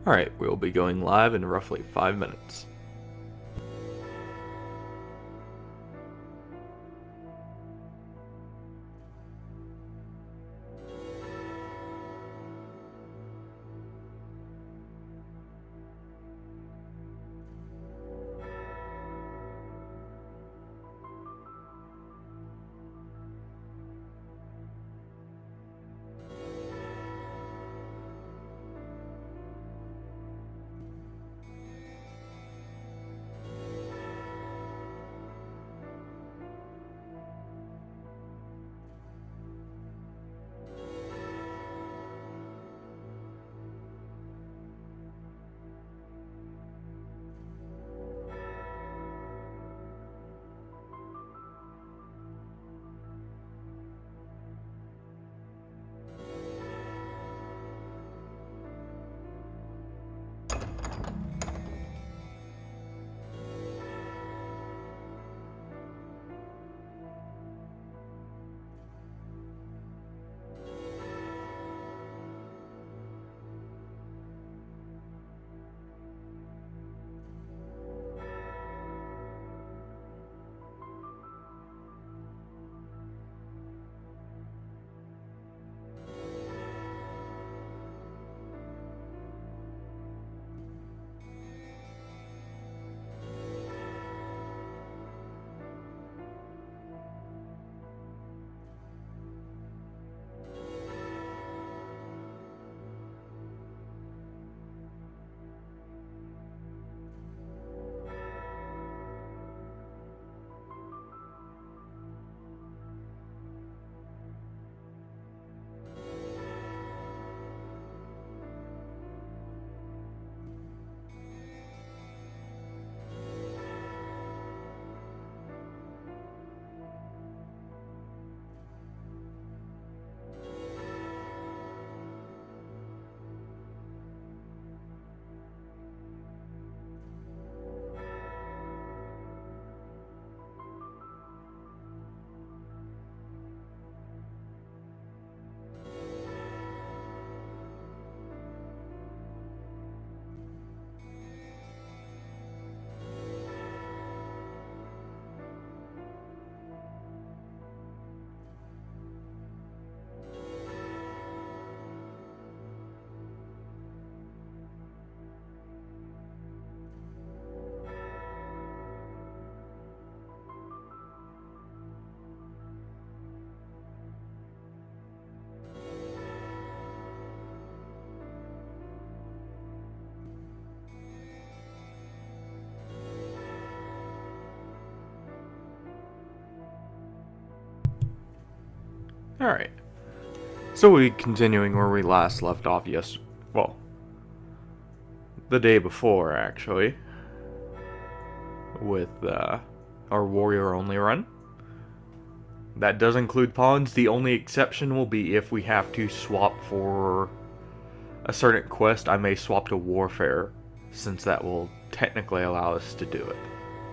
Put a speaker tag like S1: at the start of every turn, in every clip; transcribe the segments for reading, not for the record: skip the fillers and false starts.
S1: Alright, we'll be going live in roughly 5 minutes. Alright, so we're continuing where we last left off well, the day before actually, with our warrior only run. That does include pawns. The only exception will be if we have to swap for a certain quest. I may swap to warfare, since that will technically allow us to do it,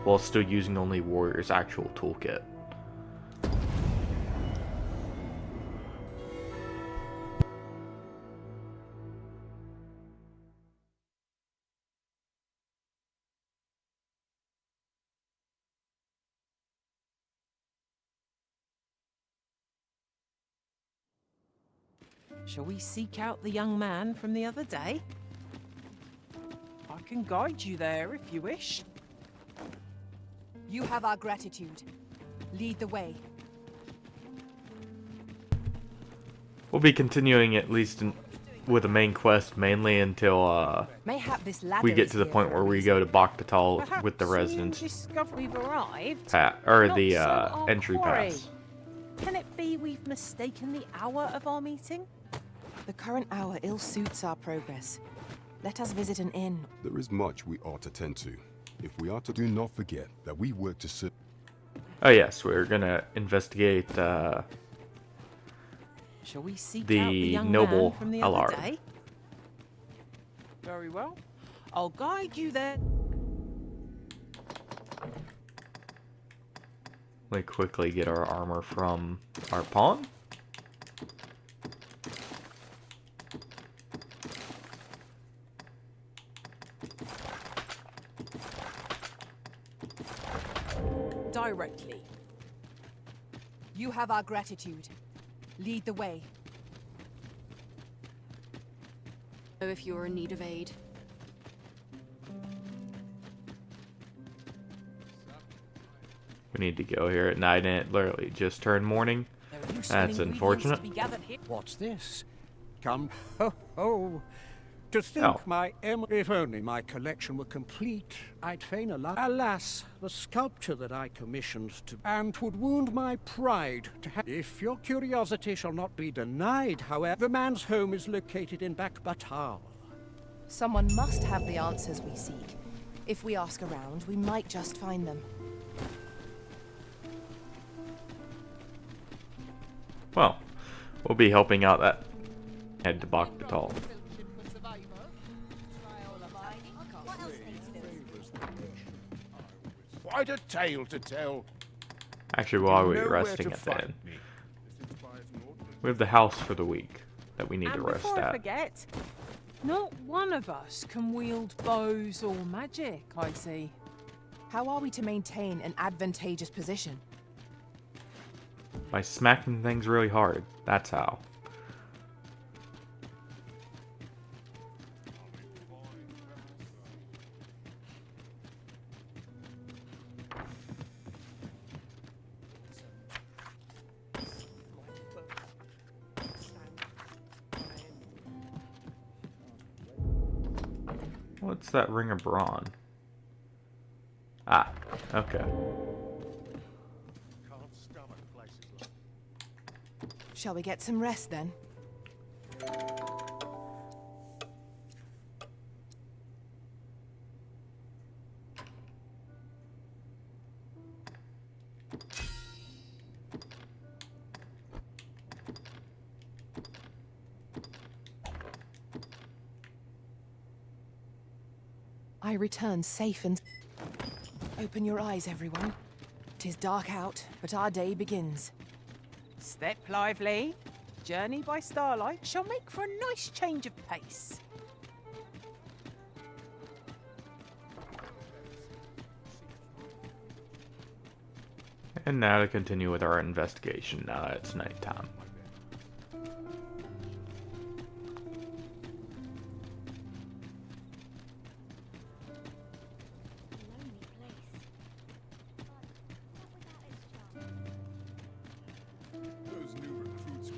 S1: while still using only warrior's actual toolkit.
S2: Shall we seek out the young man from the other day? I can guide you there if you wish.
S3: You have our gratitude. Lead the way.
S1: We'll be continuing at least with the main quest mainly until
S3: Mayhap this ladder
S1: we get
S3: is
S1: to the
S3: here
S1: point
S3: for
S1: where
S3: a
S1: we
S3: reason.
S1: go to Boktatal with the
S2: Perhaps
S1: residents
S2: you discover we've arrived.
S1: or
S2: Not
S1: the
S2: so our
S1: entry
S2: quarry.
S1: pass.
S2: Can it be we've mistaken the hour of our meeting?
S3: The current hour ill suits our progress. Let us visit an inn.
S4: There is much we ought to tend to. If we are to do not forget that we work to serve.
S1: Oh yes, we're gonna investigate
S2: Shall we seek
S1: the
S2: out the young
S1: noble
S2: man from the
S1: Allard.
S2: other day? Very well. I'll guide you there.
S1: We quickly get our armor from our pawn.
S2: directly.
S3: You have our gratitude. Lead the way.
S5: If you're in need of aid.
S1: We need to go here at night, and it literally just turned morning.
S2: There are useful
S1: That's
S2: ingredients
S1: unfortunate.
S2: to be gathered here.
S6: What's this? Come. Oh. To think
S1: Oh.
S6: if only my collection were complete, I'd fain allow. Alas, the sculpture that I commissioned to. And 'twould wound my pride to have. If your curiosity shall not be denied, however, the man's home is located in Bakbatal.
S3: Someone must have the answers we seek. If we ask around, we might just find them.
S1: Well, we'll be helping out that head to Bakbatal.
S7: Quite a tale to tell.
S1: Actually, while we're
S7: Know where
S1: resting
S7: to
S1: at the
S7: find
S1: inn,
S7: me.
S1: we have the house for the week that we need
S2: And
S1: to rest
S2: before I
S1: at.
S2: forget, not one of us can wield bows or magic, I see.
S3: How are we to maintain an advantageous position?
S1: By smacking things really hard. That's how. What's that ring of brawn? Ah, okay.
S3: Shall we get some rest then? I return safe and... Open your eyes, everyone. 'Tis dark out, but our day begins.
S2: Step lively. Journey by starlight shall make for a nice change of pace.
S1: And now to continue with our investigation now that it's nighttime.
S4: Those new recruits.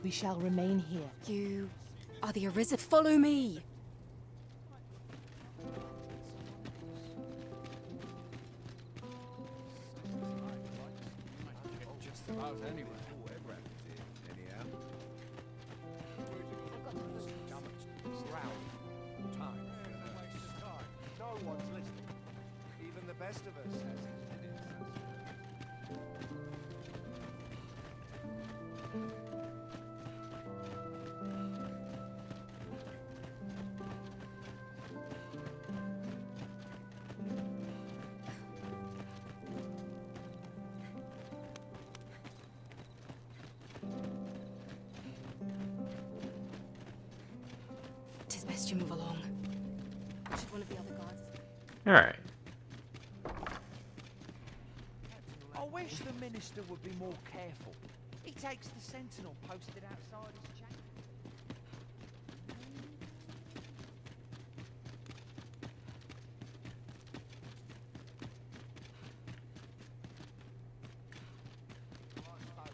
S3: We shall remain here.
S5: You are the Arisen. Follow me!
S7: No one's listening. Even the best of us has
S5: Tis best you move along. Should one of the other guards...
S1: Alright.
S8: I wish the minister would be more careful. He takes the sentinel posted outside his chamber.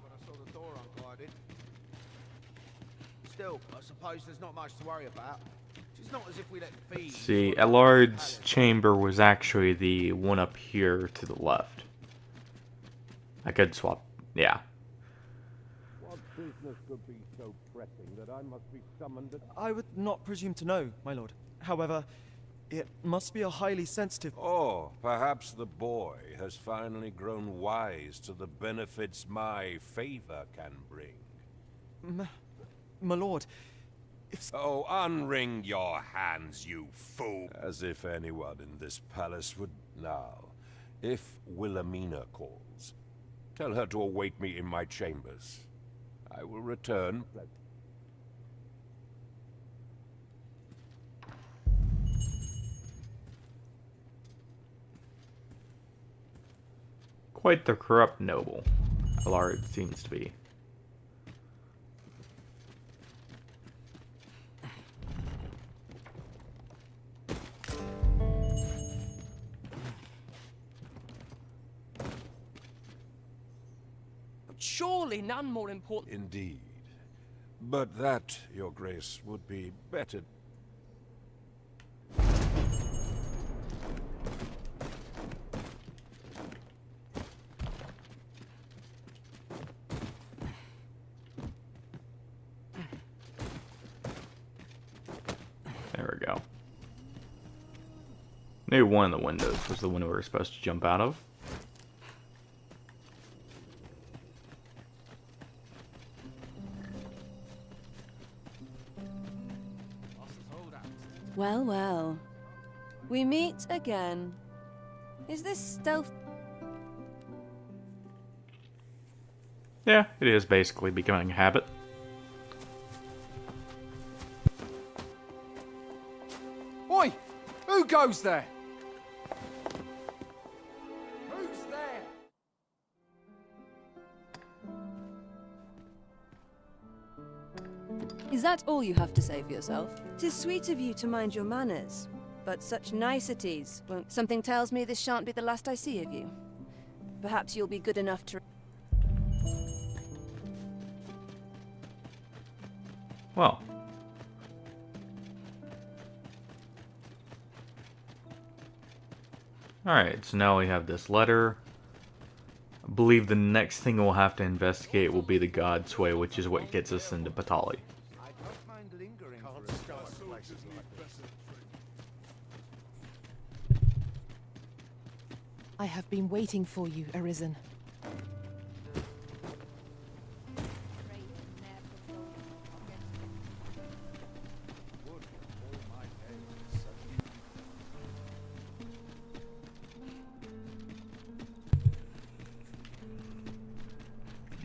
S7: when I saw the door unguarded. Still, I suppose there's not much to worry about. It's not as if we let thieves.
S1: See, Allard's chamber was actually the one up here to the left. I could swap. Yeah.
S9: What business could be so pressing that I must be summoned at...
S10: I would not presume to know, my lord. However, it must be a highly sensitive...
S11: Or perhaps the boy has finally grown wise to the benefits my favor can bring.
S10: My lord, if...
S11: Oh, unring your hands, you fool! As if anyone in this palace would... Now, if Wilhelmina calls, tell her to await me in my chambers. I will return.
S1: quite the corrupt noble. Allard seems to be.
S12: But surely none more important.
S11: Indeed. But that, Your Grace, would be better.
S1: There we go. Maybe one of the windows was the window we were supposed to jump out of.
S5: Well, well. We meet again. Is this stealth?
S1: Yeah, it is basically becoming a habit.
S8: Oi! Who goes there? Who's there?
S5: Is that all you have to say for yourself? 'Tis sweet of you to mind your manners, but such niceties won't. Something tells me this shan't be the last I see of you. Perhaps you'll be good enough to.
S1: Well. Alright, so now we have this letter. I believe the next thing we'll have to investigate will be the God's Way, which is what gets us into Patali.
S7: I don't mind lingering for a spell at places like this.
S3: I have been waiting for you, Arisen.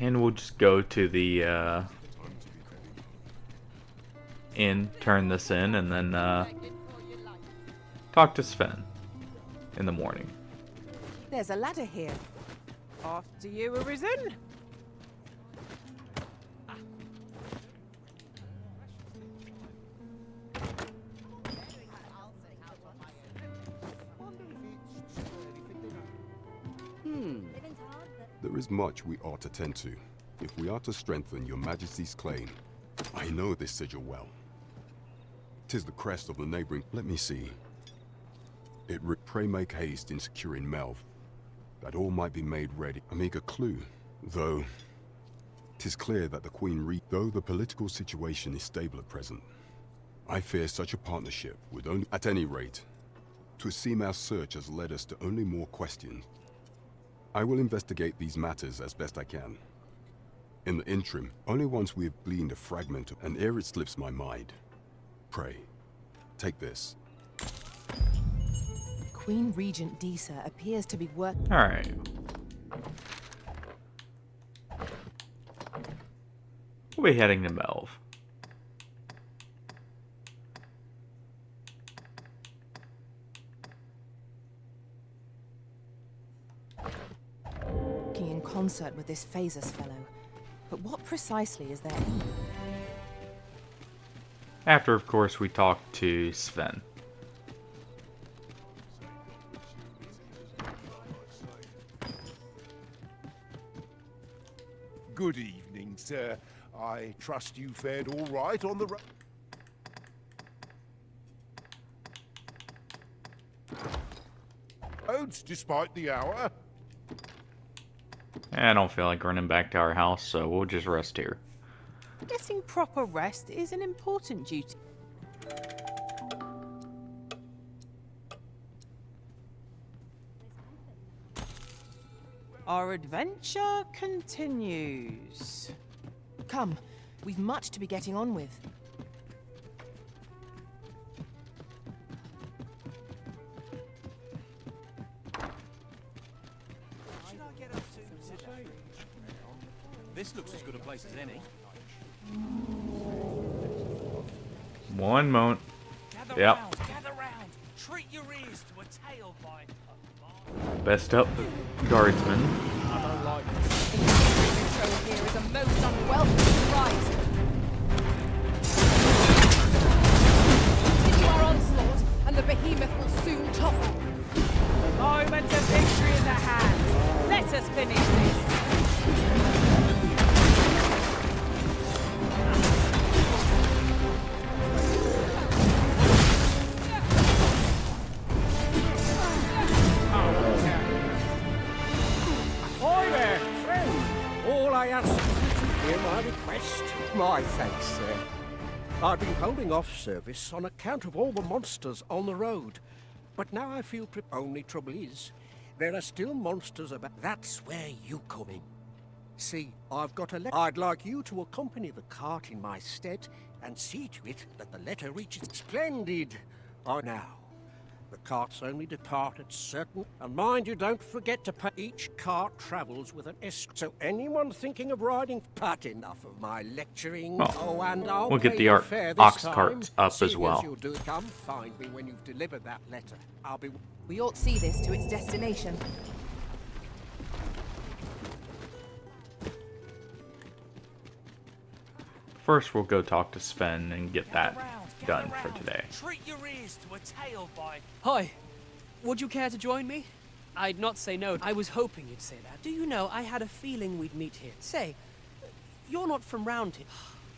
S1: And we'll just go to the inn, turn this in, and then talk to Sven in the morning.
S3: There's a ladder here.
S2: After you, Arisen.
S4: There is much we ought to tend to, if we are to strengthen your majesty's claim. I know this sigil well. 'Tis the crest of the neighboring... Let me see. Pray make haste in securing Melv, that all might be made ready. A meager clue, though 'tis clear that the Queen though the political situation is stable at present, I fear such a partnership would only... At any rate, 'twould seem our search has led us to only more questions. I will investigate these matters as best I can. In the interim, only once we have gleaned a fragment of... And ere it slips my mind, pray, take this.
S3: Queen Regent Disa appears to be working.
S1: Alright. We'll be heading to Melv.
S3: Working in concert with this Phasus fellow. But what precisely is their aim?
S1: After, of course, we talk to Sven.
S7: Good evening, sir. I trust you fared all right on the roads, despite the hour.
S1: I don't feel like running back to our house, so we'll just rest here.
S2: Getting proper rest is an important duty. Our adventure continues.
S3: Come, we've much to be getting on with.
S8: This looks as good a place as any.
S1: One moment.
S8: Gather
S1: Yep.
S8: round, gather round. Treat your ears to a tale by
S1: Best up, guardsman.
S12: I don't like
S3: Show here is a most unwelcome surprise. Continue our onslaught, and the behemoth will soon topple.
S2: The moment of victory is at hand. Let us finish this.
S6: Ahoy there, friend! All I ask is that you hear my request. My thanks, sir. I've been holding off service on account of all the monsters on the road. But now I feel only trouble is, there are still monsters about. That's where you come in. See, I've got a letter. I'd like you to accompany the cart in my stead and see to it that the letter reaches. Splendid! Oh, now. The carts only depart at certain... And mind you, don't forget to pay. Each cart travels with an escort. So anyone thinking of riding... Pat enough of my lecturing.
S1: Oh,
S6: and I'll
S1: we'll get
S6: pay
S1: the
S6: you fair this
S1: ox
S6: time.
S1: carts up
S6: See
S1: as well.
S6: As you'll do. Come find me when you've delivered that letter. I'll be...
S3: We ought to see this to its destination.
S1: First, we'll go talk to Sven and get that done for today.
S12: Treat your ears to a tale by.
S13: Hi. Would you care to join me? I'd not say no. I was hoping you'd say that. Do you know, I had a feeling we'd meet here. Say, you're not from round here.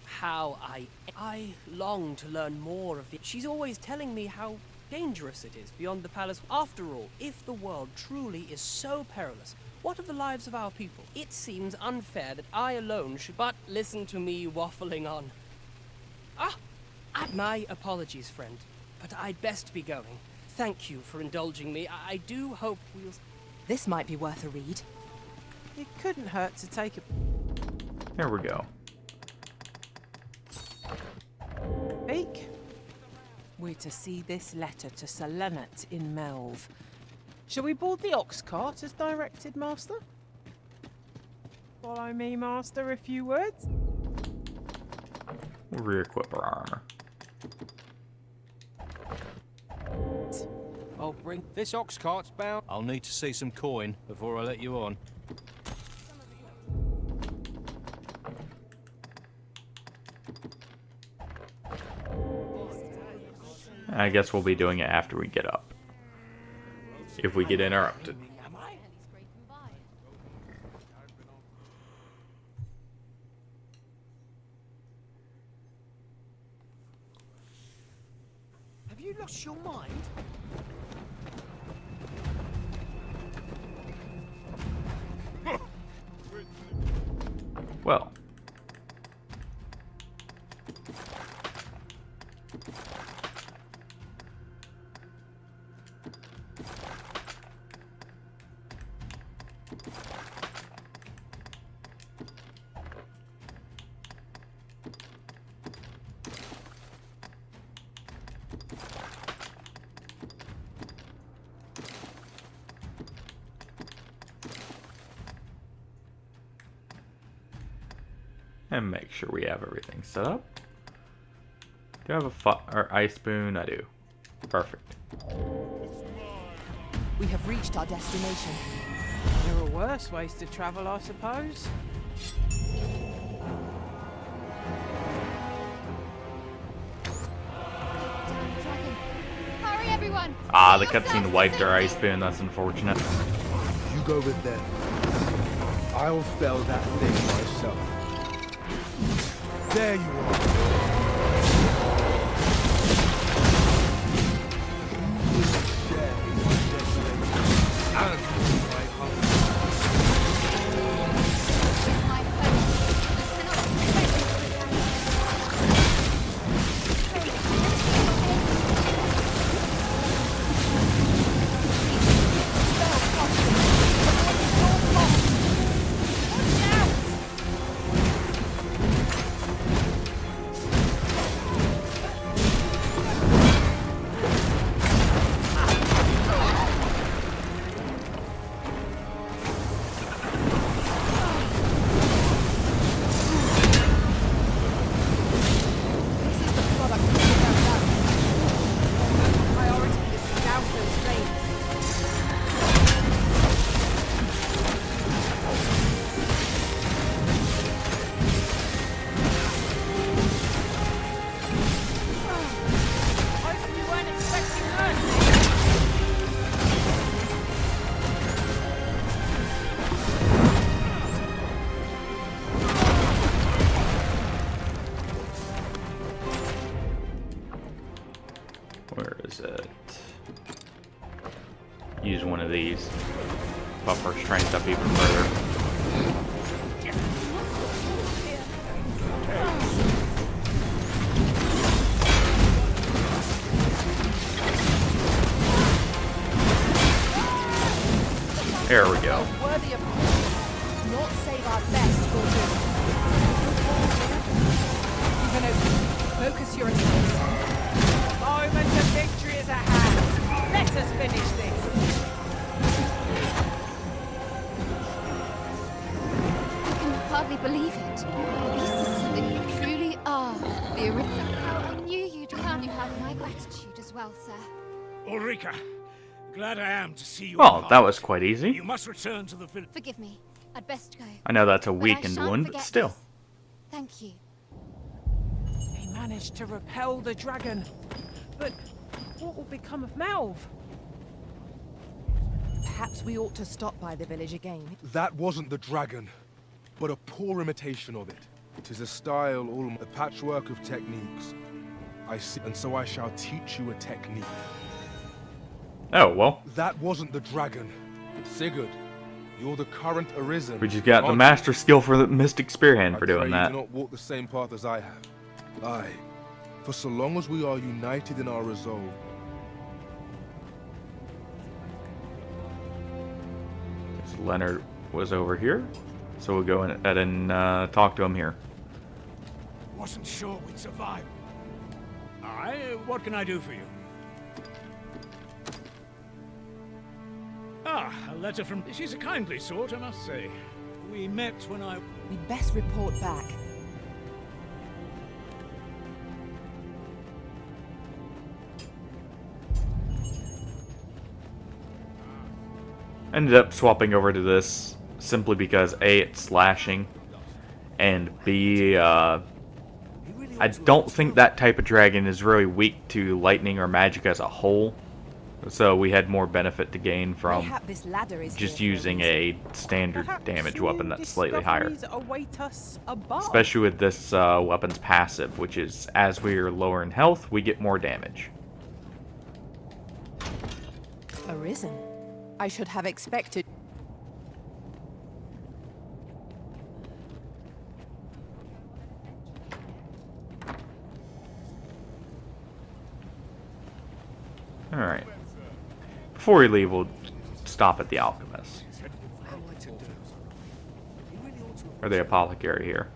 S13: How I long to learn more of the... She's always telling me how dangerous it is beyond the palace. After all, if the world truly is so perilous, what of the lives of our people? It seems unfair that I alone should... But listen to me waffling on. My apologies, friend, but I'd best be going. Thank you for indulging me. I do hope we'll...
S3: This might be worth a read.
S2: It couldn't hurt to take a
S1: Here we go.
S2: peek. We're to see this letter to Sir Leonard in Melve. Shall we board the ox cart as directed, Master? Follow me, Master, a few words.
S1: We'll re-equip our armor.
S8: I'll bring this ox cart's bound. I'll need to see some coin before I let you on.
S1: I guess we'll be doing it after we get up. If we get interrupted.
S8: Have you lost your mind?
S1: Well. And make sure we have everything set up. Do I have a ice spoon? I do. Perfect.
S3: We have reached our destination.
S2: There are worse ways to travel, I suppose.
S14: Hurry, everyone!
S1: Ah, the cutscene wiped our ice spoon. That's unfortunate.
S9: You go with them. I'll fell that thing myself. There you are.
S1: Where is it? Use one of these. Buff our strength up even further. There we go.
S3: Worthy of not save our best for good. Focus your attacks.
S2: The moment of victory is at hand. Let us finish this.
S14: I can hardly believe it. These systems truly are the original. I knew you'd come. You have my gratitude as well, sir.
S6: Ulrika, glad I am to see you.
S1: Well, that was quite easy.
S6: You must return to the village.
S14: Forgive me. I'd best go.
S1: I know that's a
S14: But I
S1: weakened
S14: shan't
S1: one, but
S14: forget
S1: still.
S14: this. Thank you.
S2: They managed to repel the dragon. But what will become of Melv?
S3: Perhaps we ought to stop by the village again.
S15: That wasn't the dragon, but a poor imitation of it. 'Tis a style, a patchwork of techniques. I see, and so I shall teach you a technique.
S1: Oh, well.
S15: That wasn't the dragon. Sigurd, you're the current Arisen.
S1: We just got the
S15: aren't
S1: master skill for the Mystic Spearhand for
S15: I pray
S1: doing
S15: you
S1: that.
S15: do not walk the same path as I have. Aye, for so long as we are united in our resolve.
S1: Guess Leonard was over here, so we'll go ahead and talk to him here.
S6: Wasn't sure we'd survive. What can I do for you? Ah, a letter from... She's a kindly sort, I must say. We met when I...
S3: We'd best report back.
S1: Ended up swapping over to this simply because A, it's slashing, and B, I don't think that type of dragon is really weak to lightning or magic as a whole, so we had more benefit to gain from
S3: Mayhap this ladder is
S1: just
S3: here for
S1: using a standard
S2: Perhaps
S1: damage
S2: new
S1: weapon that's slightly higher.
S2: discoveries await us above.
S1: Especially with this weapon's passive, which is as we are lower in health, we get more damage.
S3: Arisen. I should have expected.
S1: Alright. Before we leave, we'll stop at the alchemist. Or the apothecary here.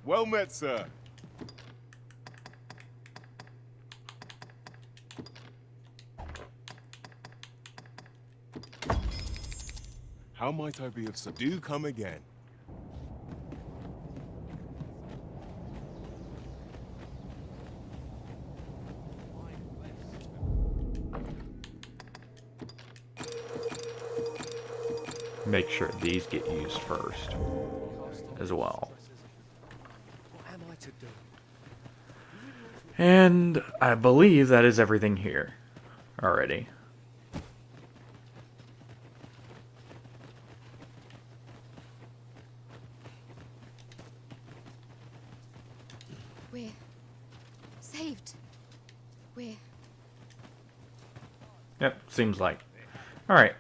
S9: Well met, sir. How might I be of service? Do come again.
S1: Make sure these get used first as well.
S6: What am I to do?
S1: And I believe that is everything here already.
S14: We're saved. We're...
S1: Yep, seems like. Alright.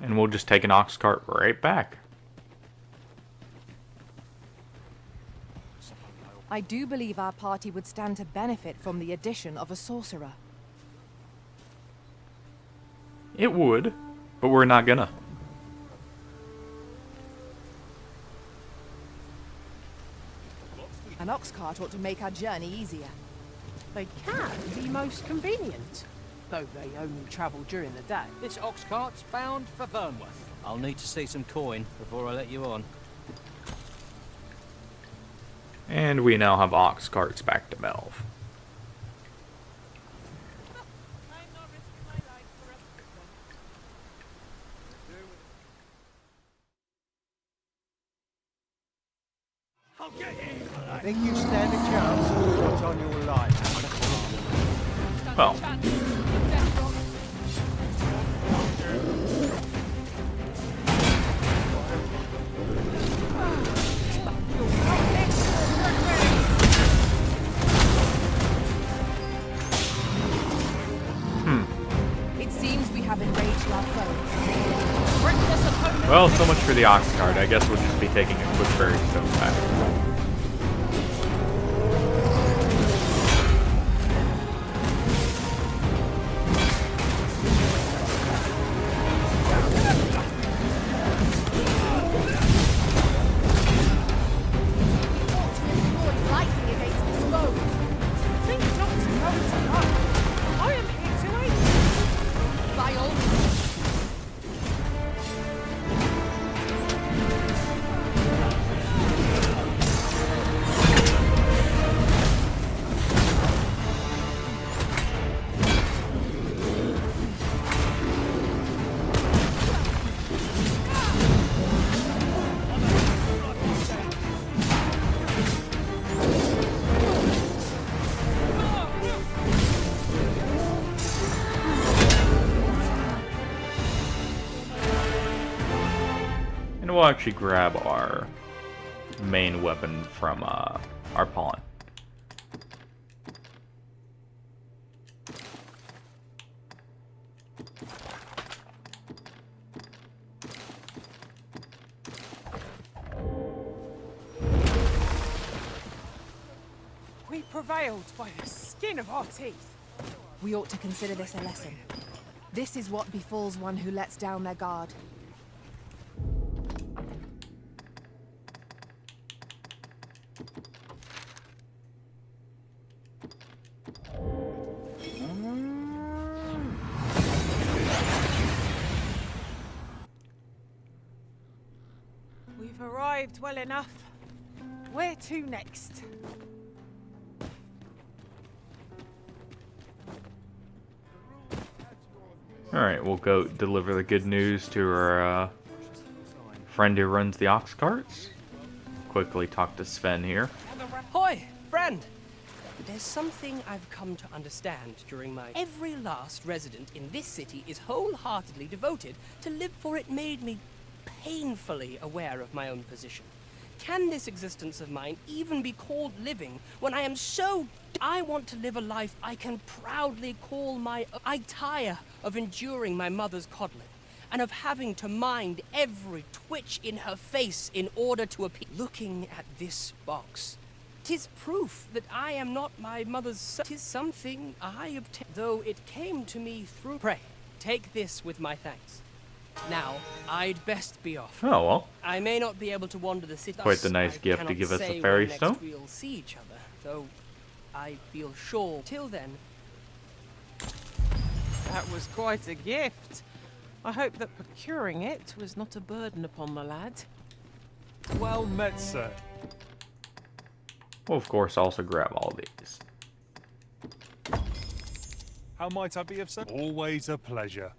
S1: And we'll just take an ox cart right back.
S3: I do believe our party would stand to benefit from the addition of a sorcerer.
S1: It would, but we're not gonna.
S3: An ox cart ought to make our journey easier.
S2: They can be most convenient, though they only travel during the day.
S12: This ox cart's bound for Vernworth. I'll need to see some coin before I let you on.
S1: And we now have ox carts back to Melv.
S8: I think you stand a chance with what's on your life.
S1: Well. Well, so much for the ox cart. I guess we'll just be taking a quick ferry stone back. And we'll actually grab our main weapon from our pawn.
S2: We prevailed by the skin of our teeth.
S3: We ought to consider this a lesson. This is what befalls one who lets down their guard.
S2: We've arrived well enough. Where to next?
S1: Alright, we'll go deliver the good news to our friend who runs the ox carts. Quickly talk to Sven here.
S13: Hoi, friend! There's something I've come to understand during my... Every last resident in this city is wholeheartedly devoted to live, for it made me painfully aware of my own position. Can this existence of mine even be called living when I am so... I want to live a life I can proudly call my... I tire of enduring my mother's coddling, and of having to mind every twitch in her face in order to appear. Looking at this box, 'tis proof that I am not my mother's son. 'Tis something I obtained, though it came to me through... Pray, take this with my thanks. Now, I'd best be off.
S1: Oh, well.
S13: I may not be able to wander the city.
S1: Quite the nice gift to give us a fairy stone.
S13: We'll see each other, though I feel sure. Till then...
S2: That was quite a gift. I hope that procuring it was not a burden upon the lad.
S16: Well met, sir.
S1: We'll, of course, also grab all these.
S16: How might I be of service? Always a pleasure.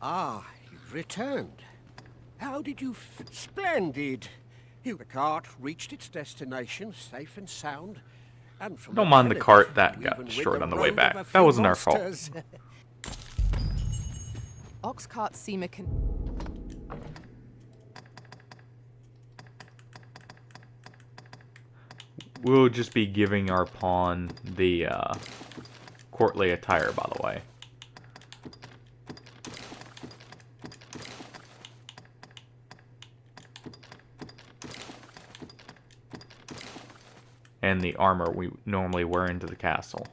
S6: Ah, you've returned. How did you... Splendid! The cart reached its destination safe and sound. And from
S1: Don't mind the cart that got destroyed on the way back. That wasn't our fault.
S3: Ox carts seem a
S1: We'll just be giving our pawn the courtly attire, by the way. And the armor we normally wear into the castle.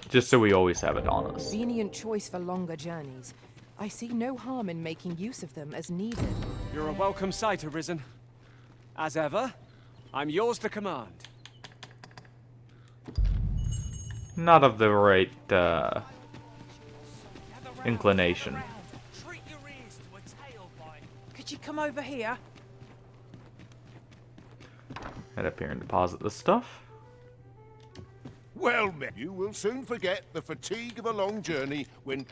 S1: Just so we always have it on us.
S3: convenient choice for longer journeys. I see no harm in making use of them as needed.
S17: You're a welcome sight, Arisen. As ever, I'm yours to command.
S1: Not of the right inclination.
S2: Could you come over here?
S1: Head up here and deposit this stuff.
S18: Well, men, you will soon forget the fatigue of a long journey when...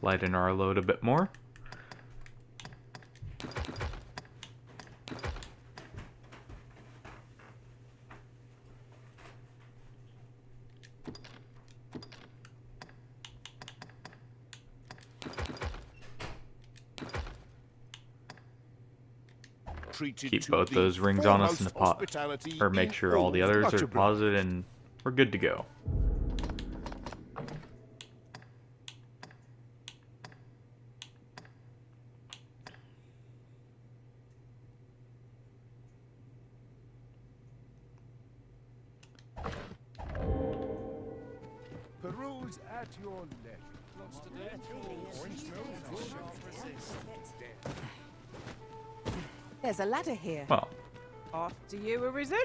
S1: Lighten our load a bit more. Keep both those rings on us in the pot, or make sure all the others are deposited, and we're good to go.
S7: Peruse at your leisure. Lots to do. Orange nose, sharp resist.
S2: There's a ladder here.
S1: Well,
S2: After you, Arisen.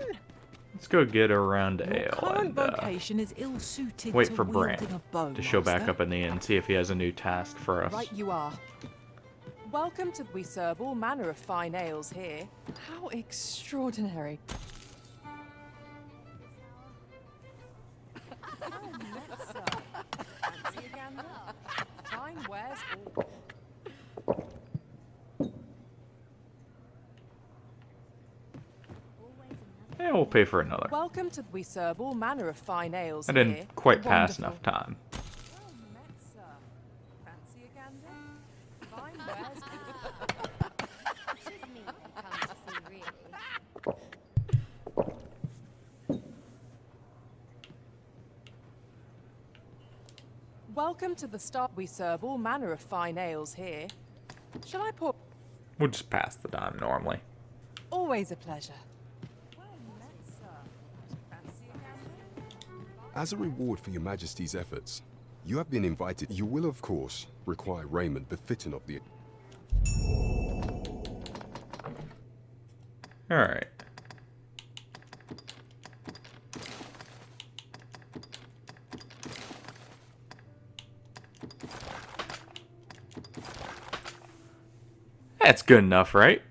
S1: let's go get around
S2: Your
S1: Ale
S2: current
S1: and
S2: vocation is ill-suited
S1: wait
S2: to
S1: for Bran
S2: wielding a bow,
S1: to show back
S2: Master.
S1: up in the inn, see if he has a new task for us.
S3: Right you are.
S2: Welcome to. We serve all manner of fine ales here.
S3: How extraordinary.
S2: Fine wares.
S1: Yeah, we'll pay for another.
S2: Welcome to. We serve all manner of fine ales
S1: I
S2: here.
S1: didn't quite pass
S2: Wonderful.
S1: enough time.
S2: Fancy a gander? Fine wares.
S14: Tis me you come to see, really.
S2: Welcome to the start. We serve all manner of fine ales here. Shall I pour?
S1: We'll just pass the time normally.
S2: Always a pleasure.
S4: As a reward for your Majesty's efforts, you have been invited. You will, of course, require raiment befitting of the...
S1: Alright. That's good enough, right?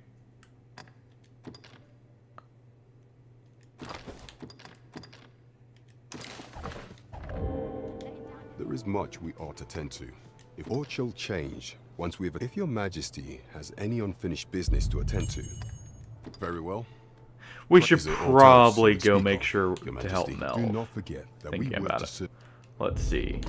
S4: There is much we ought to tend to. If aught shall change, once we've... If your Majesty has any unfinished business to attend to, very well.
S1: We
S4: But
S1: should
S4: is it aught else
S1: probably
S4: you
S1: go
S4: speak
S1: make
S4: of,
S1: sure
S4: Your
S1: to help
S4: Majesty?
S1: Mel.
S4: Do not forget that we
S1: Thinking
S4: were
S1: about
S4: to
S1: it.
S4: sit...
S1: Let's see.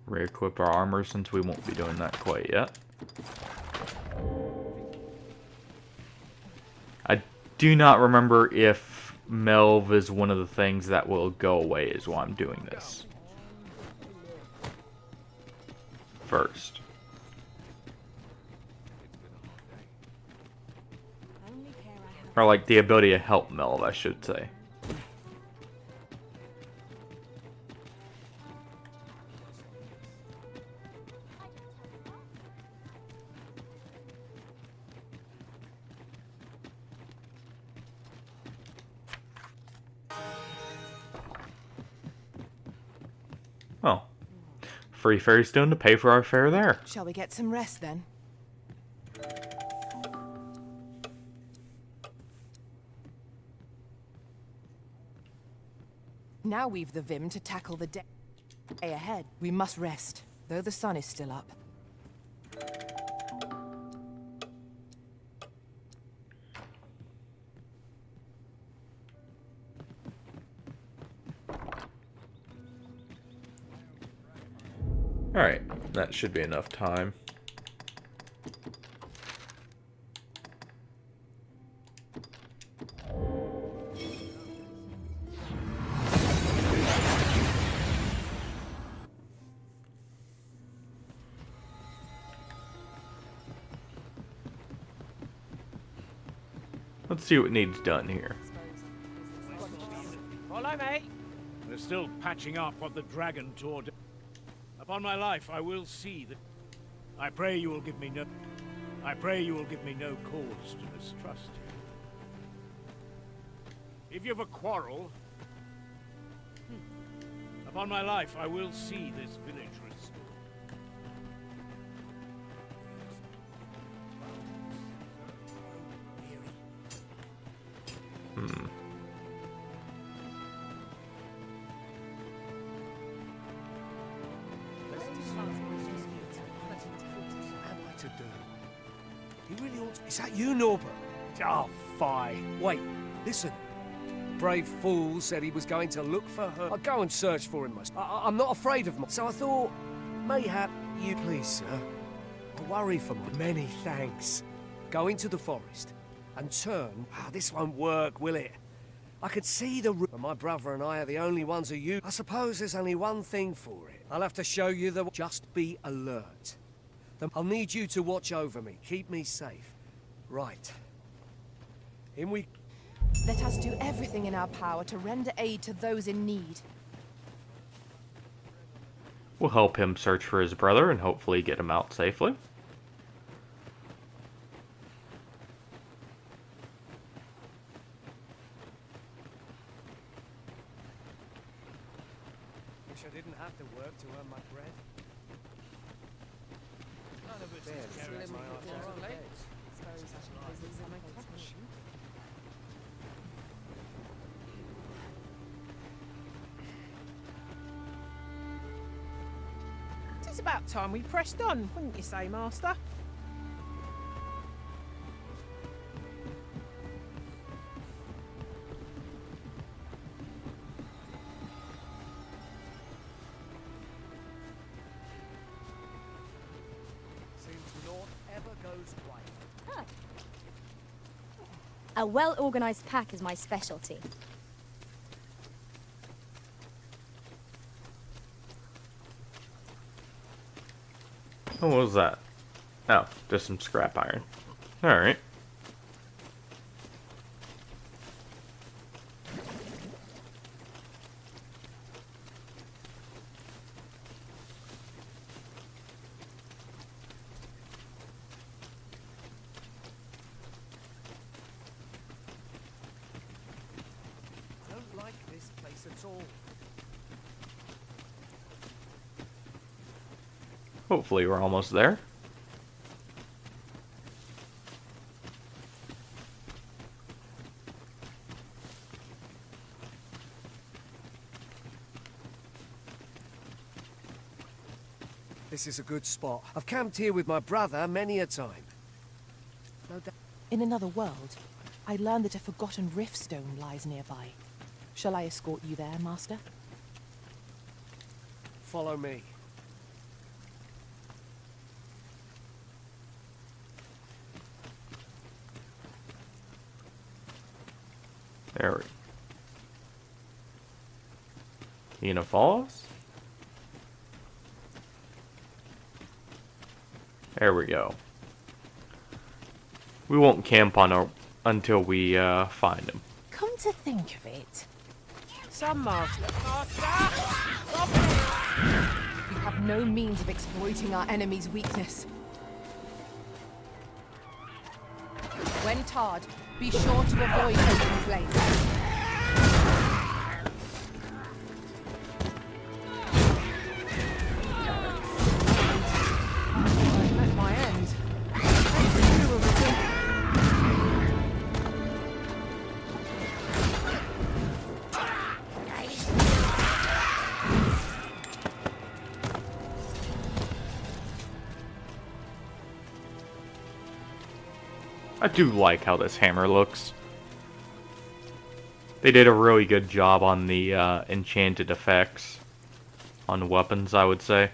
S1: Re-equip our armor since we won't be doing that quite yet. I do not remember if Melv is one of the things that will go away is why I'm doing this. First. Or like the ability to help Melv, I should say. Oh. Free fairy stone to pay for our fare there.
S3: Shall we get some rest then? Now we've the vim to tackle the day ahead. We must rest, though the sun is still up.
S1: Alright, that should be enough time. Let's see what needs done here.
S8: Follow me. We're still patching up what the dragon tore down. Upon my life, I will see that.
S6: I pray you will give me no cause to mistrust you. If you have a quarrel, upon my life, I will see this village restored.
S19: Is that you, Norbert? Oh, fie. Wait, listen. Brave fool said he was going to look for her. I'll go and search for him myself. I'm not afraid of him. So I thought, mayhap you... Please, sir. I worry for my... Many thanks. Go into the forest and turn... this won't work, will it? I could see the... My brother and I are the only ones who use... I suppose there's only one thing for it. I'll have to show you the... Just be alert. I'll need you to watch over me. Keep me safe. Right. In we...
S3: Let us do everything in our power to render aid to those in need.
S1: We'll help him search for his brother and hopefully get him out safely.
S17: Wish I didn't have to work to earn my bread. None of it's
S2: It's about time we pressed on, wouldn't you say, Master?
S17: Seems naught ever goes right.
S20: A well-organized pack is my specialty.
S1: What was that? Oh, just some scrap iron. Alright.
S17: I don't like this place at all.
S1: Hopefully we're almost there.
S19: This is a good spot. I've camped here with my brother many a time. No doubt.
S3: In another world, I learned that a forgotten rift stone lies nearby. Shall I escort you there, Master?
S19: Follow me.
S1: There we go. You gonna follow us? There we go. We won't camp on our until we find him.
S3: Come to think of it,
S2: Some Master.
S3: we have no means of exploiting our enemy's weakness. When tarred, be sure to avoid open flames. I've met my end. Thanks to you, Risen.
S1: I do like how this hammer looks. They did a really good job on the enchanted effects on weapons, I would say.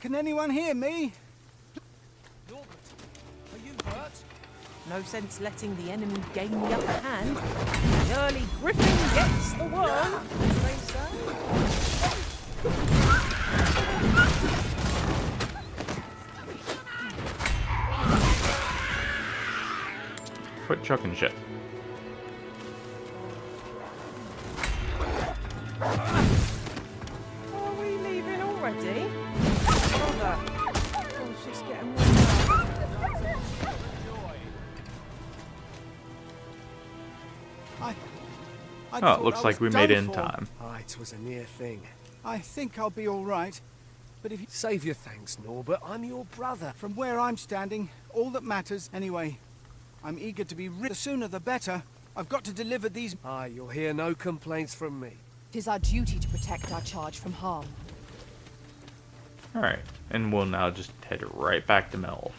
S6: Can anyone hear me?
S12: Norbert, are you hurt?
S2: No sense letting the enemy gain the upper hand. The early griffin gets the worm, as they say.
S1: Quit chucking shit.
S2: Are we leaving already? Brother, oh, it's just getting warm.
S1: Oh, it looks like we made it in time.
S19: Ah, it was a near thing.
S6: I think I'll be all right. But if you
S19: Save your thanks, Norbert. I'm your brother.
S6: From where I'm standing, all that matters anyway. I'm eager to be rid. The sooner the better. I've got to deliver these.
S19: Ah, you'll hear no complaints from me.
S3: It is our duty to protect our charge from harm.
S1: Alright, and we'll now just head right back to Melv.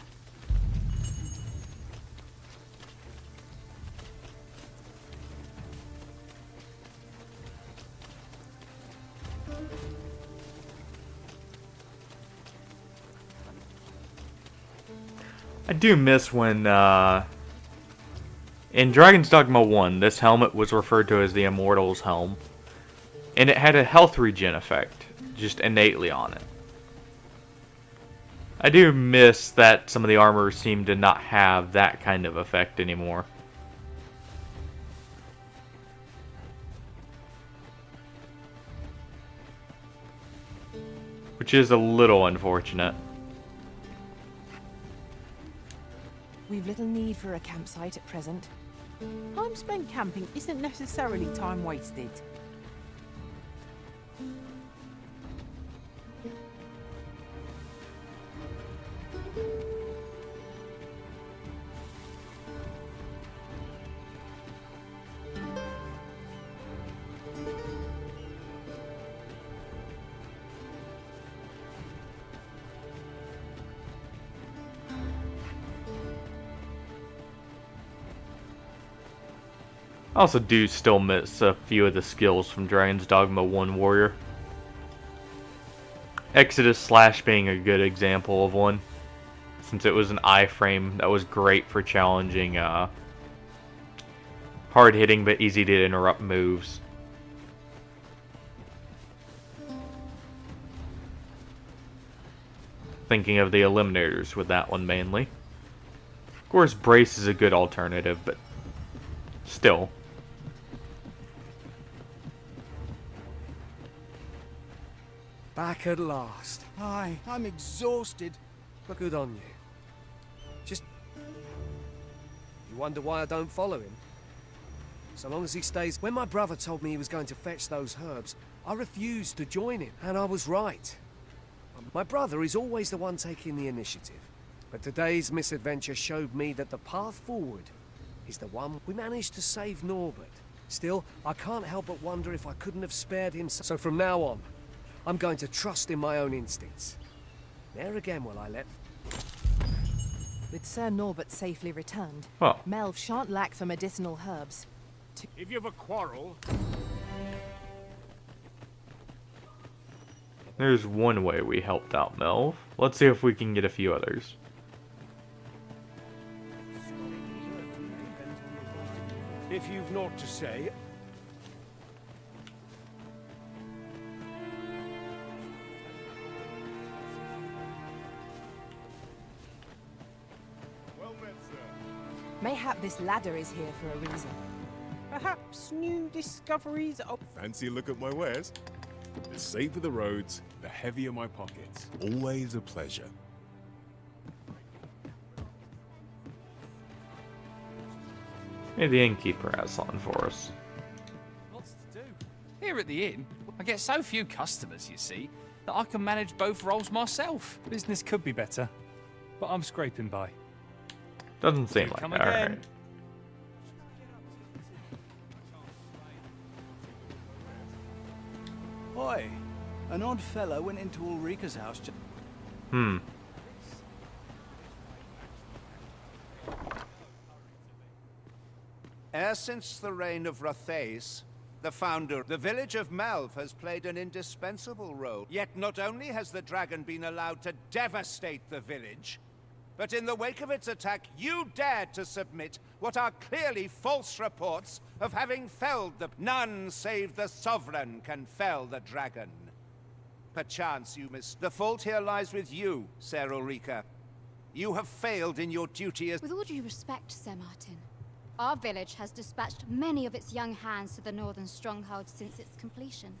S1: I do miss when, in Dragon's Dogma 1, this helmet was referred to as the Immortal's Helm. And it had a health regen effect, just innately on it. I do miss that some of the armor seem to not have that kind of effect anymore. Which is a little unfortunate.
S3: We've little need for a campsite at present.
S2: Time spent camping isn't necessarily time wasted.
S1: I also do still miss a few of the skills from Dragon's Dogma 1 Warrior. Exodus Slash being a good example of one, since it was an iframe that was great for challenging hard-hitting but easy to interrupt moves. Thinking of the Eliminators with that one mainly. Of course, Brace is a good alternative, but still.
S19: Back at last.
S6: Aye, I'm exhausted.
S19: But good on you. Just... You wonder why I don't follow him? So long as he stays... When my brother told me he was going to fetch those herbs, I refused to join him, and I was right. My brother is always the one taking the initiative. But today's misadventure showed me that the path forward is the one. We managed to save Norbert. Still, I can't help but wonder if I couldn't have spared him. So from now on, I'm going to trust in my own instincts. Ne'er again will I let...
S3: With Sir Norbert safely returned,
S1: Oh.
S3: Melv shan't lack for medicinal herbs.
S7: If you have a quarrel...
S1: There's one way we helped out Melv. Let's see if we can get a few others.
S7: If you've naught to say...
S3: Mayhap this ladder is here for a reason.
S2: Perhaps new discoveries of...
S15: Fancy a look at my wares? The safer the roads, the heavier my pockets. Always a pleasure.
S1: Maybe the innkeeper has something for us.
S21: Lots to do. Here at the inn, I get so few customers, you see, that I can manage both roles myself.
S16: Business could be better, but I'm scraping by.
S1: Doesn't seem like
S16: Come
S1: that.
S16: again.
S1: Alright.
S6: Boy, an odd fellow went into Ulrika's house just...
S8: E'er since the reign of Rathace, the founder. The village of Melv has played an indispensable role. Yet not only has the dragon been allowed to devastate the village, but in the wake of its attack, you dared to submit what are clearly false reports of having felled the... None save the Sovereign can fell the dragon. Perchance you miss... The fault here lies with you, Ser Ulrika. You have failed in your duty as...
S14: With all due respect, Sir Martin, our village has dispatched many of its young hands to the northern stronghold since its completion.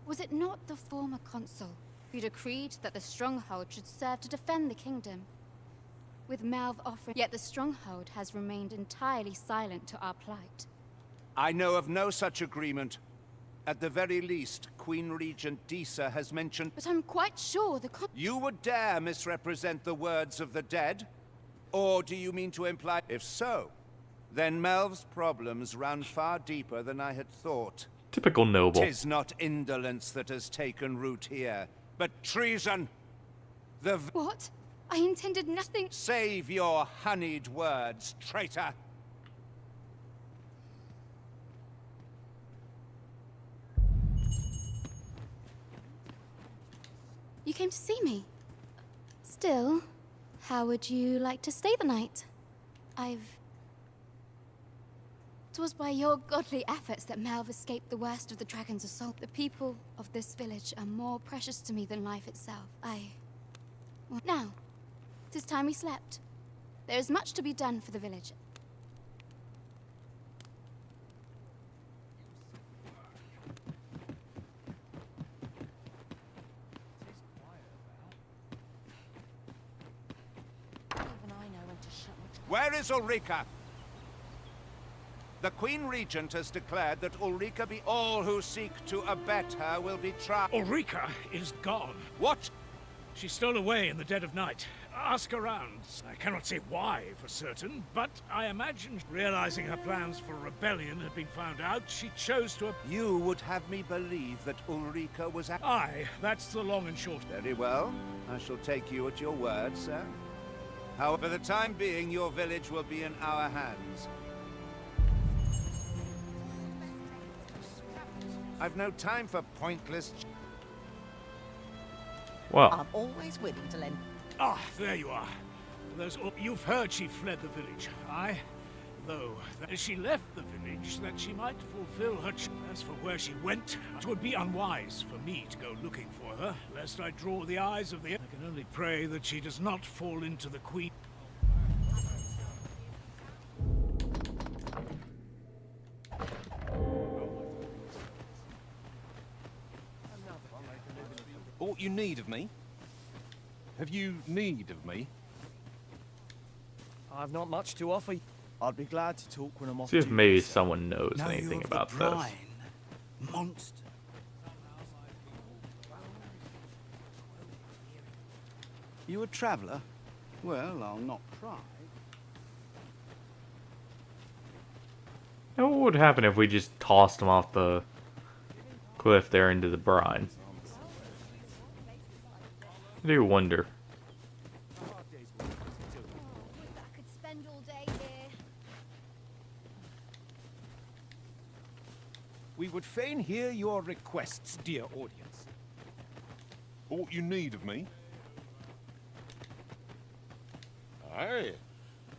S14: Was it not the former consul who decreed that the stronghold should serve to defend the kingdom? With Melv offering... Yet the stronghold has remained entirely silent to our plight.
S8: I know of no such agreement. At the very least, Queen Regent Disa has mentioned...
S14: But I'm quite sure the
S8: You would dare misrepresent the words of the dead? Or do you mean to imply... If so, then Melv's problems run far deeper than I had thought.
S1: Typical noble.
S8: 'Tis not indolence that has taken root here, but treason. The...
S14: What? I intended nothing...
S8: Save your honeyed words, traitor!
S14: You came to see me. Still, how would you like to stay the night? It was by your godly efforts that Melv escaped the worst of the dragon's assault. The people of this village are more precious to me than life itself. Well, now, 'tis time we slept. There is much to be done for the village.
S8: Where is Ulrika? The Queen Regent has declared that Ulrika be... All who seek to abet her will be tried.
S6: Ulrika is gone.
S8: What?
S6: She stole away in the dead of night. Ask around. I cannot say why for certain, but I imagine, realizing her plans for rebellion had been found out, she chose to...
S8: You would have me believe that Ulrika was...
S6: Aye, that's the long and short.
S8: Very well. I shall take you at your word, sir. However, for the time being, your village will be in our hands. I've no time for pointless...
S1: Well,
S2: I'm always willing to lend...
S6: Ah, there you are. You've heard she fled the village, aye? Though, as she left the village, that she might fulfill her... As for where she went, it would be unwise for me to go looking for her, lest I draw the eyes of the... I can only pray that she does not fall into the Queen...
S17: Aught you need of me? Have you need of me?
S12: I've not much to offer. I'd be glad to talk when I'm off.
S1: see if maybe someone knows
S12: Know you
S1: anything
S12: of the
S1: about this.
S12: brine? Monster.
S10: You a traveller? Well, I'll not pry.
S1: Now, what would happen if we just tossed him off the cliff there into the brine? I do wonder.
S14: I could spend all day here.
S6: We would fain hear your requests, dear audience.
S11: Aught you need of me?
S9: Aye.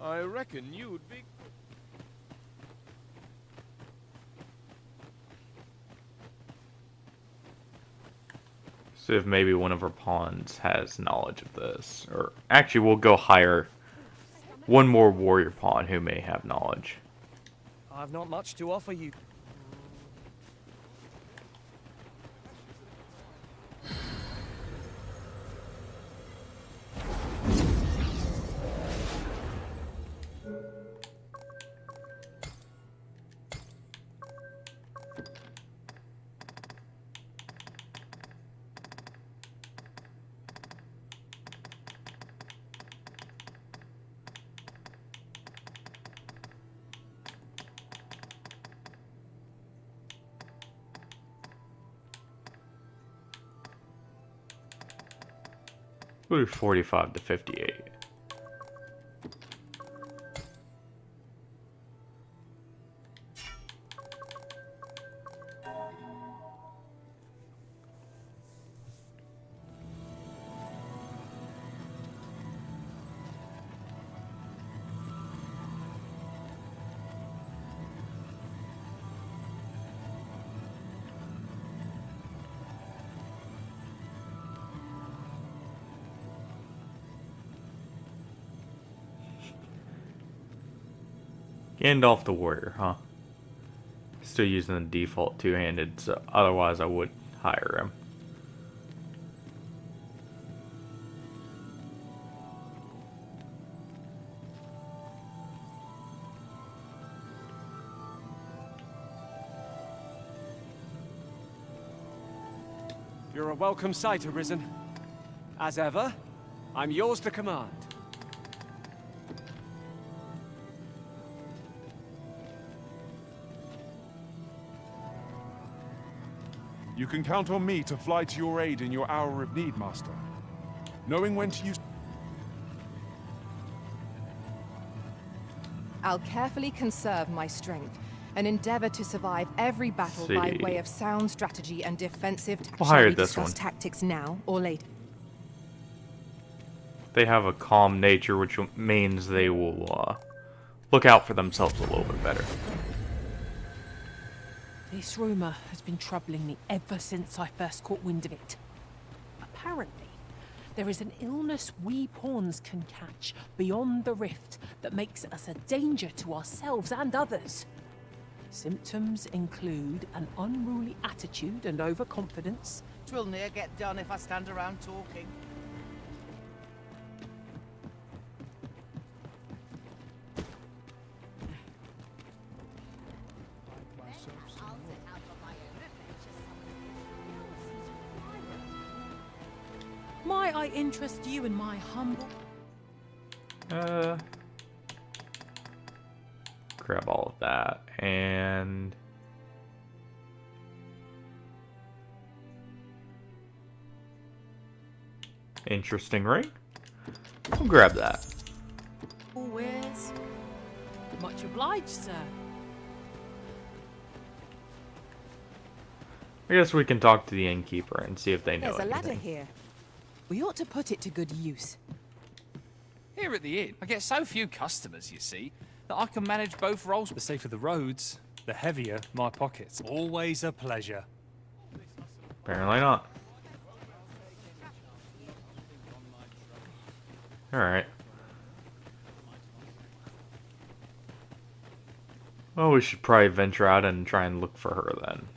S9: I reckon you'd be...
S1: See if maybe one of our pawns has knowledge of this. Or actually, we'll go hire one more warrior pawn who may have knowledge.
S12: I've not much to offer you.
S1: We'll do 45 to 58. Gandalf the warrior, huh? Still using the default two-handed, so otherwise I would hire him.
S17: You're a welcome sight, Arisen. As ever, I'm yours to command.
S15: You can count on me to fly to your aid in your hour of need, Master. Knowing when to use...
S3: I'll carefully conserve my strength and endeavor to survive every battle by way of sound strategy and defensive tactics.
S1: We'll hire
S3: Shall we
S1: this
S3: discuss
S1: one.
S3: tactics now or later?
S1: They have a calm nature, which means they will look out for themselves a little bit better.
S2: This rumour has been troubling me ever since I first caught wind of it. Apparently, there is an illness we pawns can catch beyond the rift that makes us a danger to ourselves and others. Symptoms include an unruly attitude and overconfidence.
S5: Twill ne'er get done if I stand around talking.
S2: Might I interest you in my humble...
S1: Grab all of that, and... Interesting ring. We'll grab that.
S2: Always. Much obliged, sir.
S1: I guess we can talk to the innkeeper and see if they know
S3: There's a
S1: anything.
S3: ladder here. We ought to put it to good use.
S21: Here at the inn, I get so few customers, you see, that I can manage both roles.
S16: The safer the roads, the heavier my pockets. Always a pleasure.
S1: Apparently not. Alright. Well, we should probably venture out and try and look for her then.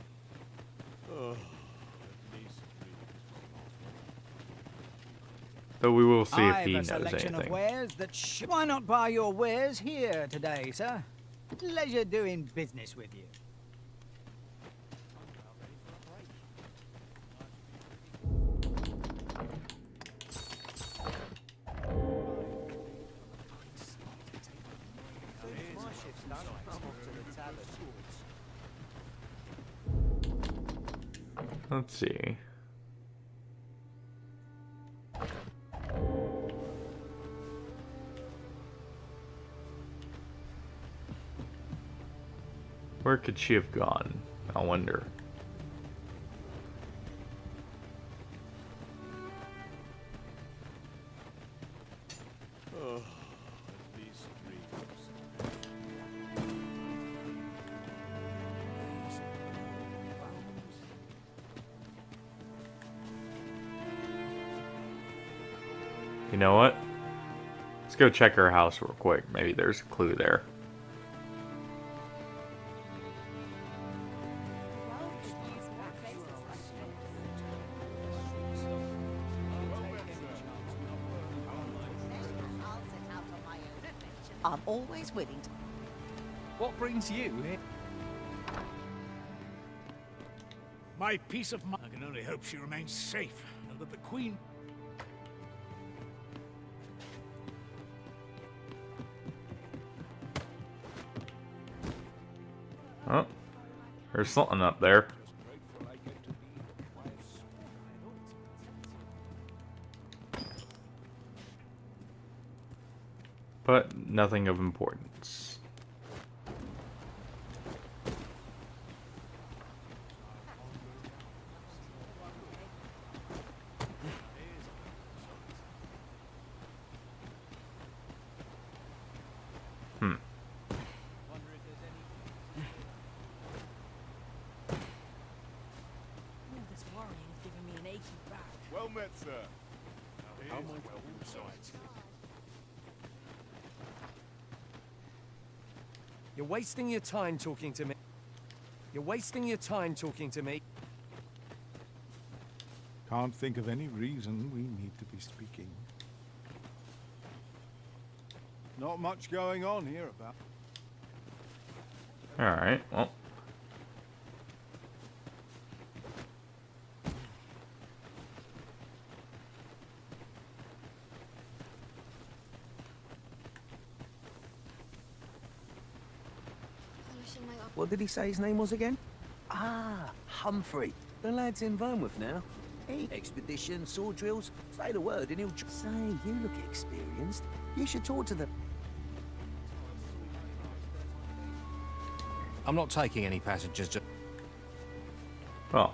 S1: Though we will see if he knows
S5: I've a selection
S1: anything.
S5: of wares that why not buy your wares here today, sir? Pleasure doing business with you.
S1: Let's see. Where could she have gone? I wonder. You know what? Let's go check her house real quick. Maybe there's a clue there.
S5: I'm always willing to...
S21: What brings you here?
S22: My peace of mind. I can only hope she remains safe and that the Queen...
S1: Oh, there's something up there. But nothing of importance.
S2: This worrying is giving me an achy back.
S18: Well met, sir. Now here's my welcome sight.
S19: You're wasting your time talking to me. You're wasting your time talking to me.
S7: Can't think of any reason we need to be speaking. Not much going on here about.
S1: Alright, well.
S5: What did he say his name was again? Ah, Humphrey. The lad's in Vernworth now. Hey, expedition, sword drills. Say the word and he'll... Say, you look experienced. You should talk to them.
S12: I'm not taking any passengers, just...
S1: Well.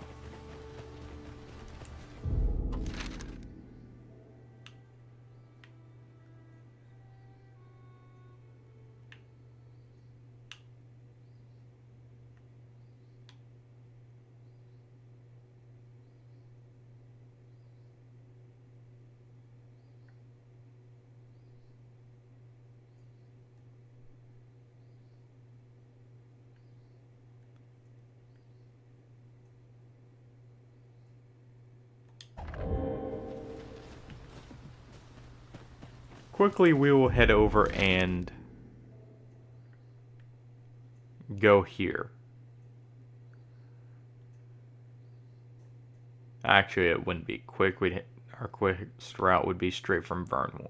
S1: Quickly, we will head over and go here. Actually, it wouldn't be quick. Our quickest route would be straight from Vernworth.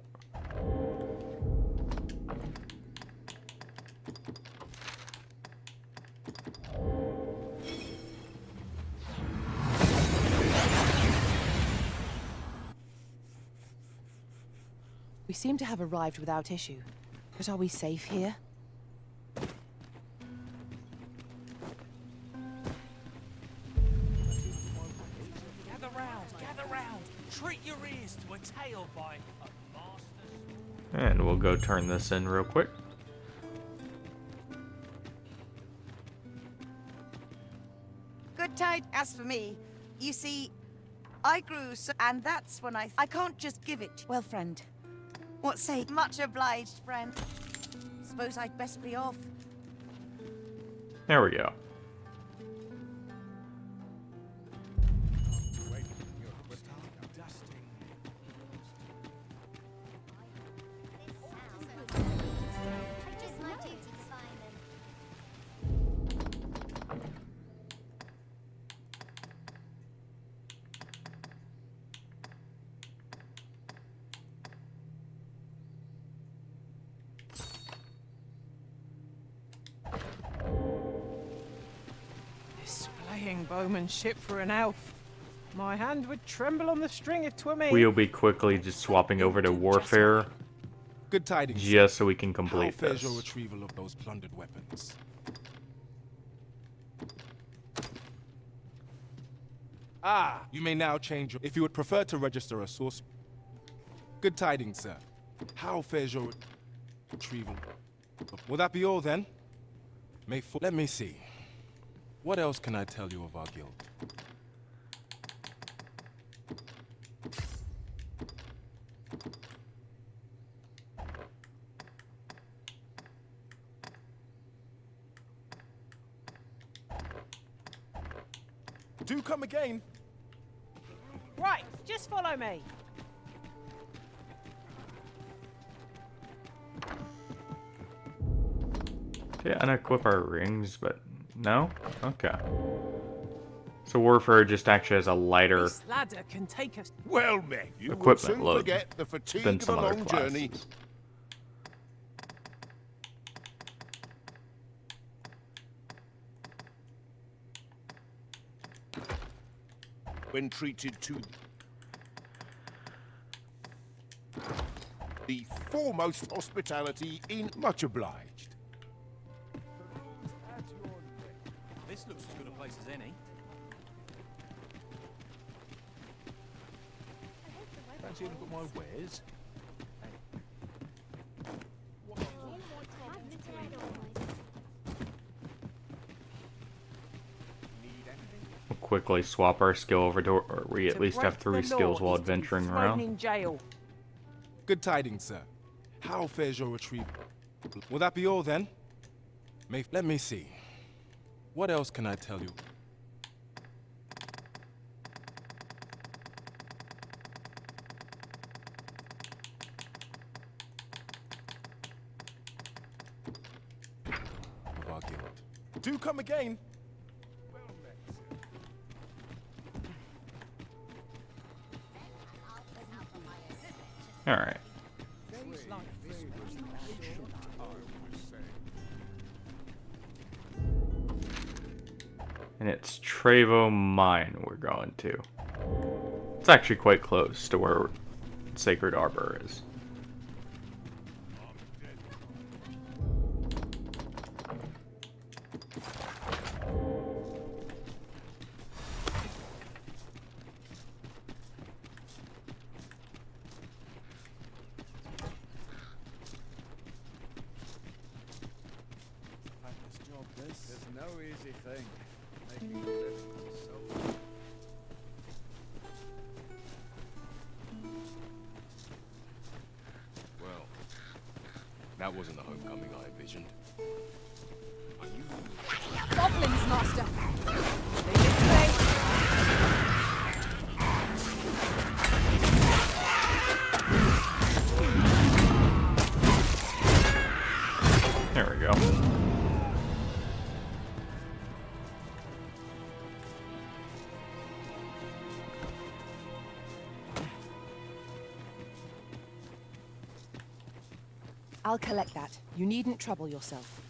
S3: We seem to have arrived without issue. But are we safe here?
S22: Gather round. Treat your ears to a tale by a master's...
S1: And we'll go turn this in real quick.
S4: Good tide. As for me, you see, I grew so... And that's when I can't just give it. Well, friend. What say? Much obliged, friend. Suppose I'd best be off.
S1: There we go.
S2: Displaying bowmanship for an elf. My hand would tremble on the string if 'twere me.
S1: We'll be quickly just swapping over to warfare.
S15: Good tidings.
S1: Just so we can complete
S15: How fares
S1: this.
S15: your retrieval of those plundered weapons? Ah, you may now change your... If you would prefer to register a source... Good tidings, sir. How fares your retrieval? Will that be all, then? Let me see. What else can I tell you of our guild? Do come again.
S2: Right, just follow me.
S1: Yeah, unequip our rings, but no? Okay. So warfare just actually has a lighter
S2: This ladder can take us.
S18: Well met. You will
S1: equipment
S18: soon
S1: load
S18: forget the fatigue
S1: than
S18: of a
S1: some other
S18: long
S1: classes.
S18: journey. When treated to the foremost hospitality in... Much obliged.
S12: This looks as good a place as any.
S18: Fancy a look at my wares?
S1: We'll quickly swap our skill over to or we at least have 3 skills while adventuring around.
S2: In jail.
S15: Good tidings, sir. How fares your retrieval? Will that be all, then? Let me see. What else can I tell you? Of our guild. Do come again.
S1: All right. And it's Trevo Mine we're going to. It's actually quite close to where Sacred Arbor is.
S7: There's no easy thing. Making a living so.
S15: Well, that wasn't the homecoming I envisioned.
S3: Goblins, Master!
S1: There we go.
S3: I'll collect that. You needn't trouble yourself.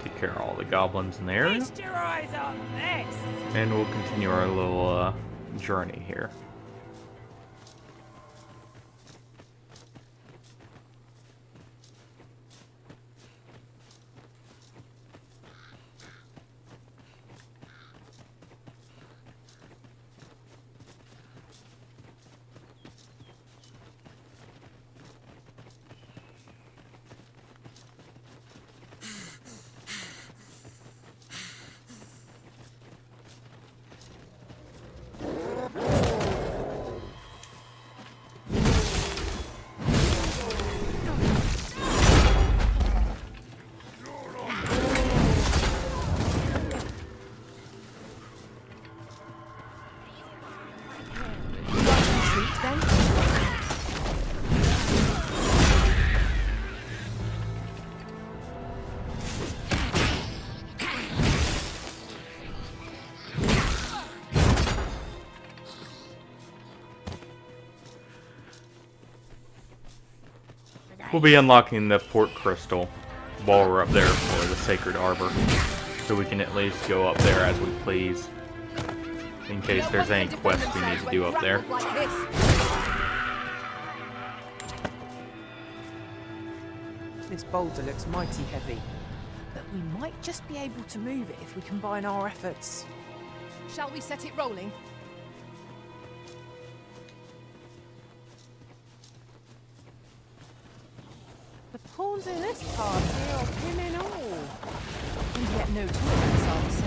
S1: Take care of all the goblins in there.
S2: Feast your eyes on this!
S1: And we'll continue our little journey here. We'll be unlocking the port crystal while we're up there for the Sacred Arbor, so we can at least go up there as we please, in case there's any quests we need to do up there.
S2: This boulder looks mighty heavy, but we might just be able to move it if we combine our efforts.
S3: Shall we set it rolling?
S2: The pawns in this party are criminal.
S3: And yet no two of us are the same.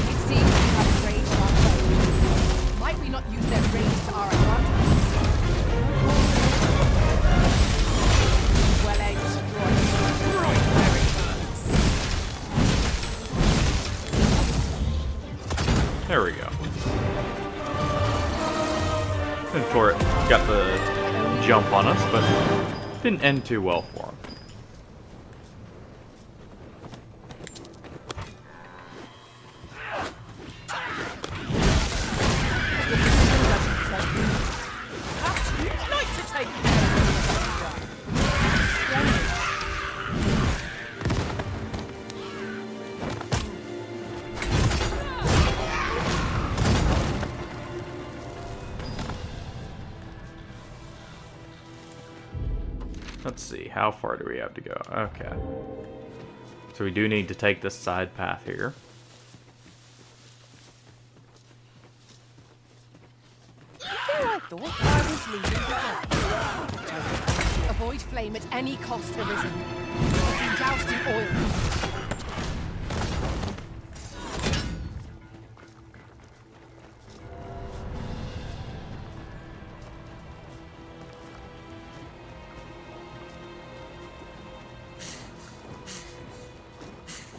S3: It seems we have rage to our foes. Might we not use their rage to our advantage? Well, I destroy right where it hurts.
S1: There we go. And for it, got the jump on us, but didn't end too well for him. let's see. How far do we have to go? Okay. So we do need to take this side path here.
S3: I thought I was leaving the Avoid flame at any cost, Arisen. I've been doused in oil.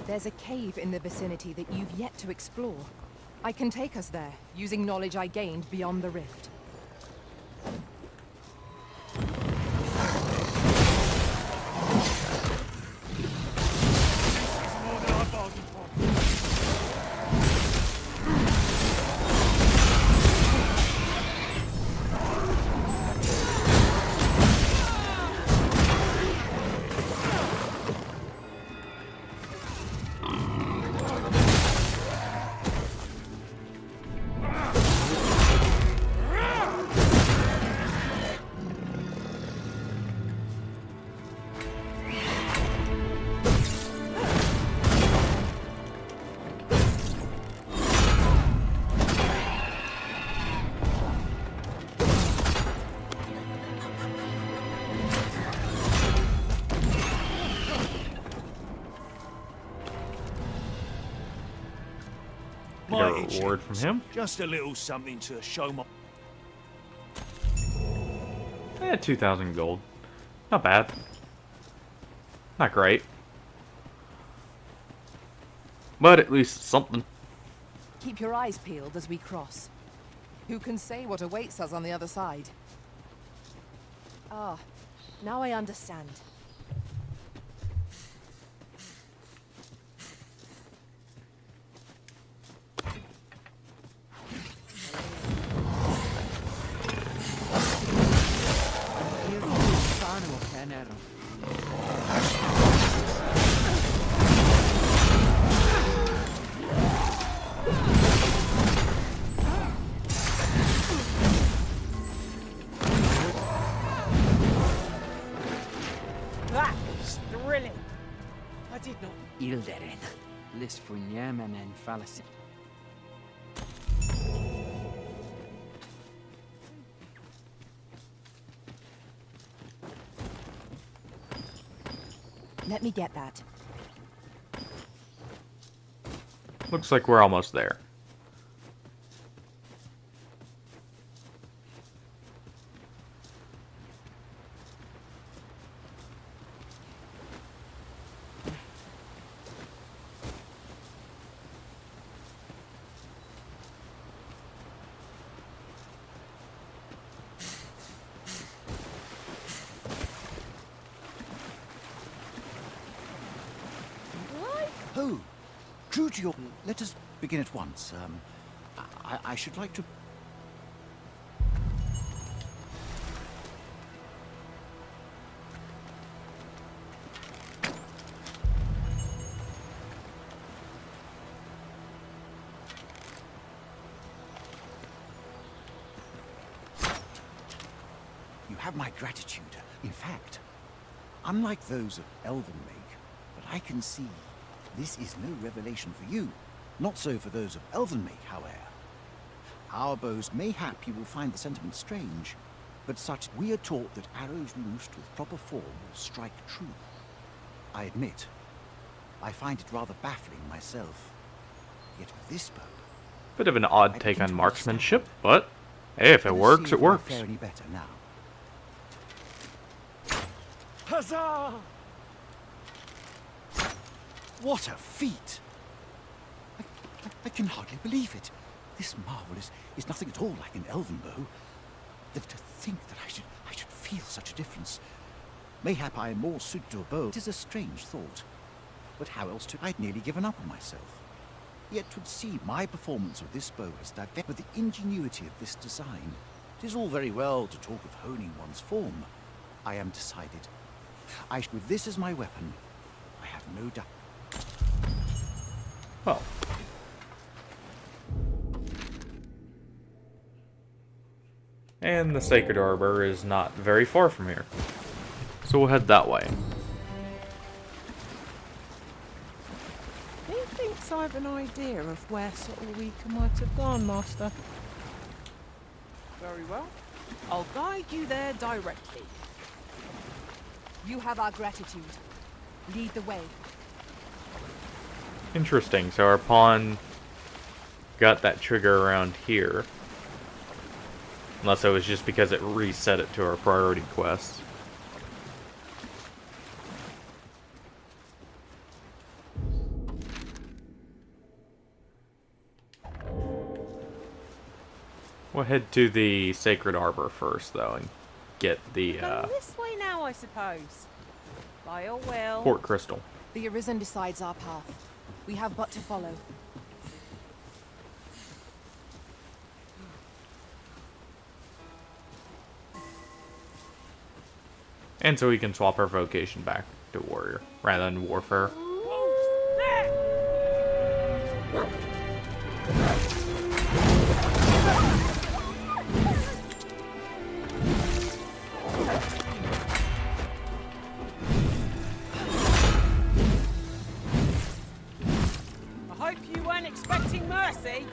S3: There's a cave in the vicinity that you've yet to explore. I can take us there, using knowledge I gained beyond the rift.
S1: Get a reward from him.
S22: Just a little something to show my...
S1: I had 2,000 gold. Not bad. Not great. But at least something.
S3: Keep your eyes peeled as we cross. Who can say what awaits us on the other side? Ah, now I understand.
S22: That was thrilling. I did not...
S13: Ilderen. Lis Funyaman and Fallacy.
S3: Let me get that.
S1: Looks like we're almost there.
S10: Oh, true to your... Let us begin at once. I should like to... You have my gratitude. In fact, unlike those of Elvenmake, but I can see this is no revelation for you. Not so for those of Elvenmake, however. Our bows, mayhap you will find the sentiment strange, but such we are taught that arrows loosed with proper form will strike true. I admit, I find it rather baffling myself. Yet with this bow...
S1: Bit of an odd take on marksmanship, but hey, if it works, it works.
S10: Fare any better now.
S22: Huzzah!
S10: What a feat! I can hardly believe it. This marvel is nothing at all like an elven bow. That to think that I should feel such a difference. Mayhap I am more suited to a bow. It is a strange thought. But how else to... I'd nearly given up on myself. Yet to see my performance of this bow has divested with the ingenuity of this design. It is all very well to talk of honing one's form. I am decided. With this as my weapon, I have no doubt.
S1: Oh. And the Sacred Arbor is not very far from here. So we'll head that way.
S2: Methinks I have an idea of where Ulrika might have gone, Master. Very well. I'll guide you there directly.
S3: You have our gratitude. Lead the way.
S1: Interesting. So our pawn got that trigger around here. Unless it was just because it reset it to our priority quest. We'll head to the Sacred Arbor first, though, and get the
S2: Go this way now, I suppose. By all will.
S1: Port Crystal.
S3: The Arisen decides our path. We have but to follow.
S1: And so we can swap our vocation back to warrior, rather than warfare.
S2: I hope you weren't expecting mercy.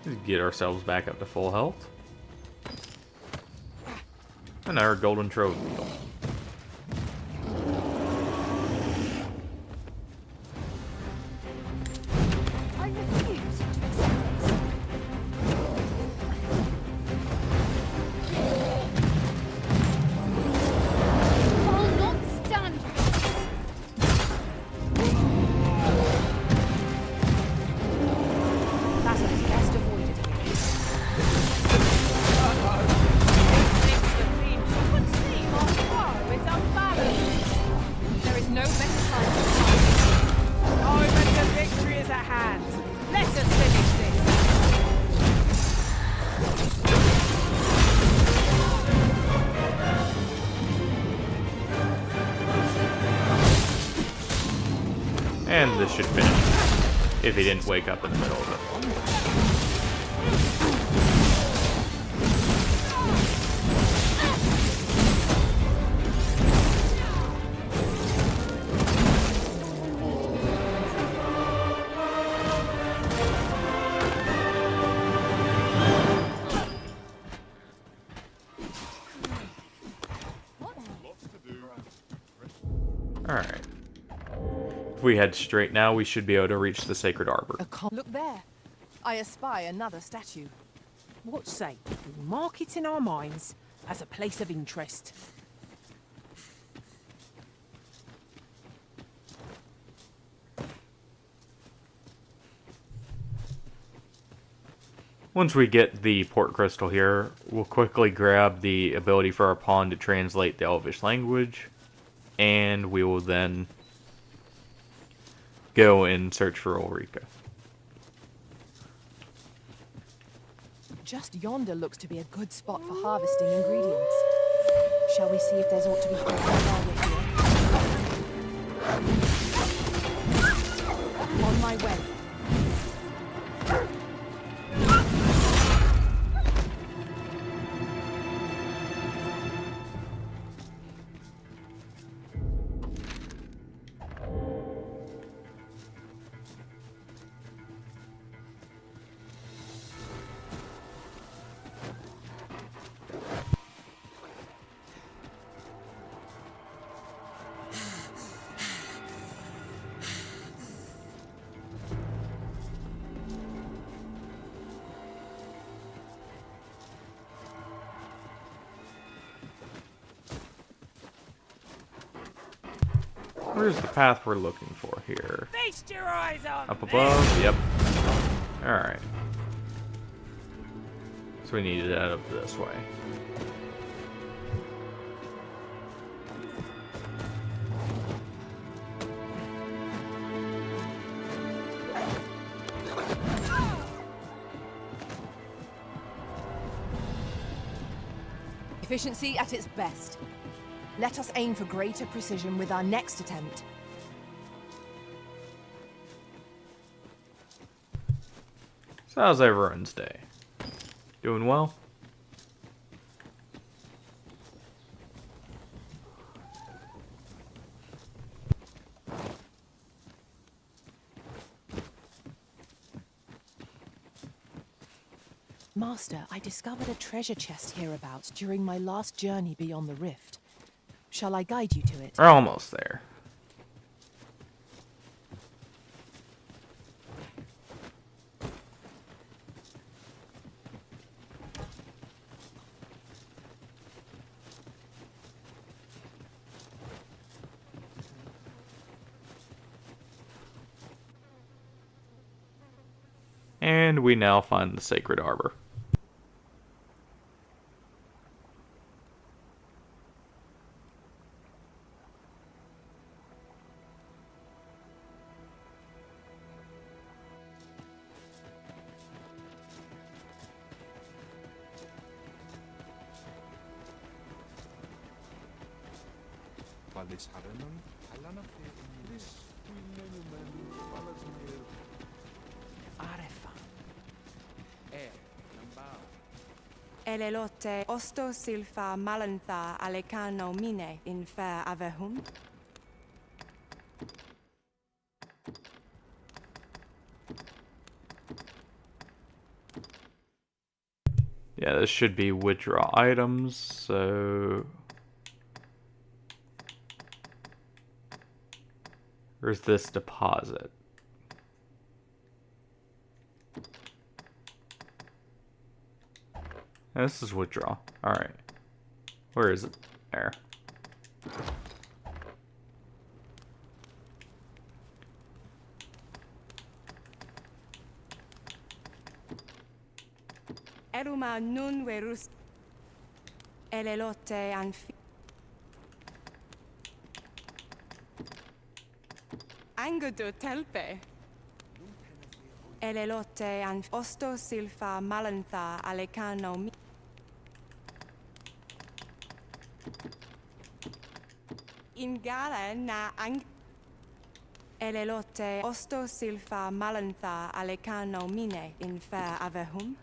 S1: Just get ourselves back up to full health. And our golden trophy.
S3: I refuse to accept this. I'll not stand for this. Battle is best avoided here. There is no better time.
S2: Oh, but the victory is at hand. Let us finish this.
S1: And this should finish. If he didn't wake up in the middle of it. Alright. If we head straight now, we should be able to reach the Sacred Arbor.
S3: Look there. I espy another statue.
S2: What say we mark it in our minds as a place of interest?
S1: Once we get the Port Crystal here, we'll quickly grab the ability for our pawn to translate the Elvish language, and we will then go and search for Ulrika.
S3: Just yonder looks to be a good spot for harvesting ingredients. Shall we see if there's aught to be found while we're here? On my way.
S1: Where's the path we're looking for here?
S2: Feast your eyes on
S1: Up above? Yep. Alright. So we need to head up this way.
S3: Efficiency at its best. Let us aim for greater precision with our next attempt.
S1: So how's everyone's day? Doing well?
S2: Master, I discovered a treasure chest hereabouts during my last journey beyond the rift. Shall I guide you to it?
S1: We're almost there. And we now find the Sacred Arbor.
S8: Elelote osto silfa malantha alecano mine in fair avehum.
S1: Yeah, this should be withdraw items, so... Where's this deposit? This is withdraw. Alright. Where is it? There.
S8: Eruma nun verus elelote anfi Angudu telpe elelote anf osto silfa malantha alecano mi Ingala na ang elelote osto silfa malantha alecano mine in fair avehum.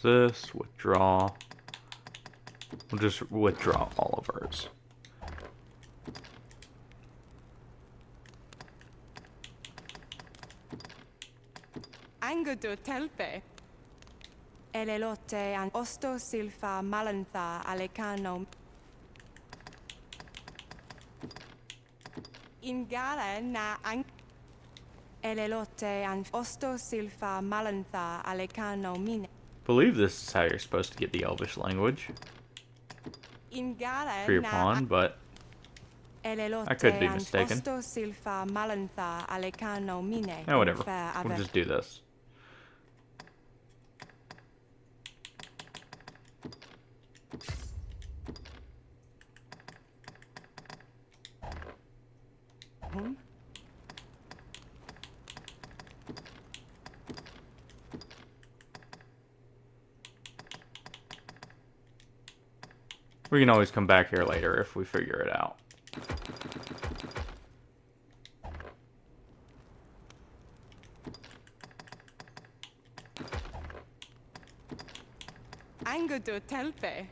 S1: This, withdraw. We'll just withdraw all of ours.
S8: Angudu telpe elelote an osto silfa malantha alecano Ingala na ang elelote an osto silfa malantha alecano mine.
S1: Believe this is how you're supposed to get the Elvish language for your pawn, but I could be mistaken. Oh, whatever. We'll just do this. We can always come back here later if we figure it out.
S8: Angudu telpe.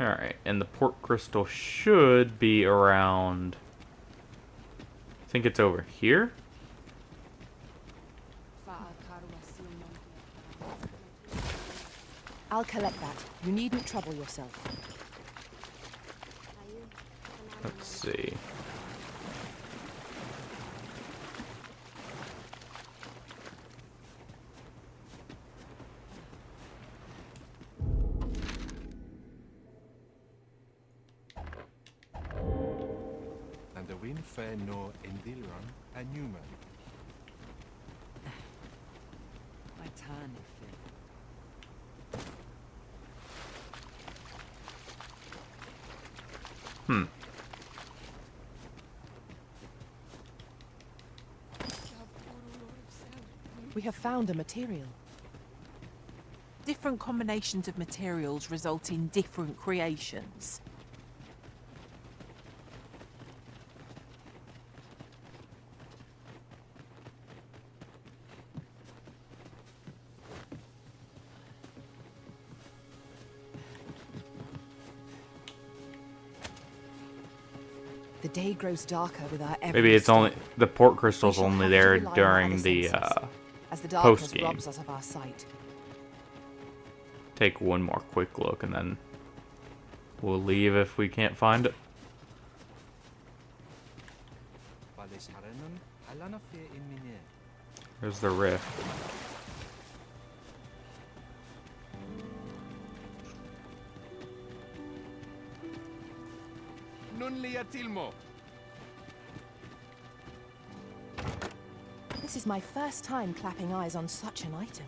S1: Alright, and the port crystal should be around... I think it's over here?
S2: I'll collect that. You needn't trouble yourself.
S1: Let's see.
S15: Inferno Indilran Anuman.
S13: I turn it.
S2: We have found a material. Different combinations of materials result in different creations.
S3: The day grows darker with our every
S1: Maybe it's
S3: step.
S1: only the port crystal's
S3: We shall
S1: only
S3: have to
S1: there
S3: rely on our
S1: during
S3: other
S1: the
S3: senses, as the
S1: post
S3: darkness
S1: game.
S3: robs us of our sight.
S1: Take one more quick look and then we'll leave if we can't find it. There's the rift.
S18: Non li atilmo.
S3: This is my first time clapping eyes on such an item.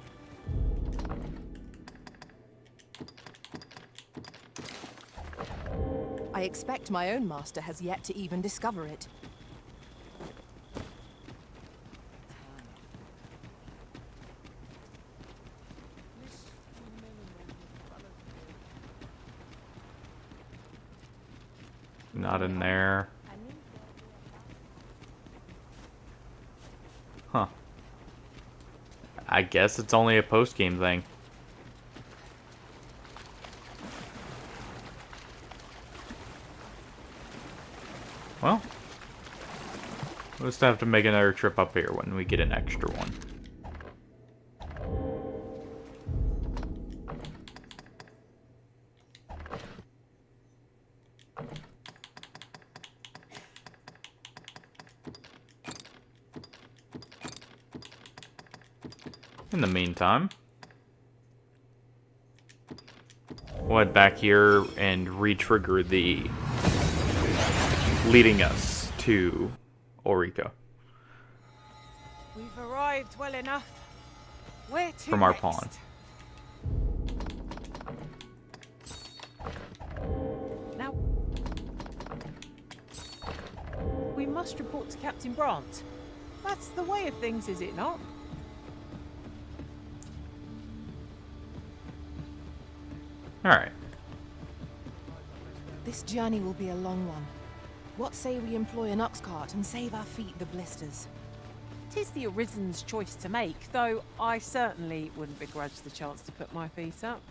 S3: I expect my own master has yet to even discover it.
S1: Not in there. Huh. I guess it's only a post-game thing. Well, we'll just have to make another trip up here when we get an extra one. In the meantime, we'll head back here and re-trigger the leading us to Orico
S2: We've arrived well enough. Where to
S1: from our
S2: next?
S1: pawn.
S2: Now, we must report to Captain Brandt. That's the way of things, is it not?
S1: Alright.
S3: This journey will be a long one. What say we employ an ox cart and save our feet the blisters?
S2: 'Tis the Arisen's choice to make, though I certainly wouldn't begrudge the chance to put my feet up.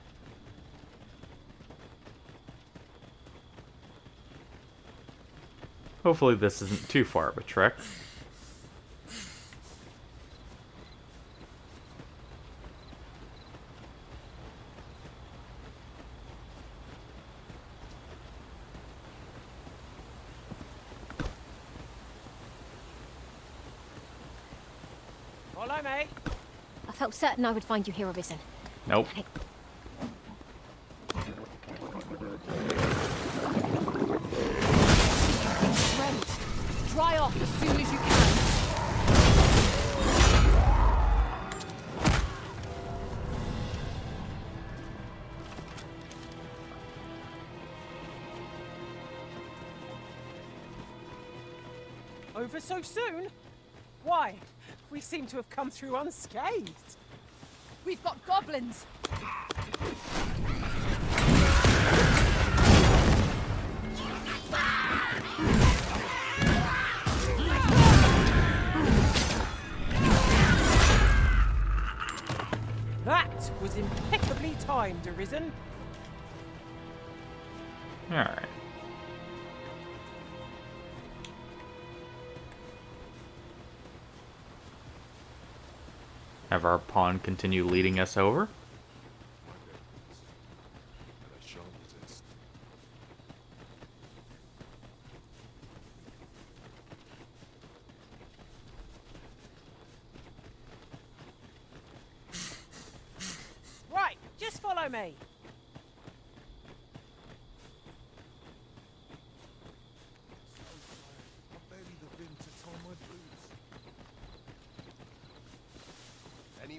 S1: Hopefully this isn't too far of a trek.
S2: Follow me.
S14: I felt certain I would find you here, Arisen.
S1: Nope.
S3: Ready. Dry off as soon as you can.
S2: Over so soon? Why? We seem to have come through unscathed.
S3: We've got goblins.
S2: That was impeccably timed, Arisen.
S1: Alright. Have our pawn continue leading us over?
S2: Right, just follow me.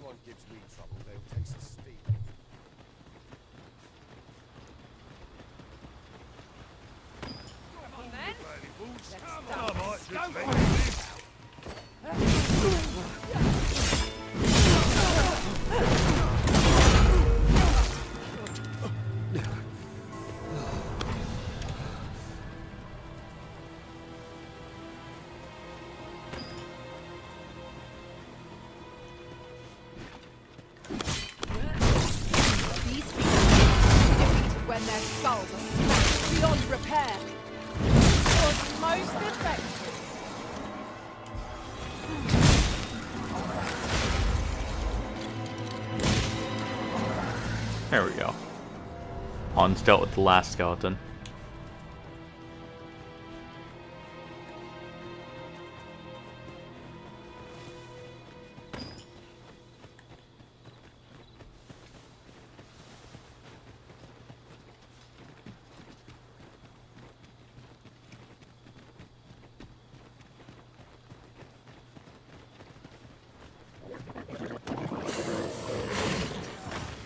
S7: anyone gives me trouble, they'll taste the steam.
S3: Come on then. These people defeated when their skulls are smashed beyond repair. Was most effective.
S1: There we go. Hans dealt with the last skeleton.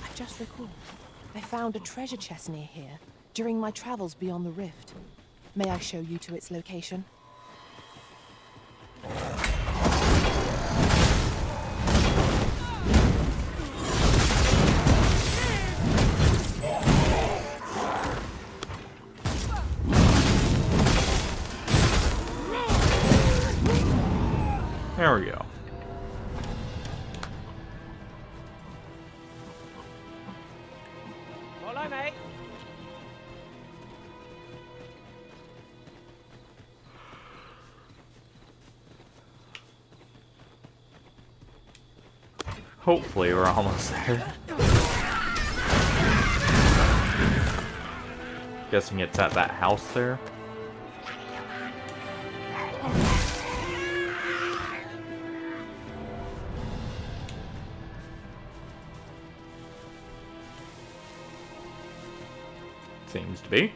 S3: I've just recalled. I found a treasure chest near here during my travels beyond the rift. May I show you to its location?
S1: There we go.
S17: Follow me.
S1: Hopefully we're almost there. Guessing it's at that house there. Seems to be.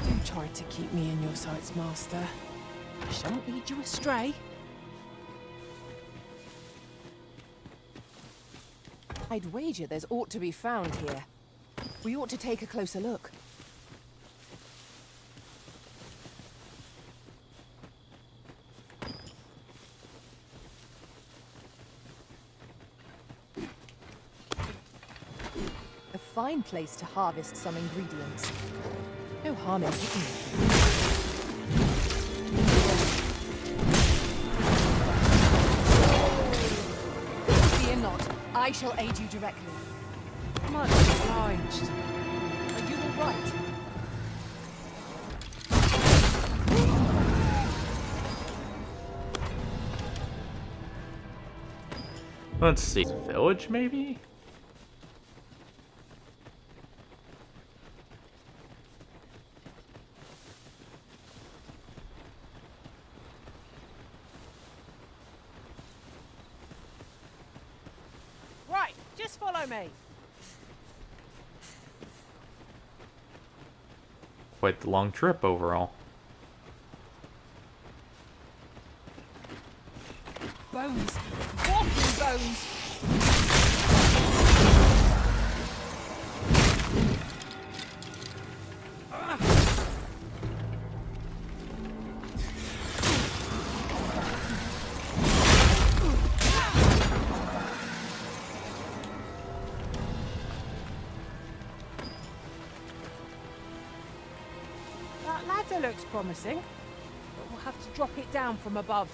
S3: You tried to keep me in your sights, Master. I shan't lead you astray. I'd wager there's aught to be found here. We ought to take a closer look. A fine place to harvest some ingredients. No harm in picking it. Fear not. I shall aid you directly. Much obliged. Are you all right?
S1: Let's see. Village, maybe?
S2: Right, just follow me.
S1: Quite the long trip overall.
S2: Bones. Walking bones. That ladder looks promising, but we'll have to drop it down from above.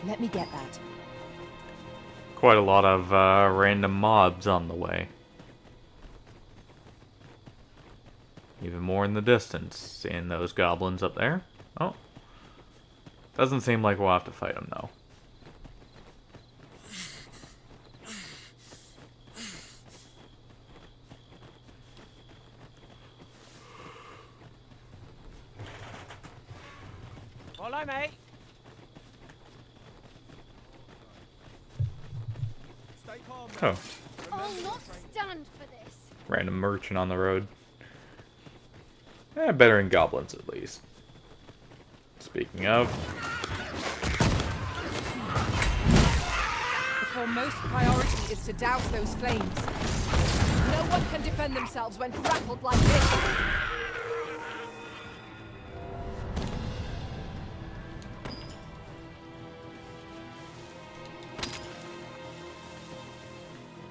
S3: Let me get that.
S1: Quite a lot of random mobs on the way. Even more in the distance. Seeing those goblins up there. Oh. Doesn't seem like we'll have to fight them, though.
S17: Follow me.
S1: Oh.
S14: I'll not stand for this.
S1: Random merchant on the road. Better than goblins, at least. Speaking of...
S3: The foremost priority is to douse those flames. No one can defend themselves when grappled like this.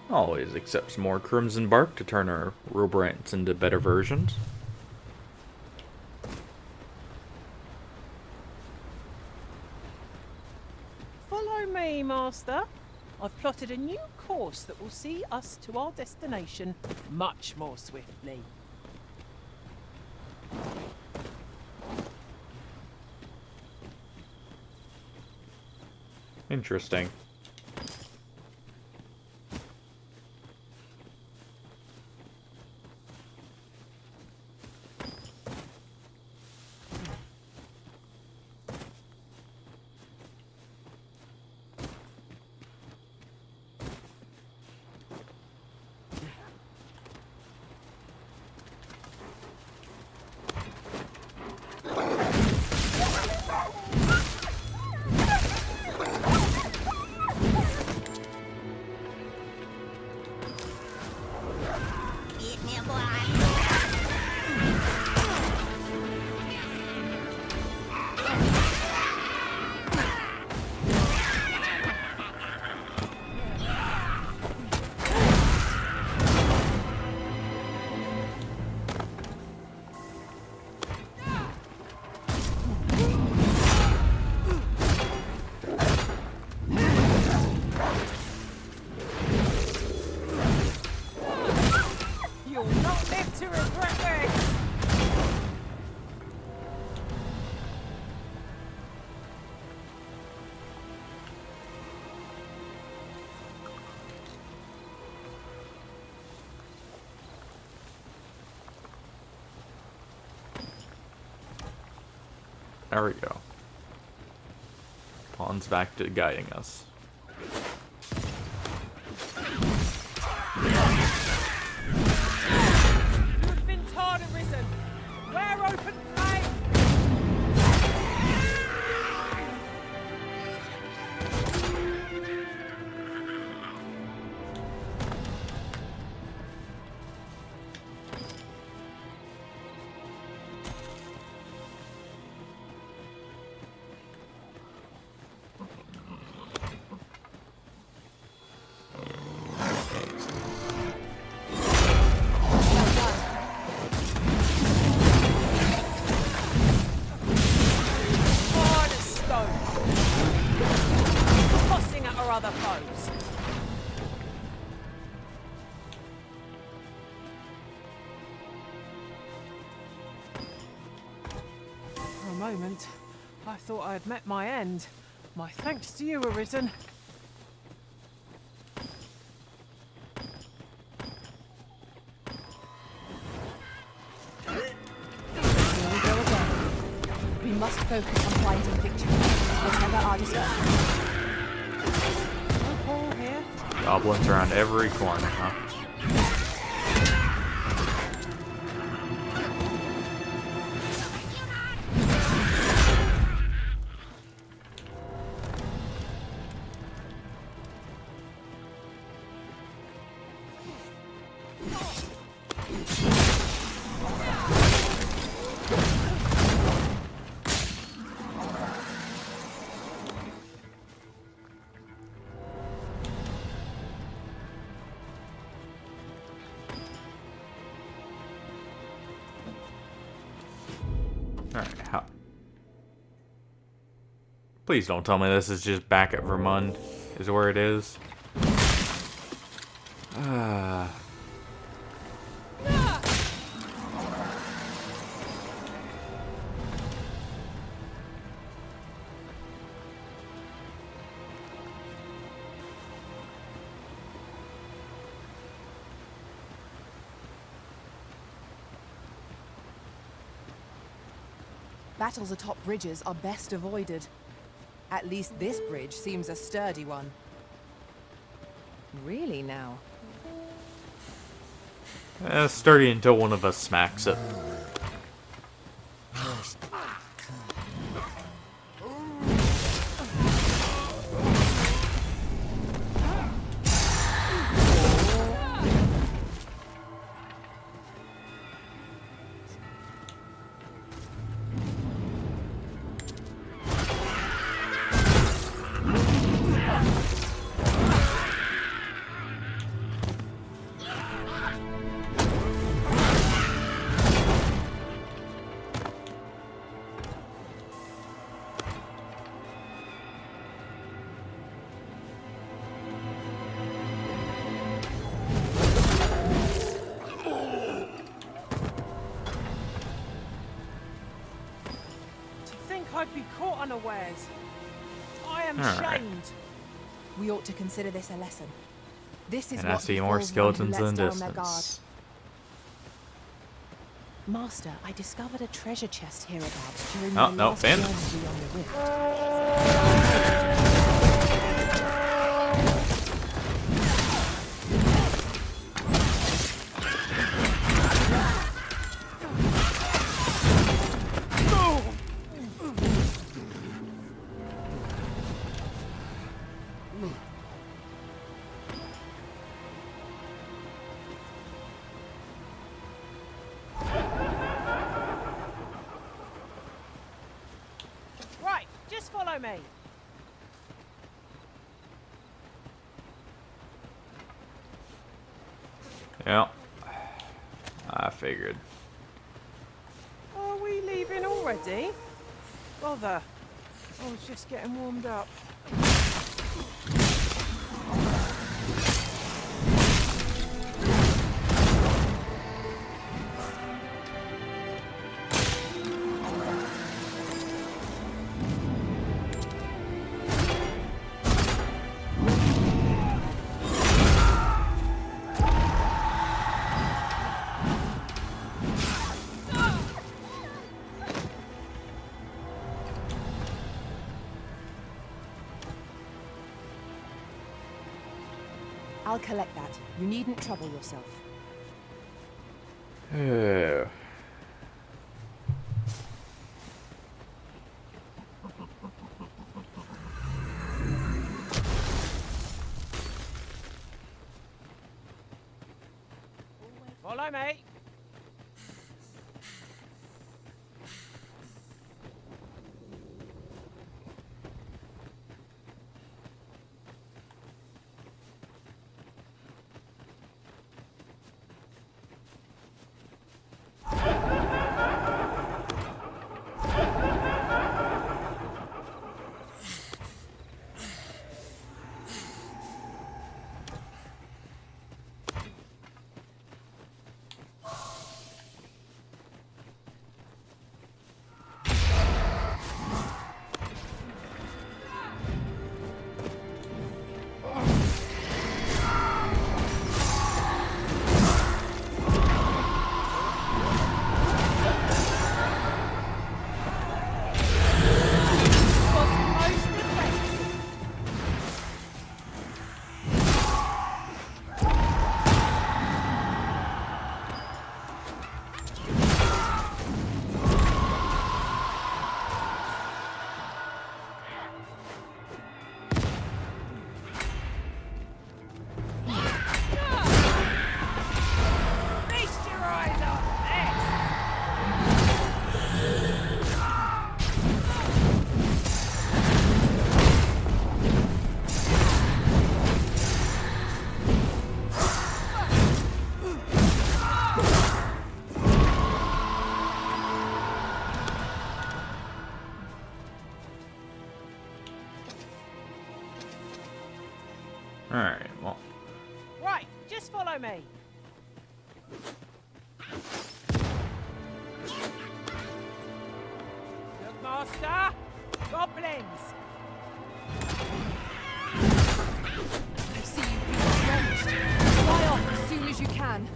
S1: Always accepts more crimson bark to turn our Robrants into better versions.
S2: Follow me, Master. I've plotted a new course that will see us to our destination much more swiftly.
S1: Interesting. There we go. Pawn's back to guiding us.
S2: You've been tarred and risen. Wear open flame. Hard as stone. Tossing at our other foes. For a moment, I thought I had met my end. My thanks to you, Arisen. Here we go again. We must focus on finding victory, whatever our discovery. No Paul here.
S1: Goblins around every corner, huh? Alright, how? Please don't tell me this is just back at Vermund, is where it is.
S3: Battles atop bridges are best avoided. At least this bridge seems a sturdy one. Really now?
S1: Sturdy until one of us smacks it.
S2: I'd be caught unawares. I am shamed.
S3: We ought to consider this a lesson. This is
S1: And
S3: what
S1: I see
S3: befalls
S1: more
S3: one who
S1: skeletons in
S3: lets
S1: the
S3: down their guard.
S1: distance.
S3: Master, I discovered a treasure chest hereabouts during
S1: Oh,
S3: my
S1: no,
S3: last
S1: Finn.
S3: journey beyond the rift.
S2: Right, just follow me.
S1: Yeah. I figured.
S2: Are we leaving already? Bother. I was just getting warmed up.
S3: I'll collect that. You needn't trouble yourself.
S2: Follow me.
S1: Alright, well.
S2: Right, just follow me. Look, Master! Goblins!
S3: I see you've been drenched. Fly off as soon as you can.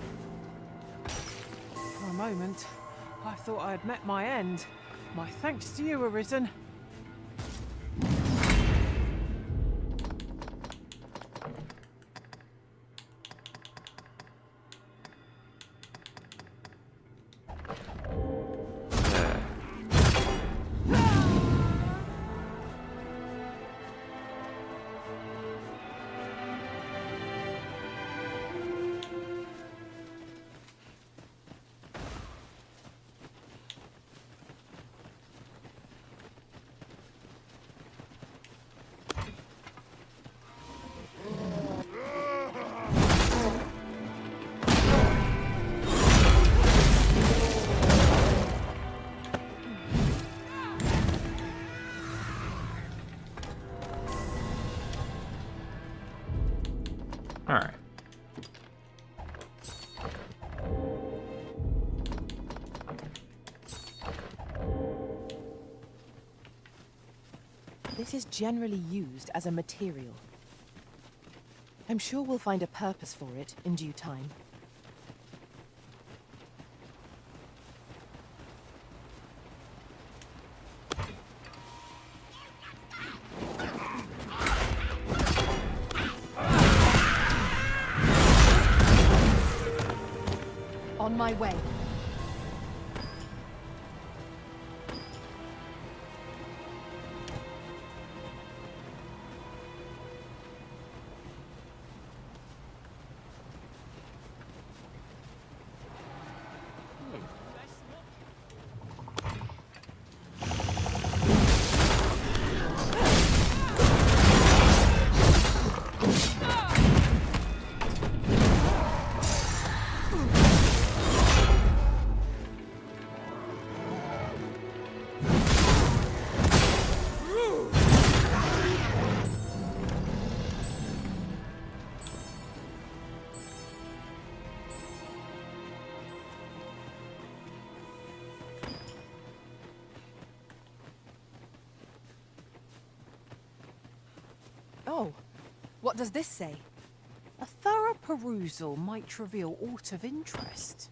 S2: For a moment, I thought I had met my end. My thanks to you, Arisen.
S1: Alright.
S3: This is generally used as a material. I'm sure we'll find a purpose for it in due time. On my way. Oh, what does this say?
S2: A thorough perusal might reveal aught of interest.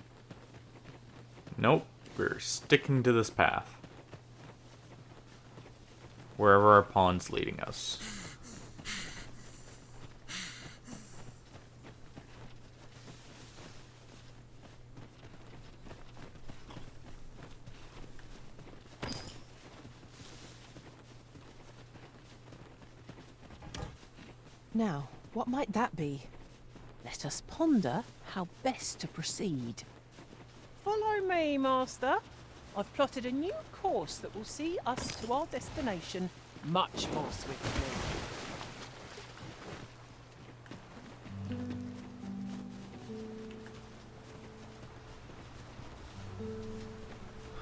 S1: Nope, we're sticking to this path. Wherever our pawn's leading us.
S3: Now, what might that be?
S2: Let us ponder how best to proceed. Follow me, Master. I've plotted a new course that will see us to our destination much more swiftly.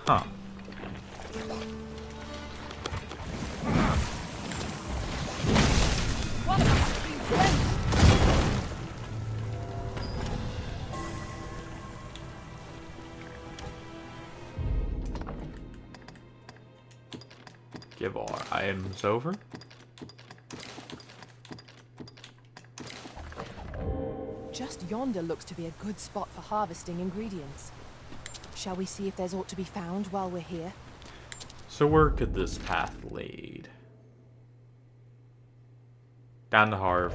S1: Huh. Give all our items over.
S3: Just yonder looks to be a good spot for harvesting ingredients. Shall we see if there's aught to be found while we're here?
S1: So where could this path lead? Down to Harv.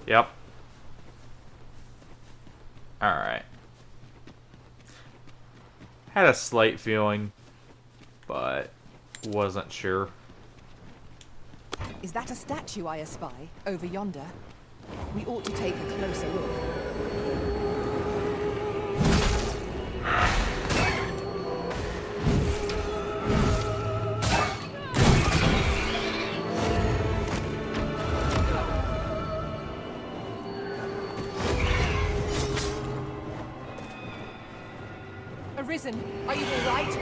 S1: Yep. Alright. Had a slight feeling, but wasn't sure.
S3: Is that a statue I espy over yonder? We ought to take a closer look. Arisen, are you all right?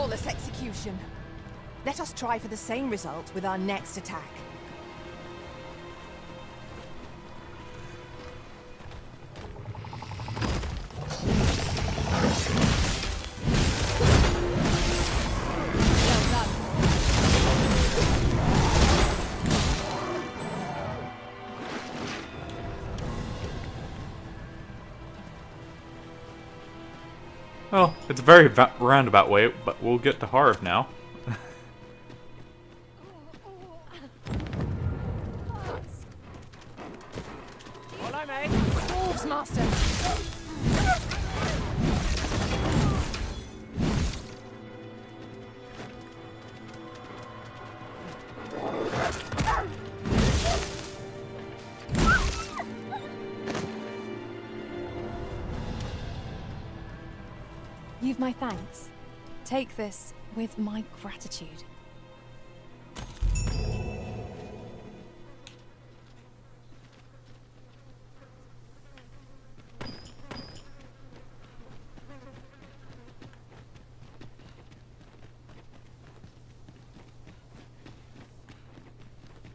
S3: flawless execution. Let us try for the same result with our next attack.
S1: Well, it's a very roundabout way, but we'll get to Harv now.
S3: Follow me. Wolves, Master.
S6: You've my thanks. Take this with my gratitude.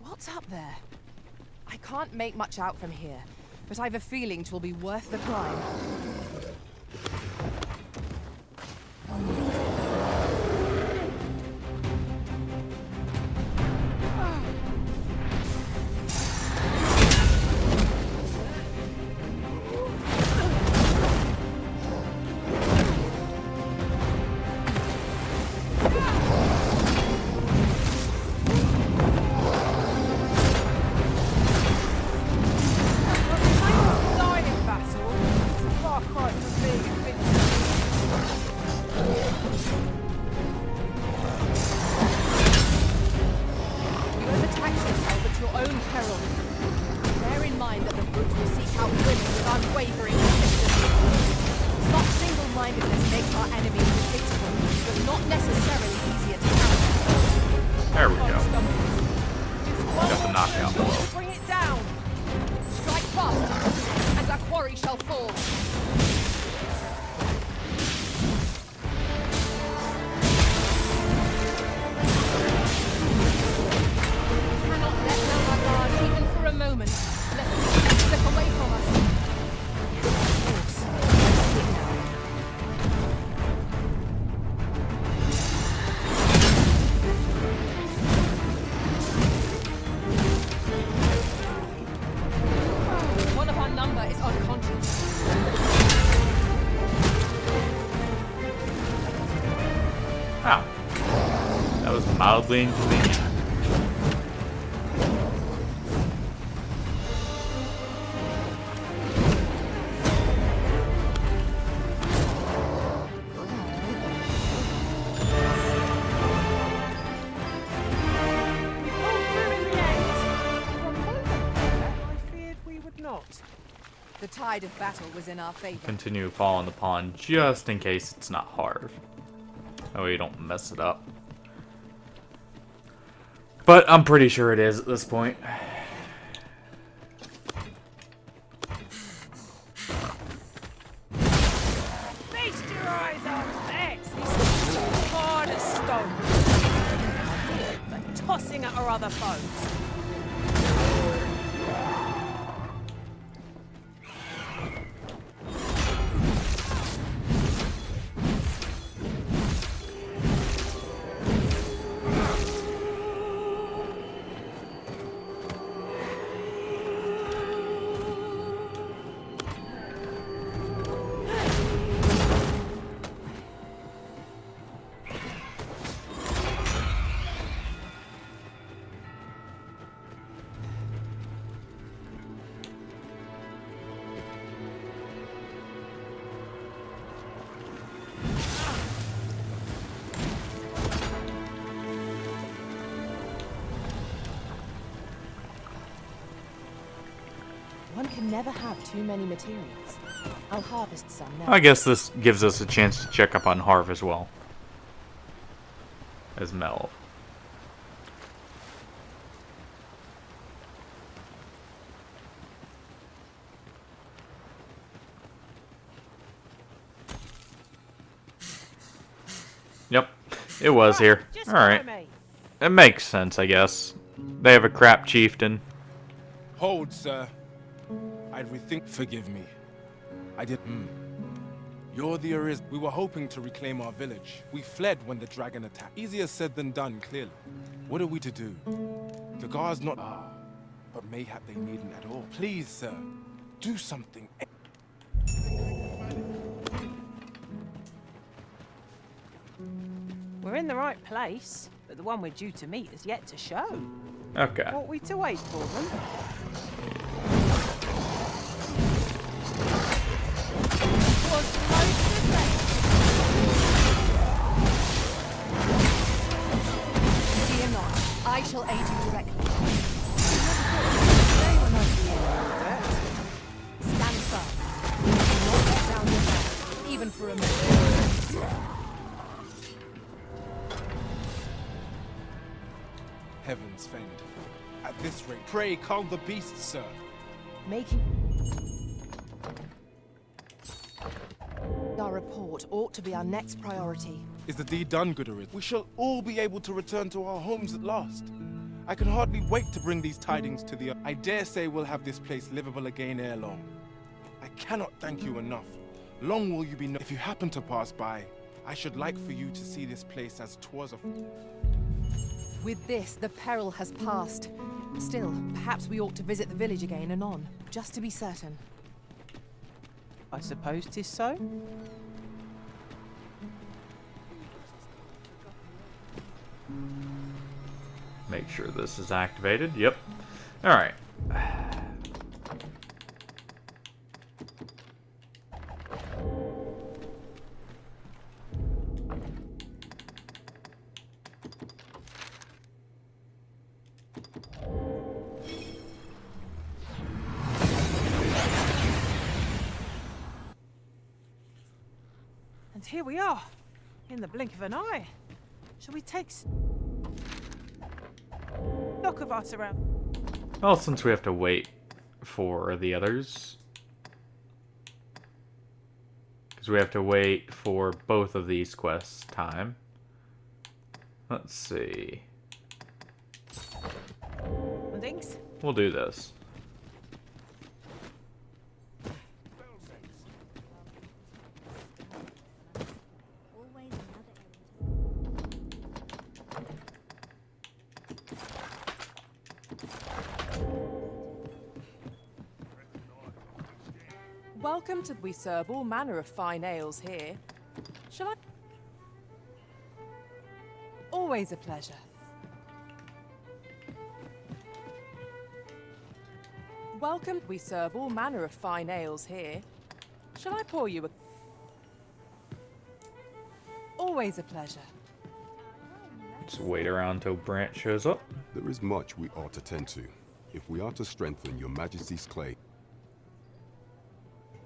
S3: What's up there? I can't make much out from here, but I've a feeling 'twill be worth the climb.
S1: There we go. Got the knockout blow.
S3: Bring it down. Strike fast, and our quarry shall fall. Cannot let down our guard even for a moment, lest it slip away from us. One of our number is unconscious.
S1: Ah, that was mildly inconvenient.
S3: The tide of battle was in our favor.
S1: Continue following the pawn just in case it's not hard. That way you don't mess it up. But I'm pretty sure it is at this point.
S2: Feast your eyes on this! This is hard as stone. But tossing at our other foes.
S3: One can never have too many materials. I'll harvest some now.
S1: I guess this gives us a chance to check up on Harv as well. As Mel. Yep. It was here. Alright. It makes sense, I guess. They have a crap chieftain.
S15: Hold, sir. I'd rethink. Forgive me. I did. You're the Ariz. We were hoping to reclaim our village. We fled when the dragon attacked. Easier said than done, clearly. What are we to do? The guard's not. But mayhap they needn't at all. Please, sir, do something.
S2: We're in the right place, but the one we're due to meet is yet to show.
S1: Okay.
S2: Ought we to wait for them?
S3: Fear not, I shall aid you directly. Stand firm. Do not let down your head, even for a moment.
S15: Heavens fend. At this rate, pray calm the beast, sir.
S3: Making our report ought to be our next priority.
S15: Is the deed done, good Ariz? We shall all be able to return to our homes at last. I can hardly wait to bring these tidings to the... I dare say we'll have this place livable again ere long. I cannot thank you enough. Long will you be... If you happen to pass by, I should like for you to see this place as 'twas a...
S3: With this, the peril has passed. Still, perhaps we ought to visit the village again anon, just to be certain.
S2: I suppose 'tis so.
S1: Make sure this is activated. Yep. Alright.
S2: And here we are, in the blink of an eye. Shall we take stock of us around?
S1: Well, since we have to wait for the others. Because we have to wait for both of these quests' time. Let's see.
S2: Thanks.
S1: We'll do this.
S3: Welcome to... We serve all manner of fine ales here. Shall I... Always a pleasure. Welcome. We serve all manner of fine ales here. Shall I pour you a... Always a pleasure.
S1: Just wait around till Brant shows up.
S11: There is much we ought to tend to, if we are to strengthen your Majesty's claim.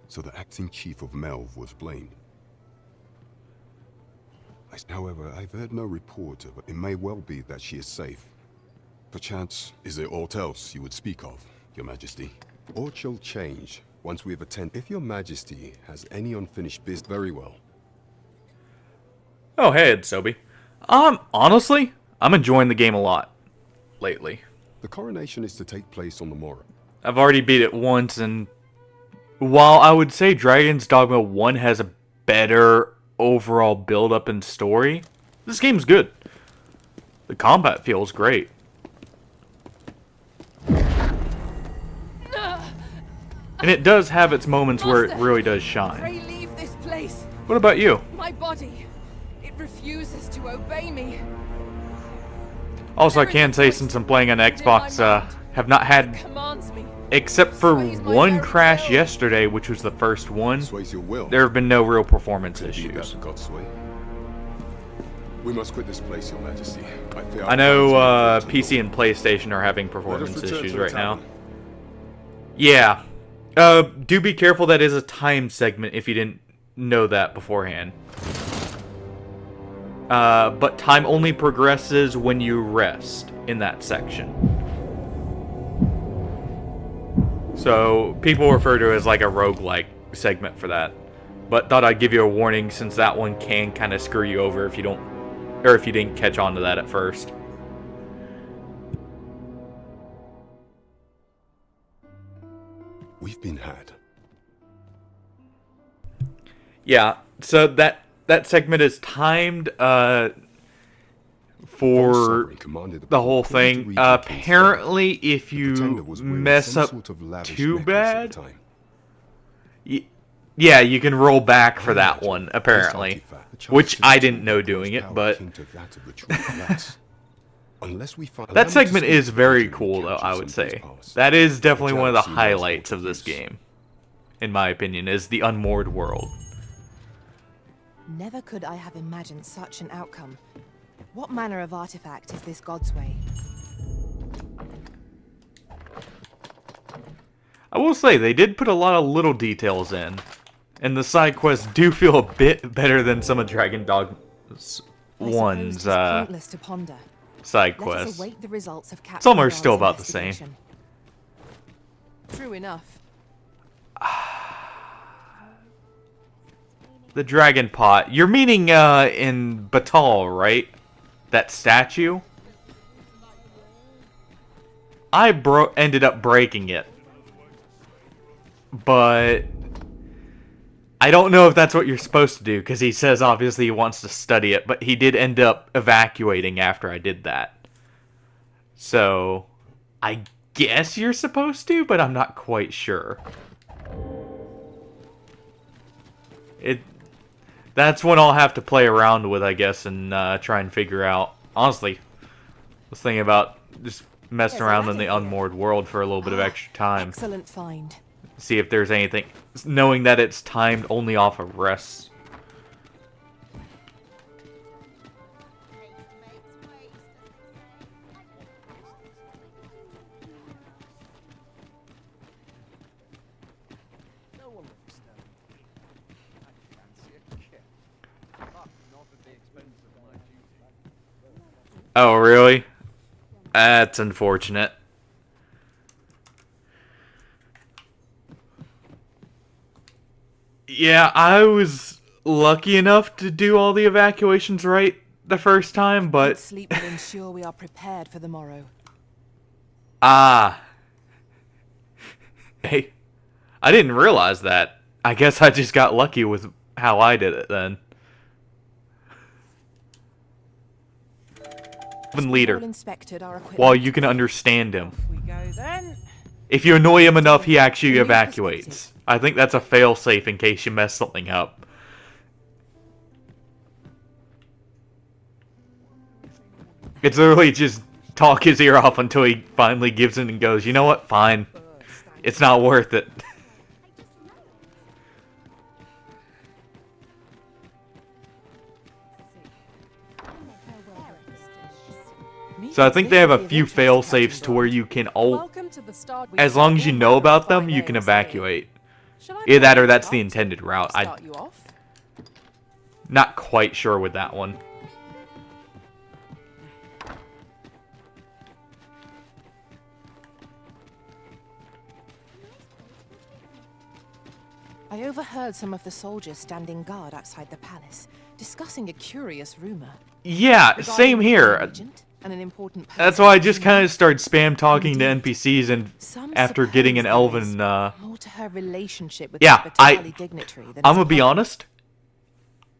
S11: So the acting chief of Melve was blamed. However, I've heard no report of it. It may well be that she is safe. Perchance, is there aught else you would speak of, Your Majesty? Aught shall change once we have attended. If Your Majesty has any unfinished business, very well.
S1: Oh, hey, it's Sobi. Honestly, I'm enjoying the game a lot lately.
S11: The coronation is to take place on the morrow.
S1: I've already beat it once, and while I would say Dragon's Dogma 1 has a better overall build-up and story, this game's good. The combat feels great. And it does have its moments where it really does shine.
S3: Pray leave this place.
S1: What about you?
S3: My body, it refuses to obey me.
S1: Also, I can say since I'm playing on Xbox, have not had, except for one crash yesterday, which was the first one, there have been no real performance issues.
S11: We must quit this place, Your Majesty.
S1: I know PC and PlayStation are having performance issues right now. Yeah. Do be careful, that is a time segment if you didn't know that beforehand. But time only progresses when you rest in that section. So people refer to it as like a roguelike segment for that. But thought I'd give you a warning since that one can kind of screw you over if you don't or if you didn't catch on to that at first.
S11: We've been had.
S1: Yeah, so that segment is timed for the whole thing. Apparently, if you mess up too bad, yeah, you can roll back for that one, apparently. Which I didn't know doing it, but that segment is very cool, though, I would say. That is definitely one of the highlights of this game, in my opinion, is the unmoored world.
S8: Never could I have imagined such an outcome. What manner of artifact is this God's Way?
S1: I will say, they did put a lot of little details in. And the side quests do feel a bit better than some of Dragon Dogma's one's side quests. Some are still about the same.
S8: True enough.
S1: The dragon pot. You're meaning in Batal, right? That statue? I ended up breaking it. But I don't know if that's what you're supposed to do, because he says obviously he wants to study it, but he did end up evacuating after I did that. So, I guess you're supposed to, but I'm not quite sure. That's one I'll have to play around with, I guess, and try and figure out. Honestly, I was thinking about just messing around in the unmoored world for a little bit of extra time.
S8: Excellent find.
S1: See if there's anything, knowing that it's timed only off of rests. Oh, really? That's unfortunate. Yeah, I was lucky enough to do all the evacuations right the first time, but
S8: Sleep will ensure we are prepared for the morrow.
S1: Ah. Hey, I didn't realize that. I guess I just got lucky with how I did it then. Leader. While you can understand him. If you annoy him enough, he actually evacuates. I think that's a failsafe in case you mess something up. It's literally just talk his ear off until he finally gives in and goes, you know what, fine. It's not worth it. So I think they have a few fail-safes to where you can as long as you know about them, you can evacuate. Either that or that's the intended route. I'm not quite sure with that one.
S8: I overheard some of the soldiers standing guard outside the palace, discussing a curious rumor.
S1: Yeah, same here. That's why I just kind of started spam talking to NPCs, and after getting an elven, yeah, I'm gonna be honest.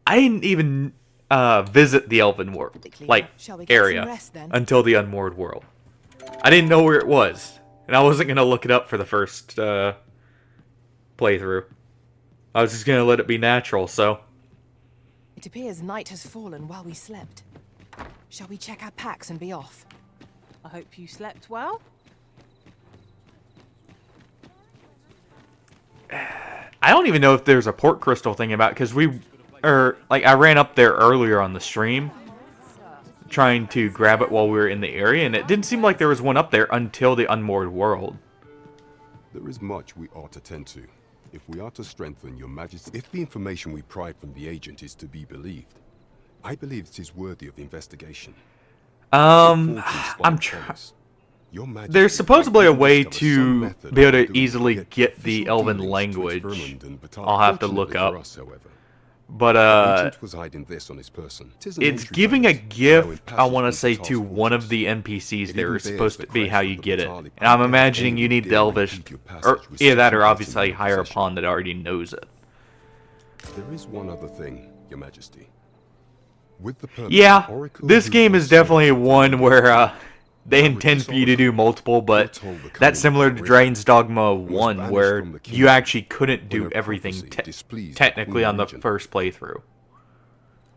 S1: I didn't even visit the elven world, area, until the unmoored world. I didn't know where it was, and I wasn't gonna look it up for the first playthrough. I was just gonna let it be natural. So
S8: it appears night has fallen while we slept. Shall we check our packs and be off?
S2: I hope you slept well.
S1: I don't even know if there's a port crystal thing about, because I ran up there earlier on the stream trying to grab it while we were in the area, and it didn't seem like there was one up there until the unmoored world.
S11: There is much we ought to tend to. If we are to strengthen your majesty, if the information we pry from the agent is to be believed, I believe it is worthy of investigation.
S1: I'm trying. There's supposedly a way to be able to easily get the elven language. I'll have to look up.
S11: The
S1: But
S11: agent was hiding this on his person.
S1: it's giving a gift, I want to say, to one of the NPCs there is supposed to be how you get it. And I'm imagining you need the Elvish, or either that or obviously hire a pawn that already knows it.
S11: There is one other thing, Your Majesty. With the permit,
S1: Yeah,
S11: Oracle
S1: this game is
S11: Rules
S1: definitely one where they intend for you to do multiple, but that's similar to Dragon's Dogma 1, where you actually couldn't do everything technically on the first playthrough.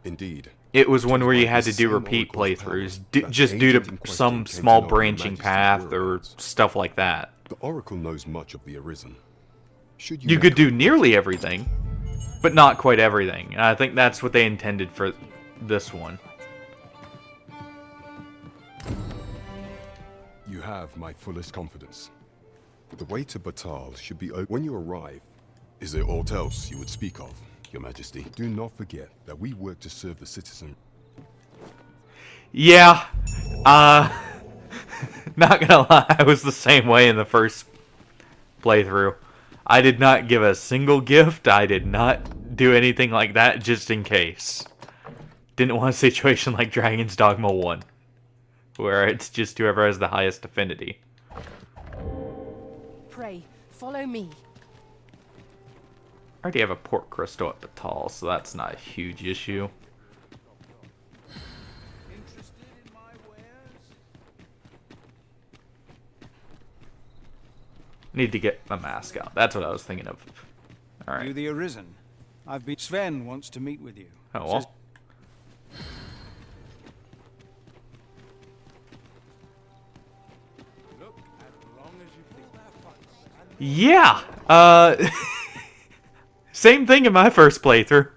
S11: Indeed.
S1: It was one where you had to do repeat playthroughs, just due to some small branching path or stuff like that.
S11: The Oracle knows much of the Arisen. Should
S1: You could do nearly everything, but not quite everything. And I think that's what they intended for this one.
S11: You have my fullest confidence. The way to Batal should be open when you arrive. Is there aught else you would speak of, Your Majesty? Do not forget that we work to serve the citizen.
S1: Yeah, not gonna lie, I was the same way in the first playthrough. I did not give a single gift, I did not do anything like that just in case. Didn't want a situation like Dragon's Dogma 1, where it's just whoever has the highest affinity.
S8: Pray, follow me.
S1: I already have a port crystal at Batal, so that's not a huge issue. Need to get my mask out. That's what I was thinking of. Alright.
S7: You the Arisen. I've been... Sven wants to meet with you.
S1: Oh, well. Yeah! Same thing in my first playthrough.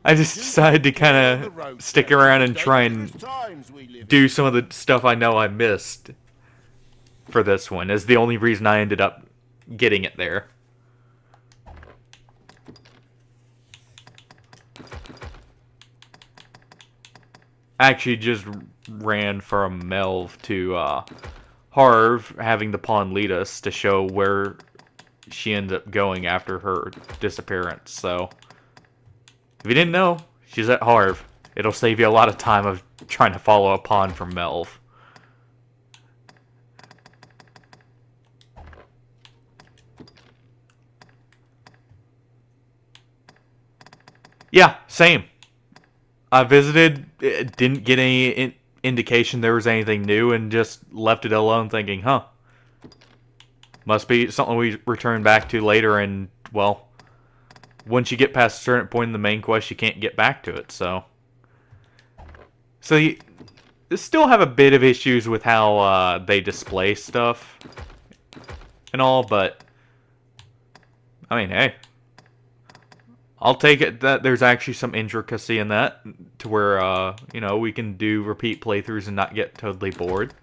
S1: I just decided to kind of stick around and try and do some of the stuff I know I missed for this one. Is the only reason I ended up getting it there. I actually just ran from Melv to Harv, having the pawn lead us to show where she ended up going after her disappearance. So, if you didn't know, she's at Harv. It'll save you a lot of time of trying to follow a pawn from Melv. Yeah, same. I visited, didn't get any indication there was anything new, and just left it alone thinking, huh, must be something we return back to later, and, well, once you get past a certain point in the main quest, you can't get back to it, so. So you still have a bit of issues with how they display stuff and all, but, I mean, hey. I'll take it that there's actually some intricacy in that, to where, you know, we can do repeat playthroughs and not get totally bored.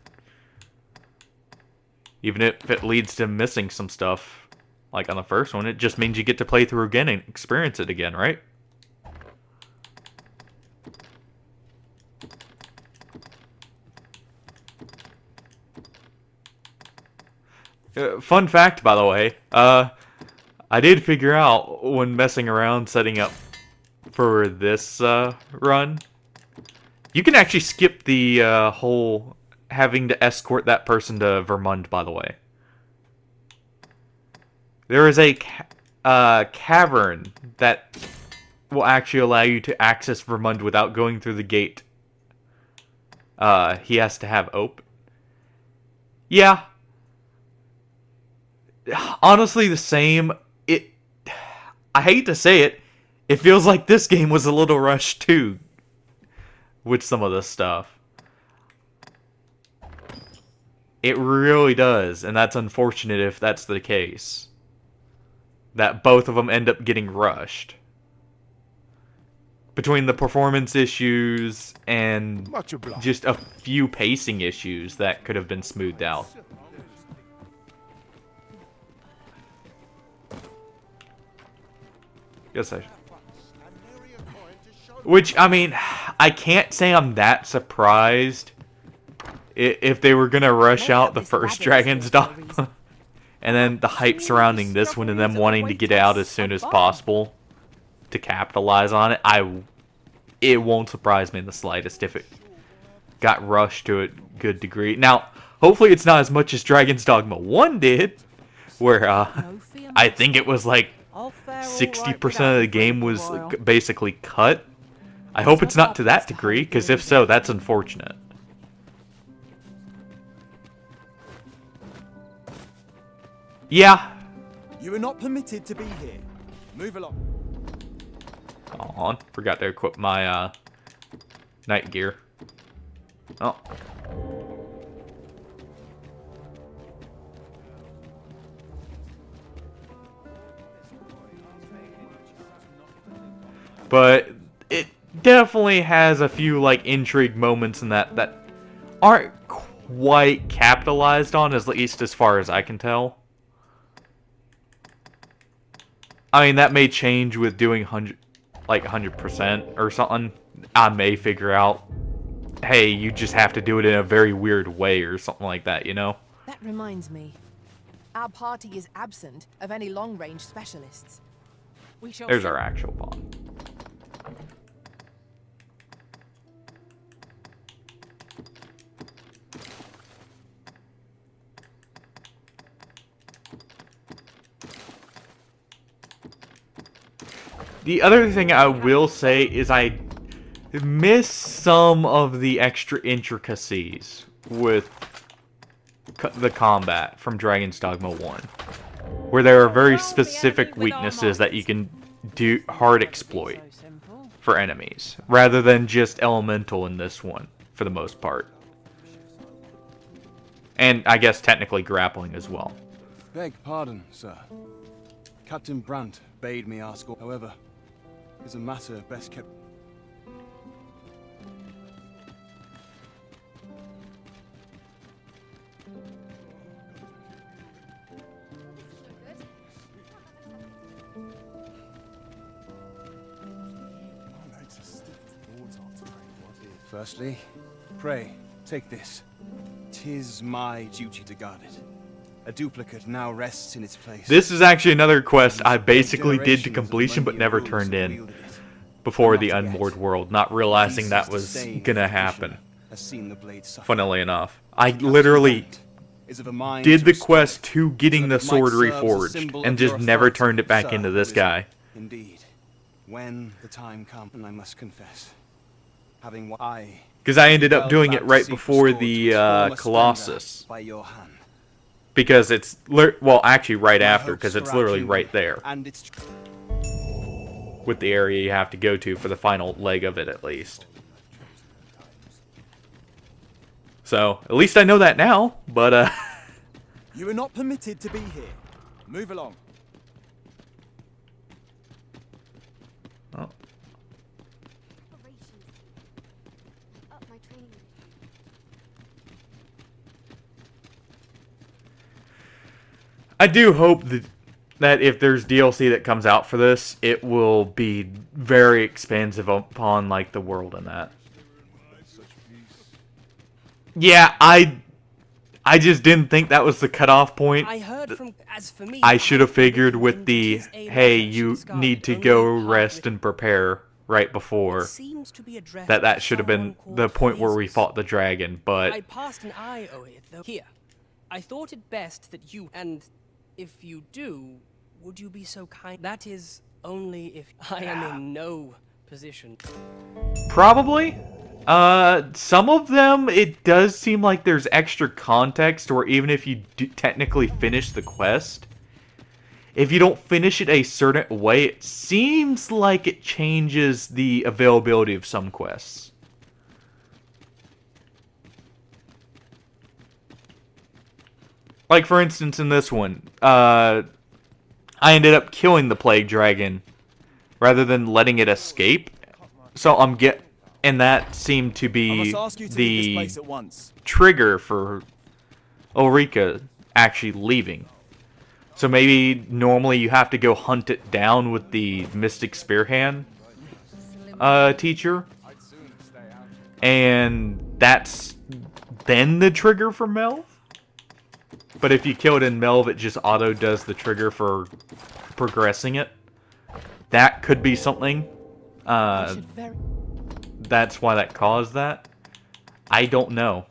S1: Even if it leads to missing some stuff, like on the first one, it just means you get to play through again and experience it again, right? Fun fact, by the way, I did figure out when messing around setting up for this run, you can actually skip the whole having to escort that person to Vermund, by the way. There is a cavern that will actually allow you to access Vermund without going through the gate. He has to have open. Yeah. Honestly, the same. I hate to say it, it feels like this game was a little rushed too, with some of this stuff. It really does, and that's unfortunate if that's the case. That both of them end up getting rushed. Between the performance issues and just a few pacing issues that could have been smoothed out. Yes, I. Which, I mean, I can't say I'm that surprised if they were gonna rush out the first Dragon's Dogma, and then the hype surrounding this one, and them wanting to get out as soon as possible to capitalize on it, it won't surprise me in the slightest if it got rushed to a good degree. Now, hopefully it's not as much as Dragon's Dogma 1 did, where I think it was like 60% of the game was basically cut. I hope it's not to that degree, because if so, that's unfortunate. Yeah.
S9: You are not permitted to be here. Move along.
S1: Hold on. Forgot to equip my night gear. Oh. But it definitely has a few like intrigue moments in that aren't quite capitalized on, at least as far as I can tell. I mean, that may change with doing 100% or something. I may figure out, hey, you just have to do it in a very weird way or something like that, you know?
S8: That reminds me. Our party is absent of any long-range specialists.
S1: There's our actual pawn. The other thing I will say is I miss some of the extra intricacies with the combat from Dragon's Dogma 1. Where there are very specific weaknesses that you can do hard exploit for enemies, rather than just elemental in this one, for the most part. And I guess technically grappling as well.
S20: Beg pardon, sir. Captain Brandt bade me ask, however, is a matter best kept. Firstly, pray, take this. 'Tis my duty to guard it. A duplicate now rests in its place.
S1: This is actually another quest I basically did to completion but never turned in before the Unmoored World, not realizing that was gonna happen. Funnily enough, I literally did the quest to getting the sword reforged and just never turned it back into this guy.
S20: Indeed, when the time comes, and I must confess, having what I
S1: because I ended up doing it right before the Colossus. Because it's, well, actually right after, because it's literally right there. With the area you have to go to for the final leg of it, at least. So, at least I know that now, but,
S9: You are not permitted to be here. Move along.
S1: Oh. I do hope that if there's DLC that comes out for this, it will be very expansive upon like the world and that. Yeah, I just didn't think that was the cutoff point.
S19: I heard from, as for me,
S1: I should have figured with the, hey, you need to go rest and prepare right before, that should have been the point where we fought the dragon, but
S19: I passed an eye over it, though. Here, I thought it best that you, and if you do, would you be so kind? That is only if I am in no position.
S1: probably. Some of them, it does seem like there's extra context, or even if you do technically finish the quest, if you don't finish it a certain way, it seems like it changes the availability of some quests. Like, for instance, in this one, I ended up killing the plague dragon rather than letting it escape. So and that seemed to be the trigger for Ulrika actually leaving. So maybe normally you have to go hunt it down with the Mystic Spearhand teacher. And that's then the trigger for Melv. But if you kill it in Melv, it just auto does the trigger for progressing it that could be something. That's why that caused that. I don't know.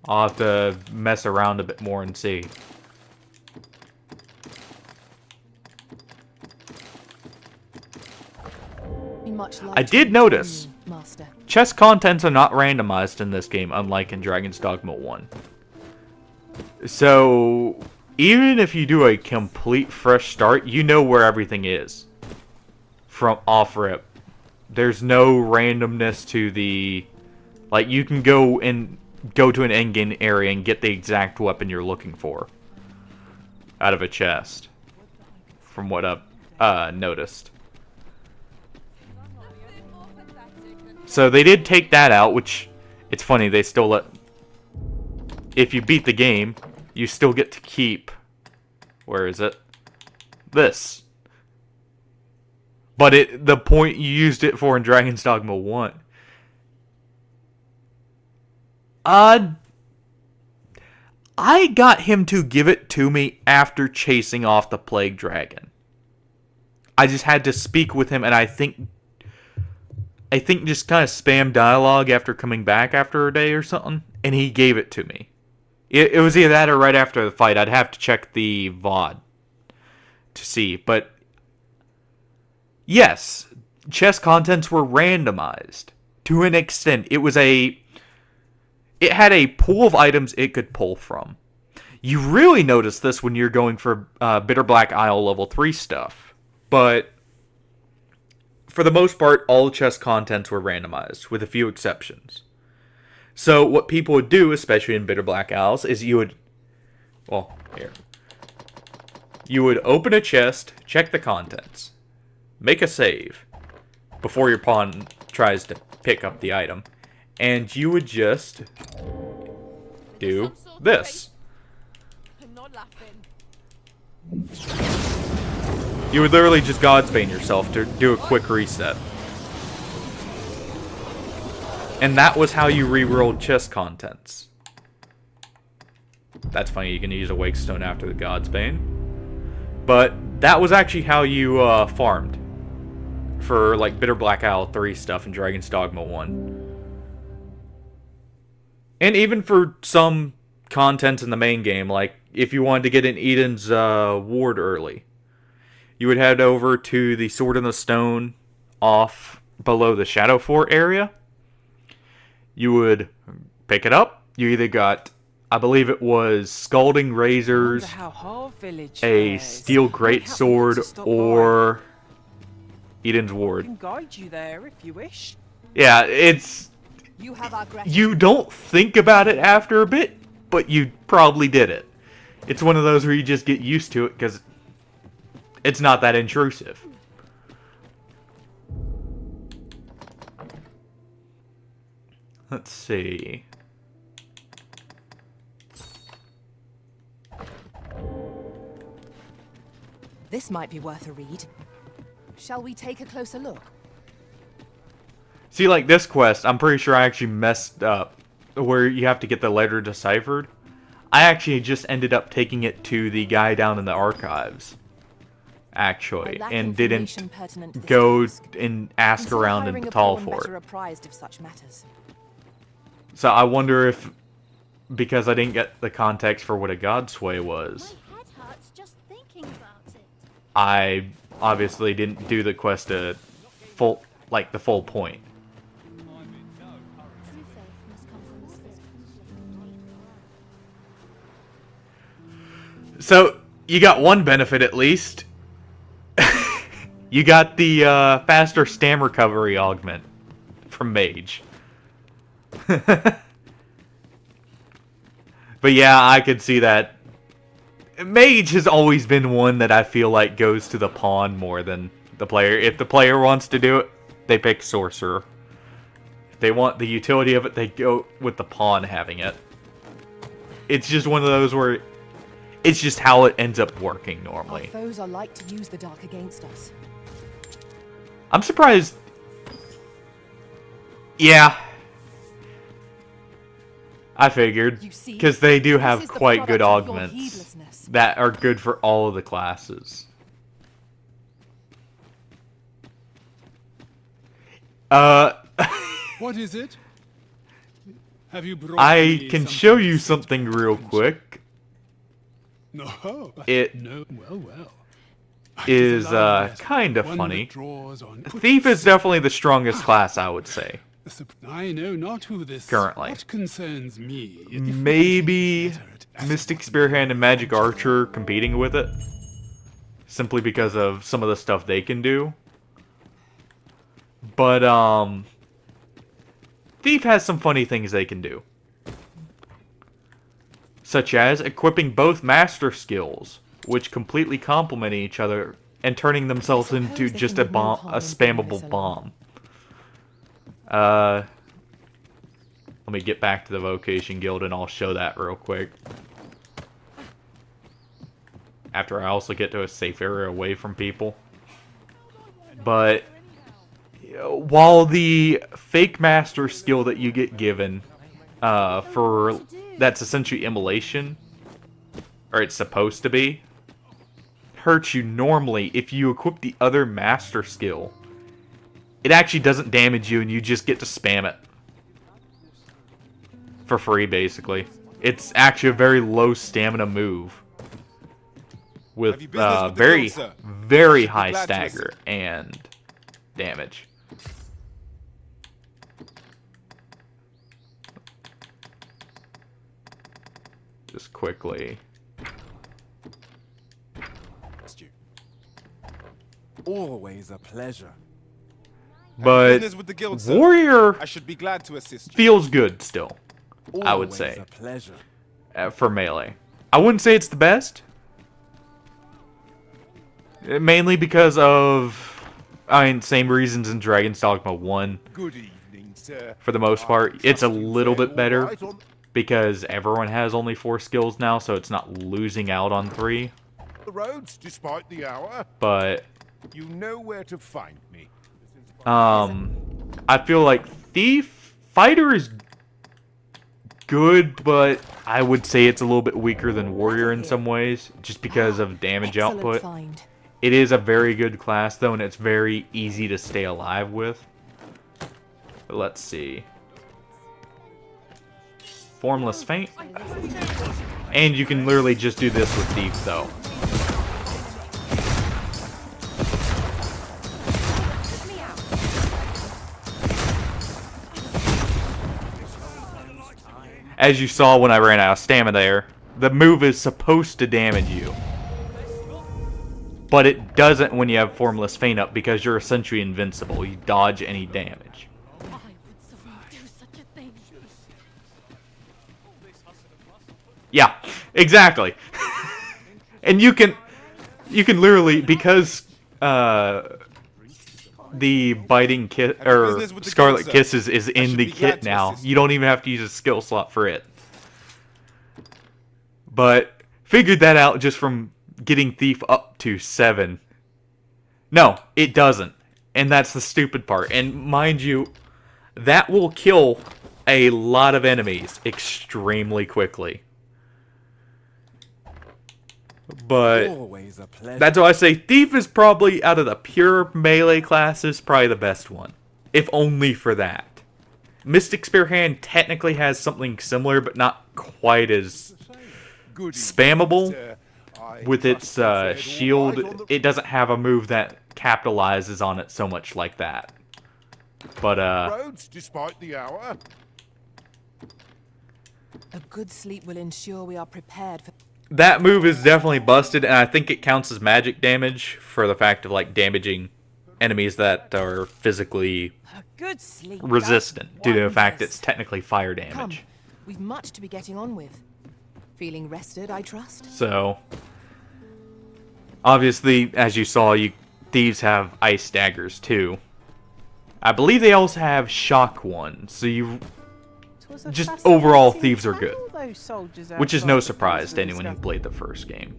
S1: I'll have to mess around a bit more and see. I did notice chest contents are not randomized in this game, unlike in Dragon's Dogma 1. So, even if you do a complete fresh start, you know where everything is from off rip. There's no randomness to the... Like, you can go to an endgame area and get the exact weapon you're looking for out of a chest, from what I've noticed. So they did take that out, which, it's funny, they still let... If you beat the game, you still get to keep... Where is it? This. But the point you used it for in Dragon's Dogma 1... I got him to give it to me after chasing off the Plague Dragon. I just had to speak with him, and I think just kind of spam dialogue after coming back after a day or something, and he gave it to me. It was either that or right after the fight. I'd have to check the VOD to see, but yes, chest contents were randomized to an extent. It had a pool of items it could pull from. You really notice this when you're going for Bitter Black Isle level 3 stuff, but for the most part, all chest contents were randomized, with a few exceptions. So what people would do, especially in Bitter Black Isles, is you would open a chest, check the contents, make a save before your pawn tries to pick up the item, and you would just do this. You would literally just Godsbane yourself to do a quick reset. And that was how you rerolled chest contents. That's funny, you can use a Wake Stone after the Godsbane. But that was actually how you farmed for like Bitter Black Isle 3 stuff in Dragon's Dogma 1. And even for some contents in the main game, like if you wanted to get an Eden's ward early, you would head over to the Sword in the Stone off below the Shadow Fort area. You would pick it up. You either got, I believe it was Scalding Razors, a Steel Greatsword, or Eden's Ward.
S2: I can guide you there if you wish.
S1: Yeah, it's... You don't think about it after a bit, but you probably did it. It's one of those where you just get used to it because it's not that intrusive. Let's see.
S8: This might be worth a read. Shall we take a closer look?
S1: See, like this quest, I'm pretty sure I actually messed up where you have to get the letter deciphered. I actually just ended up taking it to the guy down in the archives, actually, and didn't go and ask around in the Tall Fort. So I wonder if, because I didn't get the context for what a Godsway was, I obviously didn't do the quest to full, like the full point. So, you got one benefit at least. You got the faster stam recovery augment from Mage. But yeah, I could see that. Mage has always been one that I feel like goes to the pawn more than the player. If the player wants to do it, they pick Sorcerer. If they want the utility of it, they go with the pawn having it. It's just one of those where it's just how it ends up working normally.
S8: Our foes are like to use the dark against us.
S1: I'm surprised. Yeah. I figured. Because they do have quite good augments that are good for all of the classes.
S16: What is it? Have you brought
S1: I
S16: me
S1: can
S16: something
S1: show you something real quick.
S16: No.
S1: It
S16: No. Well.
S1: is kind of funny. Thief is definitely the strongest class, I would say.
S16: I know not who this
S1: currently.
S16: What concerns me.
S1: Maybe Mystic Spearhand and Magic Archer competing with it, simply because of some of the stuff they can do. But Thief has some funny things they can do, such as equipping both master skills, which completely complement each other, and turning themselves into just a spammable bomb. Let me get back to the Vocation Guild and I'll show that real quick. After I also get to a safe area away from people. But while the fake master skill that you get given that's essentially immolation, or it's supposed to be, hurts you normally, if you equip the other master skill, it actually doesn't damage you and you just get to spam it for free, basically. It's actually a very low stamina move with very high stagger and damage. Just quickly.
S15: Always a pleasure.
S1: But
S15: With the guild,
S1: Warrior
S15: I should be glad to assist you.
S1: feels good still, I would
S15: Always
S1: say,
S15: a pleasure.
S1: For melee. I wouldn't say it's the best, mainly because of, same reasons in Dragon's Dogma 1.
S18: Good evening, sir.
S1: For the most part, it's a little bit better because everyone has only 4 skills now, so it's not losing out on 3.
S18: The roads, despite the hour.
S1: But
S18: You know where to find me.
S1: I feel like Fighter is good, but I would say it's a little bit weaker than Warrior in some ways, just because of damage output. It is a very good class, though, and it's very easy to stay alive with. But let's see. Formless Feint. And you can literally just do this with Thief, though. As you saw when I ran out of stamina there, the move is supposed to damage you. But it doesn't when you have Formless Feint up because you're essentially invincible. You dodge any damage. Yeah, exactly. And you can literally, because the biting kiss or Scarlet Kisses is in the kit now, you don't even have to use a skill slot for it. But figured that out just from getting Thief up to 7. No, it doesn't. And that's the stupid part. And mind you, that will kill a lot of enemies extremely quickly. But that's why I say Thief is probably, out of the pure melee classes, probably the best one. If only for that. Mystic Spearhand technically has something similar, but not quite as spammable. With its shield, it doesn't have a move that capitalizes on it so much like that. But
S18: Roads, despite the hour.
S8: A good sleep will ensure we are prepared for...
S1: that move is definitely busted, and I think it counts as magic damage for the fact of like damaging enemies that are physically resistant due to the fact it's technically fire damage.
S8: Come, we've much to be getting on with. Feeling rested, I trust?
S1: So, obviously, as you saw, thieves have ice daggers too. I believe they also have shock ones, so you... just overall, thieves are good. Which is no surprise to anyone who played the first game.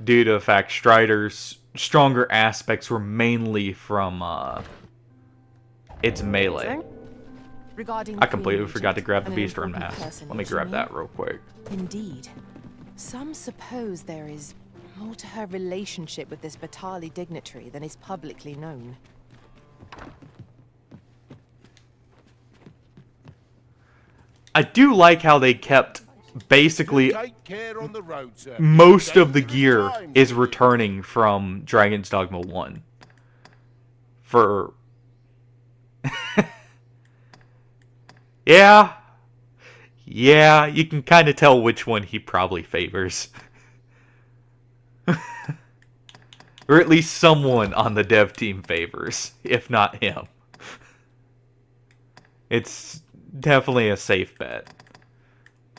S1: Due to the fact Strider's stronger aspects were mainly from its melee. I completely forgot to grab the Beast Run Mask. Let me grab that real quick.
S8: Indeed. Some suppose there is more to her relationship with this Batali dignitary than is publicly known.
S1: I do like how they kept basically
S18: Take care on the road, sir.
S1: most of the gear is returning from Dragon's Dogma 1. For... Yeah, you can kind of tell which one he probably favors. Or at least someone on the dev team favors, if not him. It's definitely a safe bet.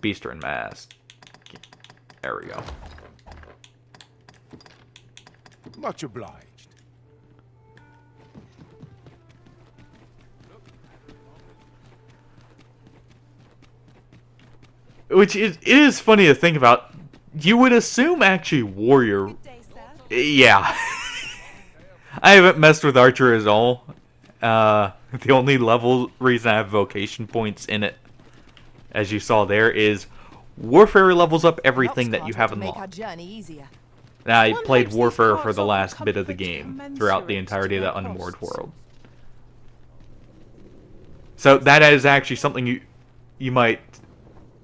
S1: Beaster and Mask. There we go.
S18: Much obliged.
S1: Which it is funny to think about. You would assume actually Warrior... Yeah. I haven't messed with Archer at all. The only reason I have vocation points in it, as you saw there, is Warfare levels up everything that you have unlocked. I played Warfare for the last bit of the game, throughout the entirety of the Unmoored world. So that is actually something you might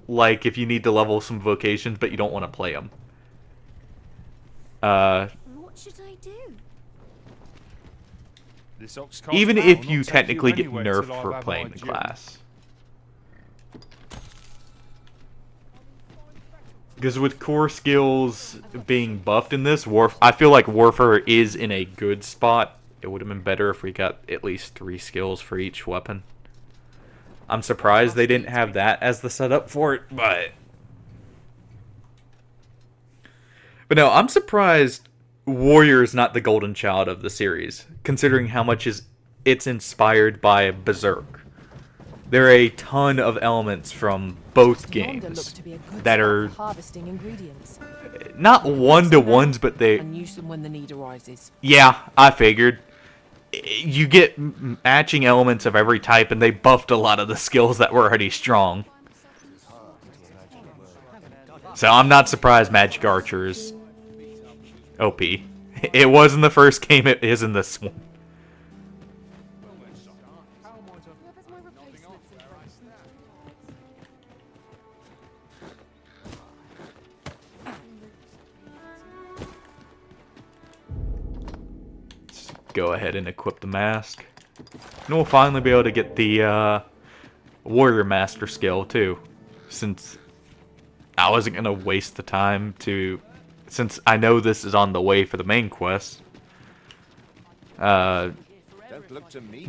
S1: like if you need to level some vocations, but you don't want to play them.
S14: What should I do?
S1: Even if you technically get nerfed for playing the class. Because with core skills being buffed in this, I feel like Warfare is in a good spot. It would have been better if we got at least 3 skills for each weapon. I'm surprised they didn't have that as the setup for it, but no, I'm surprised Warrior is not the golden child of the series, considering how much it's inspired by Berserk. There are a ton of elements from both games that are not one-to-ones, but they...
S2: And use them when the need arises.
S1: Yeah, I figured. You get matching elements of every type, and they buffed a lot of the skills that were already strong. So I'm not surprised Magic Archer is OP. It was in the first game, it is in this one. Let's go ahead and equip the mask. And we'll finally be able to get the Warrior Master skill too, since I wasn't going to waste the time to... Since I know this is on the way for the main quest,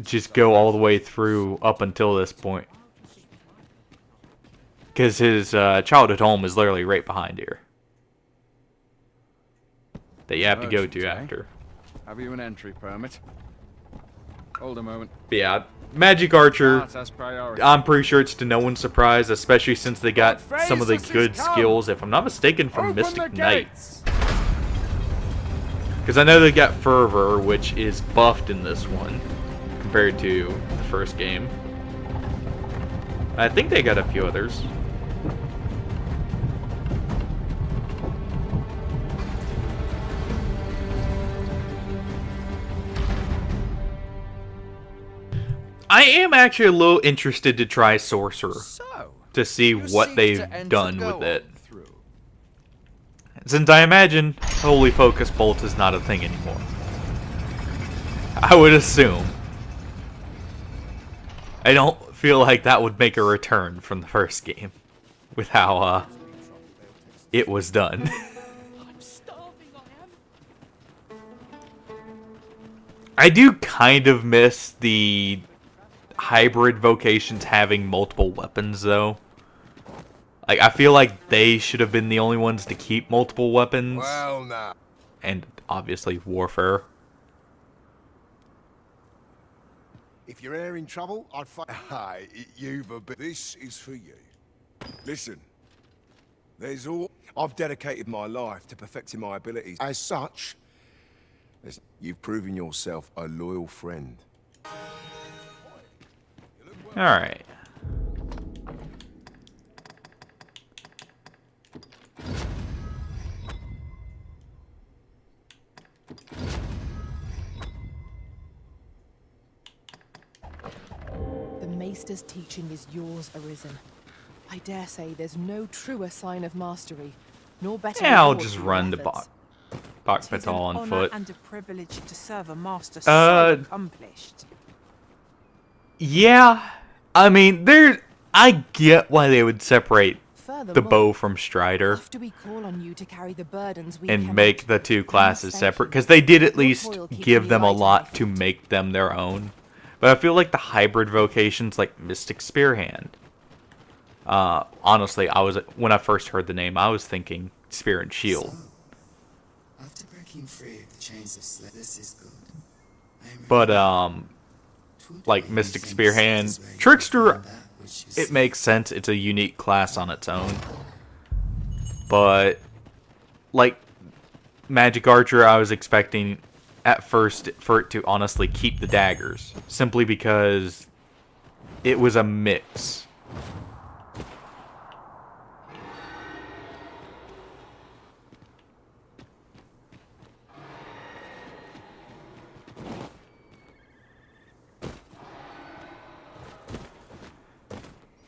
S1: just go all the way through up until this point. Because his childhood home is literally right behind here. That you have to go to after.
S13: Have you an entry permit? Hold a moment.
S1: Yeah, Magic Archer, I'm pretty sure it's to no one's surprise, especially since they got some of the good skills, if I'm not mistaken, from Mystic Knight. Because I know they got Fervor, which is buffed in this one, compared to the first game. I think they got a few others. I am actually a little interested to try Sorcerer, to see what they've done with it. Since I imagine Holy Focus Bolt is not a thing anymore. I would assume. I don't feel like that would make a return from the first game, with how it was done. I do kind of miss the hybrid vocations having multiple weapons, though. Like, I feel like they should have been the only ones to keep multiple weapons.
S18: Well, now.
S1: And obviously Warfare.
S18: If you're in trouble, I'd fight. Hi, you've a bit. This is for you. Listen, there's all. I've dedicated my life to perfecting my abilities. As such, you've proven yourself a loyal friend.
S1: Alright.
S8: The Maester's teaching is yours, Arisen. I dare say there's no truer sign of mastery, nor better.
S1: Yeah, I'll
S8: reward
S1: just
S8: for
S1: run
S8: your
S1: to
S8: efforts.
S1: Bach
S2: Tis an
S1: Patal on
S2: honour
S1: foot.
S2: and a privilege to serve a master so accomplished.
S1: Yeah, I mean, I get why they would separate the
S8: Furthermore,
S1: bow from Strider
S8: after we call on you to carry the burdens we
S1: and
S8: cannot,
S1: make the two classes
S8: thank
S1: separate,
S8: you.
S1: because they did at
S8: Your
S1: least
S8: toil keeps
S1: give
S8: me
S1: them a
S8: light on
S1: lot
S8: my
S1: to make them their own. But I feel like the hybrid vocations, like Mystic Spearhand. Honestly, when I first heard the name, I was thinking Spear and Shield.
S5: After breaking free of the chains of slave, this is good.
S1: But like Mystic Spearhand, Trickster, it makes sense. It's a unique class on its own. But like Magic Archer, I was expecting at first for it to honestly keep the daggers, simply because it was a mix.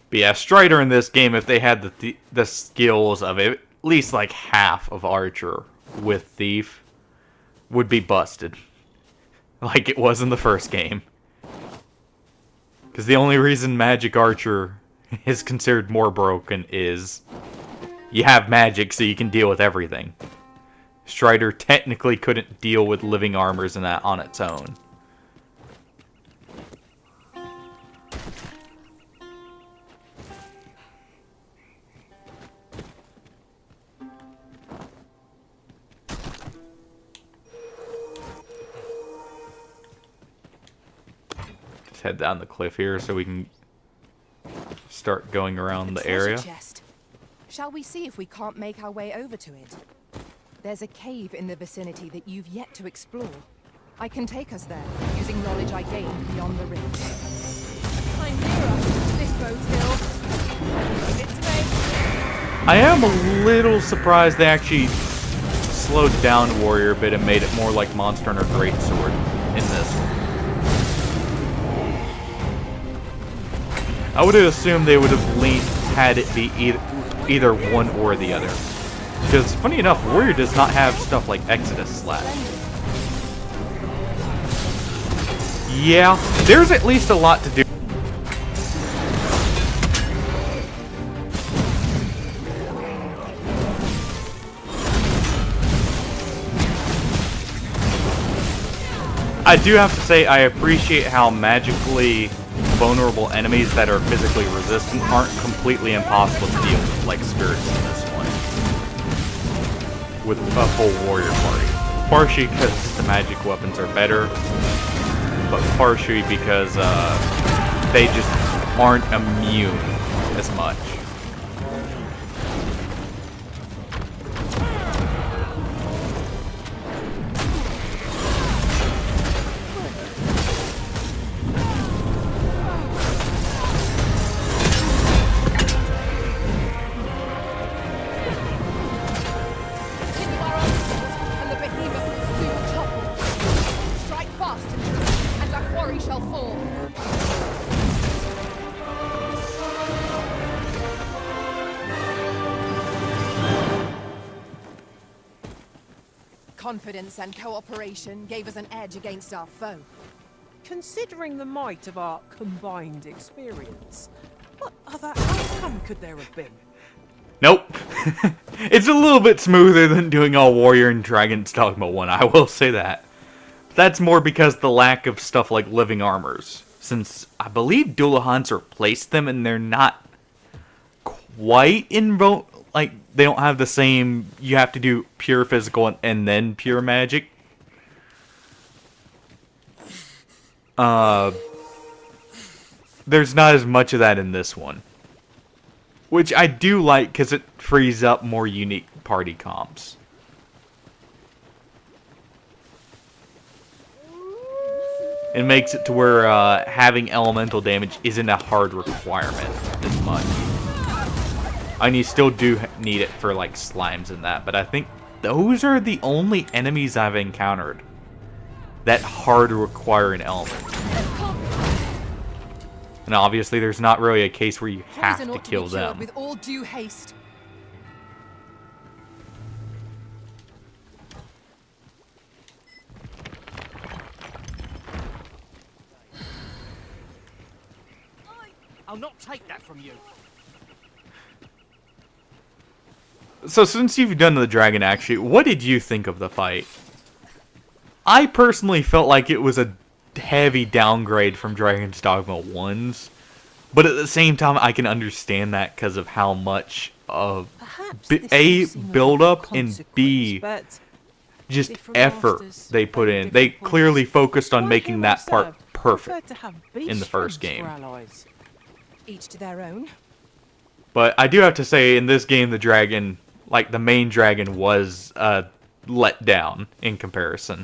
S1: But yeah, Strider in this game, if they had the skills of at least like half of Archer with Thief, would be busted. Like it was in the first game. Because the only reason Magic Archer is considered more broken is you have magic so you can deal with everything. Strider technically couldn't deal with living armors and that on its own. Head down the cliff here so we can start going around the area.
S8: Chest. Shall we see if we can't make our way over to it? There's a cave in the vicinity that you've yet to explore. I can take us there, using knowledge I gained beyond the rift. I'm nearer. This bodes ill. It's me.
S1: I am a little surprised they actually slowed down Warrior a bit and made it more like Monster Hunter Greatsword in this one. I would have assumed they would have had it be either one or the other. Because, funny enough, Warrior does not have stuff like Exodus Slash. Yeah, there's at least a lot to do. I do have to say, I appreciate how magically vulnerable enemies that are physically resistant aren't completely impossible to deal with, like spirits in this one. With a full warrior party. Partially because the magic weapons are better, but partially because they just aren't immune as much.
S8: Confidence and cooperation gave us an edge against our foe.
S2: Considering the might of our combined experience, what other outcome could there have been?
S1: Nope. It's a little bit smoother than doing all Warrior and Dragon's Dogma 1, I will say that. That's more because the lack of stuff like living armors. Since I believe Dullahan's replaced them and they're not quite like, they don't have the same, you have to do pure physical and then pure magic. There's not as much of that in this one. Which I do like because it frees up more unique party comps. It makes it to where having elemental damage isn't a hard requirement as much. And you still do need it for like slimes and that, but I think those are the only enemies I've encountered that hard require an element. And obviously there's not really a case where you have
S8: Poison
S1: to
S8: ought
S1: kill
S8: be killed
S1: them.
S8: with all due haste.
S22: I'll not take that from you.
S1: So since you've done the dragon act shoot, what did you think of the fight? I personally felt like it was a heavy downgrade from Dragon's Dogma 1's. But at the same time, I can understand that because of how much of A, build up, and B, just effort they put in. They clearly focused on making that part perfect in the first game.
S8: Each to their own.
S1: But I do have to say, in this game, the dragon, like the main dragon, was let down in comparison.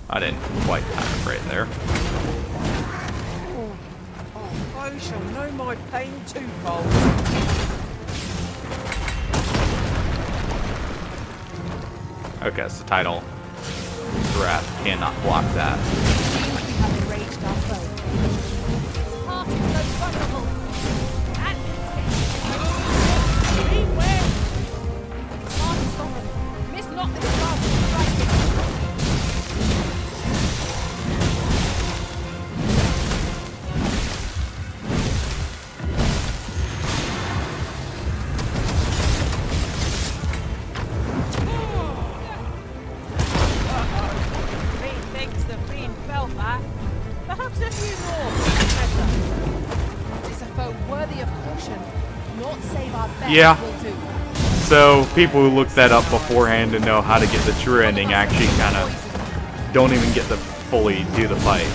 S1: I didn't quite have it right there.
S22: I shall know my pain twofold.
S1: Okay, so title. Wrath cannot block that.
S8: Seems we have enraged our foe. His heart is most vulnerable. And beware! His heart is vulnerable. Miss not this chance to strike it.
S2: Perhaps a few more.
S8: Tis a foe worthy of caution. Not save our best
S1: Yeah.
S8: will do.
S1: So people who look that up beforehand and know how to get the true ending actually kind of don't even get to fully do the fight.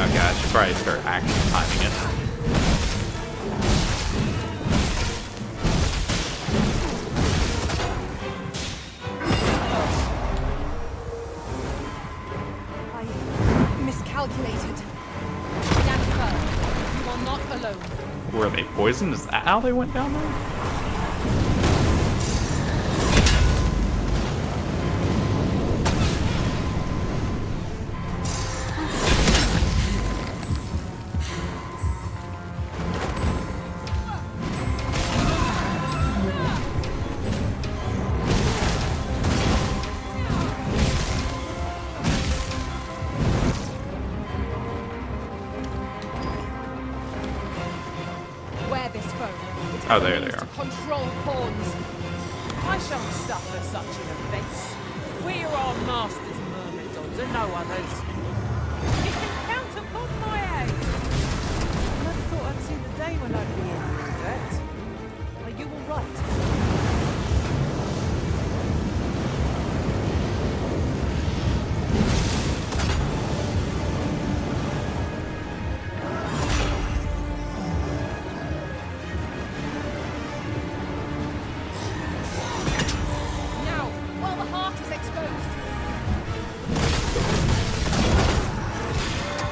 S1: Okay, I should probably start actually timing it.
S8: Miscalculated. Stand firm. You are not alone.
S1: Were they poisoned? Is that how they went down there? Oh, there they are.
S8: Control pawns.
S2: I shan't suffer such an offence. We are our master's myrmidons and no others. You can count upon my aid. I never thought I'd see the day when I'd be in your debt. Are you all right?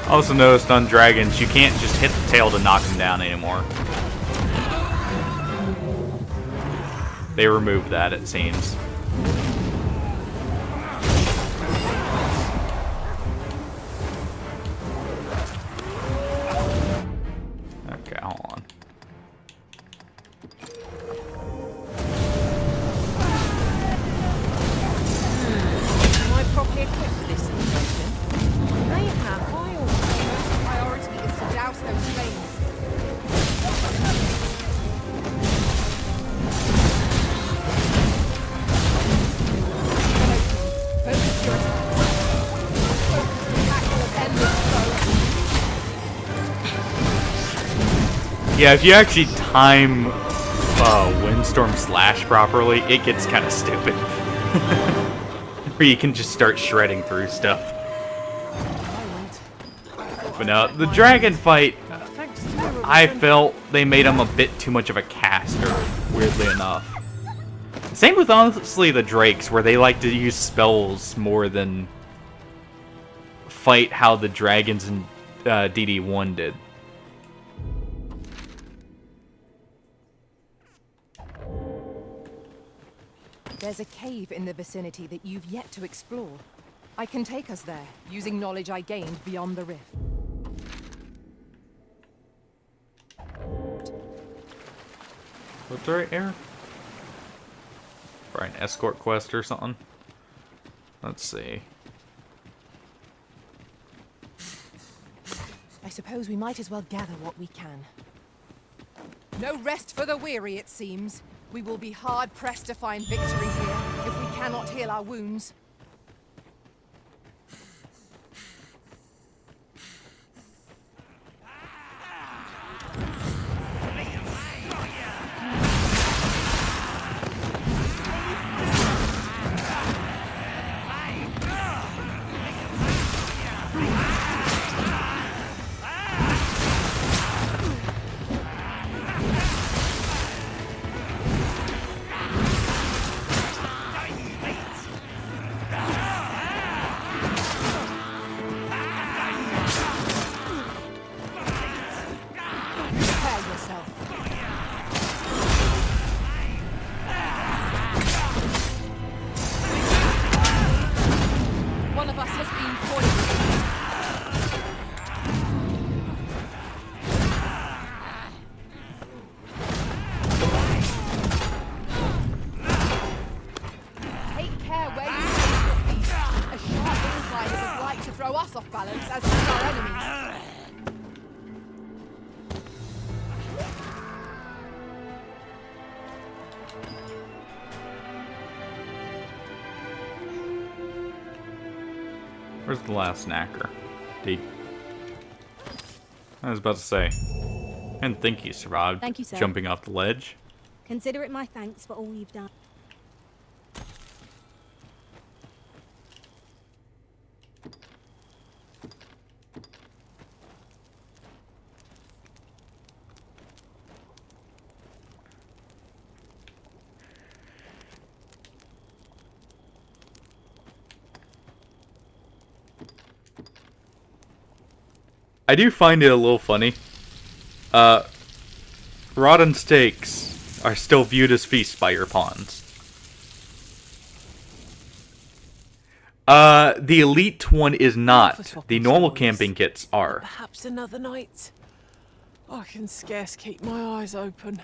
S1: Also noticed on dragons, you can't just hit the tail to knock them down anymore. They removed that, it seems. Okay, hold on.
S2: Am I properly equipped for this situation? They have oil.
S8: Most priority is to douse those flames. Focus your attacks. Focus to tackle and end this foe.
S1: Yeah, if you actually time Windstorm Slash properly, it gets kind of stupid. Where you can just start shredding through stuff. But no, the dragon fight, I felt they made him a bit too much of a caster, weirdly enough. Same with, honestly, the Drakes, where they like to use spells more than fight how the dragons in DD1 did.
S8: There's a cave in the vicinity that you've yet to explore. I can take us there, using knowledge I gained beyond the rift.
S1: What's right here? For an escort quest or something? Let's see.
S8: I suppose we might as well gather what we can. No rest for the weary, it seems. We will be hard-pressed to find victory here if we cannot heal our wounds.
S1: Where's the last snacker? I was about to say. And think you survived.
S4: Thank you, sir.
S1: Jumping off the ledge.
S4: Consider it my thanks for all you've done.
S1: I do find it a little funny. Rotten steaks are still viewed as feasts by your pawns. The elite one is not. The normal camping kits are.
S2: Perhaps another night. I can scarce keep my eyes open.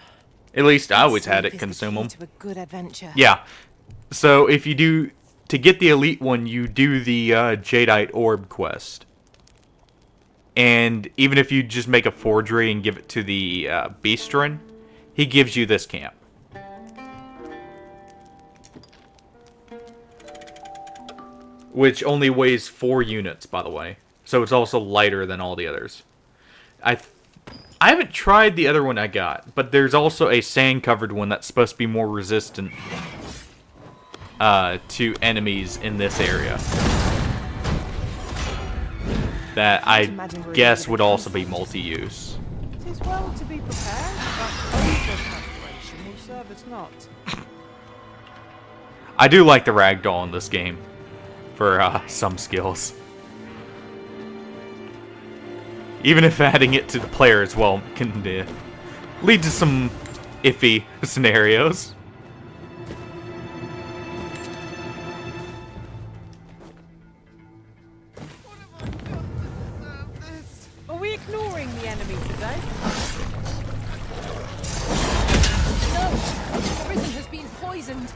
S1: At least I always had it consume them.
S8: To a good adventure.
S1: Yeah. So if you do, to get the elite one, you do the Jadeite Orb quest. And even if you just make a forgery and give it to the Beastren, he gives you this camp. Which only weighs 4 units, by the way. So it's also lighter than all the others. I haven't tried the other one I got, but there's also a sand-covered one that's supposed to be more resistant to enemies in this area. That I guess would also be multi-use.
S22: It is well to be prepared, but over-preparation will serve us not.
S1: I do like the ragdoll in this game for some skills. Even if adding it to the player as well can lead to some iffy scenarios.
S2: Are we ignoring the enemy today?
S8: No! The prison has been poisoned!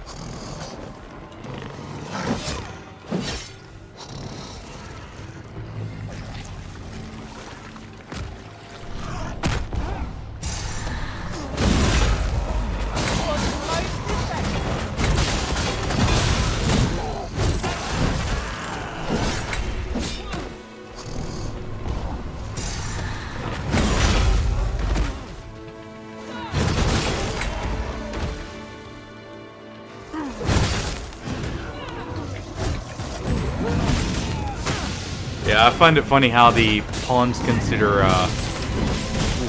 S1: Yeah, I find it funny how the pawns consider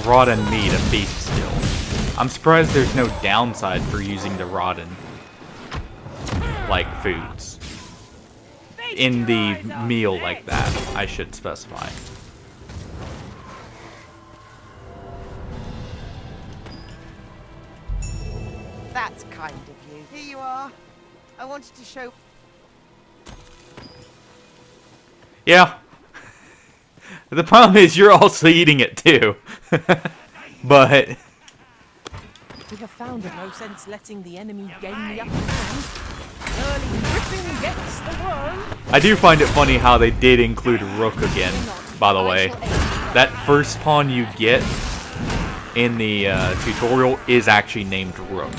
S1: rotten meat a feast still. I'm surprised there's no downside for using the rotten. like foods in the meal like that, I should specify.
S3: That's kind of you. Here you are. I wanted to show...
S1: Yeah. The problem is you're also eating it too. But
S2: We have found it. No sense letting the enemy gain the upper hand. Early ripping gets the worm.
S1: I do find it funny how they did include Rook again, by the way. That first pawn you get in the tutorial is actually named Rook.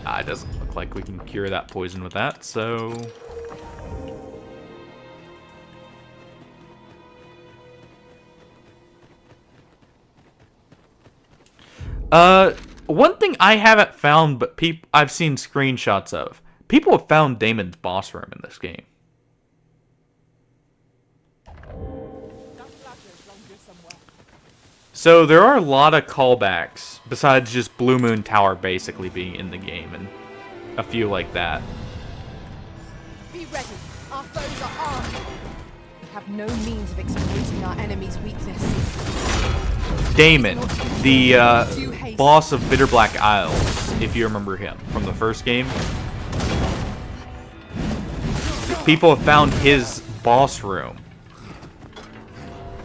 S1: It doesn't look like we can cure that poison with that, so... One thing I haven't found, but I've seen screenshots of. People have found Damon's boss room in this game. So there are a lot of callbacks, besides just Blue Moon Tower basically being in the game, and a few like that.
S8: Be ready. Our foes are armed. We have no means of exploiting our enemy's weakness.
S1: Damon, the boss of Bitterblack Isles, if you remember him from the first game. People have found his boss room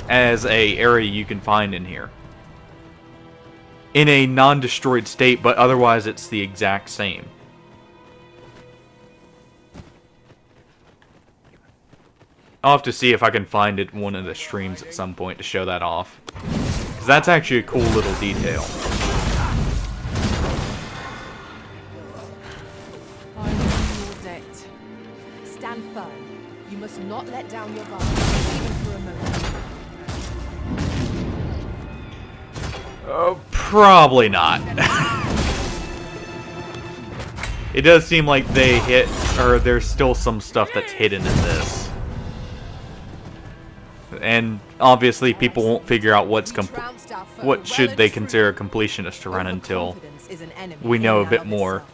S1: as a area you can find in here. In a non-destroyed state, but otherwise it's the exact same. I'll have to see if I can find it in one of the streams at some point to show that off. Because that's actually a cool little detail.
S8: I know your debt. Stand firm. You must not let down your guard, even for a moment.
S1: Probably not. It does seem like they hit, or there's still some stuff that's hidden in this. And obviously people won't figure out what should they consider a completionist to run until we know a bit more.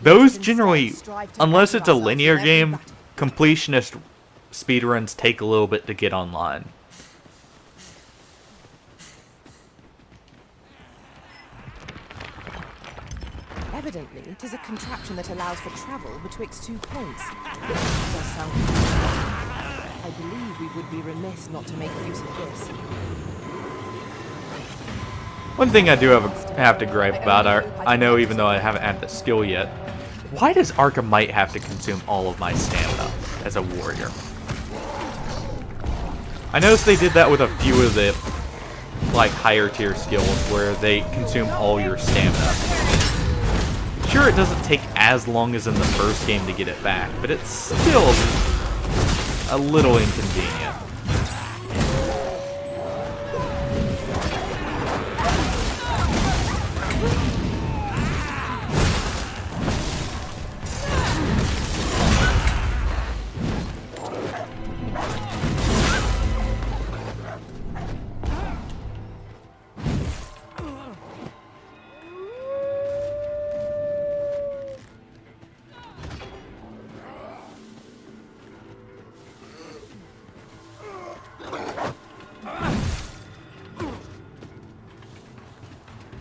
S1: Those generally, unless it's a linear game, completionist speedruns take a little bit to get online.
S8: Evidently, it is a contraption that allows for travel betwixt 2 points. Does sound I believe we would be remiss not to make use of this.
S1: One thing I do have to gripe about, I know even though I haven't had the skill yet, why does Arkham have to consume all of my stamina as a warrior? I noticed they did that with a few of the like higher tier skills where they consume all your stamina. Sure, it doesn't take as long as in the first game to get it back, but it's still a little inconvenient.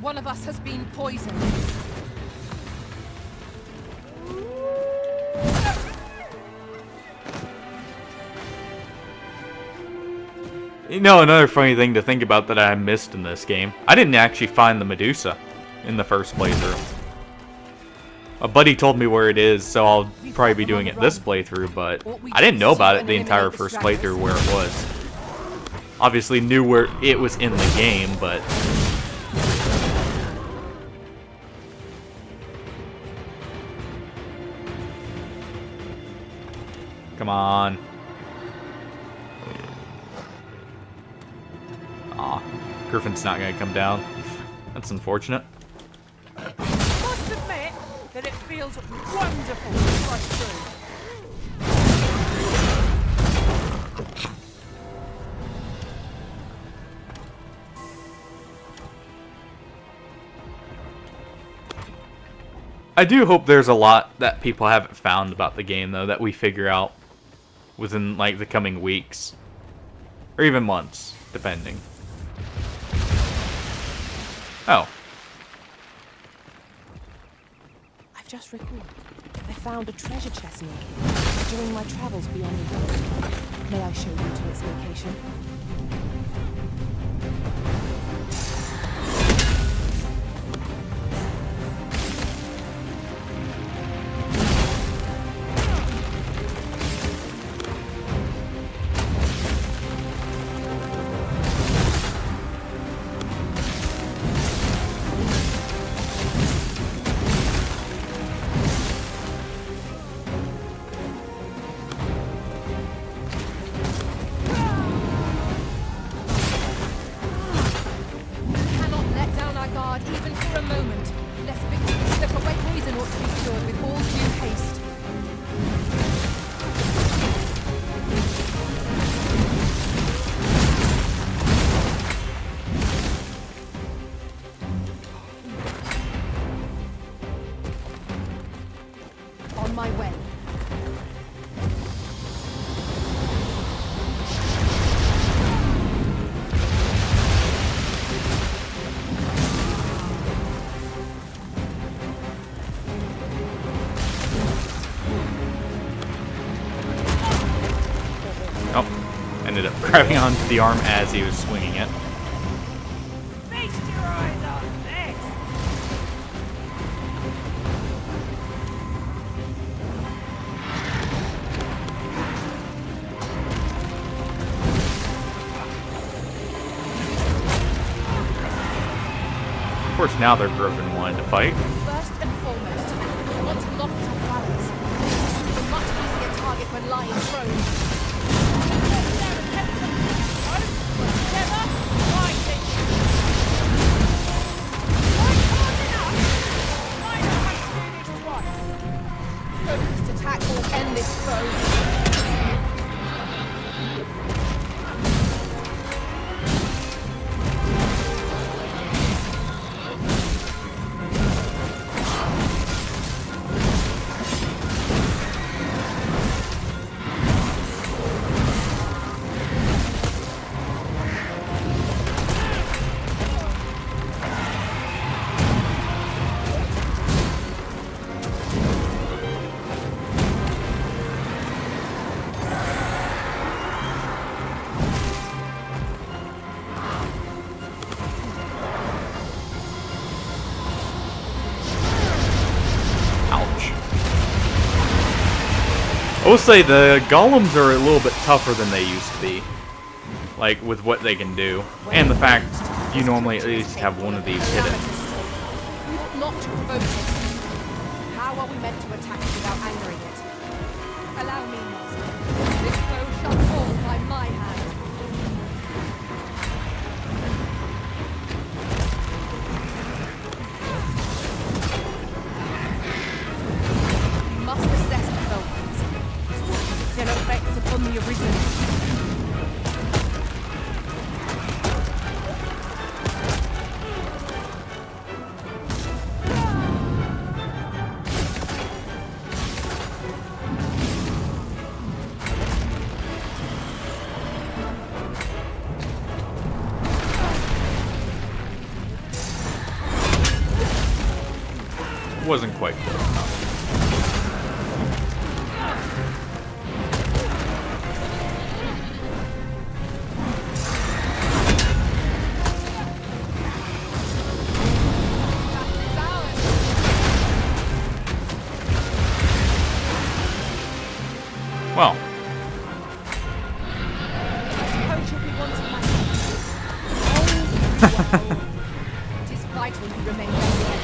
S8: One of us has been poisoned.
S1: You know, another funny thing to think about that I missed in this game, I didn't actually find the Medusa in the first playthrough. A buddy told me where it is, so I'll probably be doing it this playthrough, but I didn't know about it the entire first playthrough where it was. Obviously knew where it was in the game, but... Come on. Aw, Griffin's not gonna come down. That's unfortunate.
S22: Must admit that it feels wonderful to rush through.
S1: I do hope there's a lot that people haven't found about the game, though, that we figure out within, like, the coming weeks. Or even months, depending. Oh.
S3: I've just recalled. I found a treasure chest near here during my travels beyond the rift. May I show you to its location? On my way.
S1: Oh, ended up grabbing onto the arm as he was swinging it.
S22: Feast your eyes on this!
S1: Of course, now they're groping wanting to fight.
S3: First and foremost, I want to lock it on balance. It's a much easier target when lying prone. Focused attack will end this foe.
S1: I will say the golems are a little bit tougher than they used to be. Like, with what they can do. And the fact you normally at least have one of these hidden.
S3: We ought not to provoke it. How are we meant to attack it without angering it? Allow me, master. This foe shall fall by my hand. We must assess the foe. Its ill effects upon the arisen.
S1: Wasn't quite close enough. Well.
S3: I suppose you'll be wanting my help. It is vital you remain ready.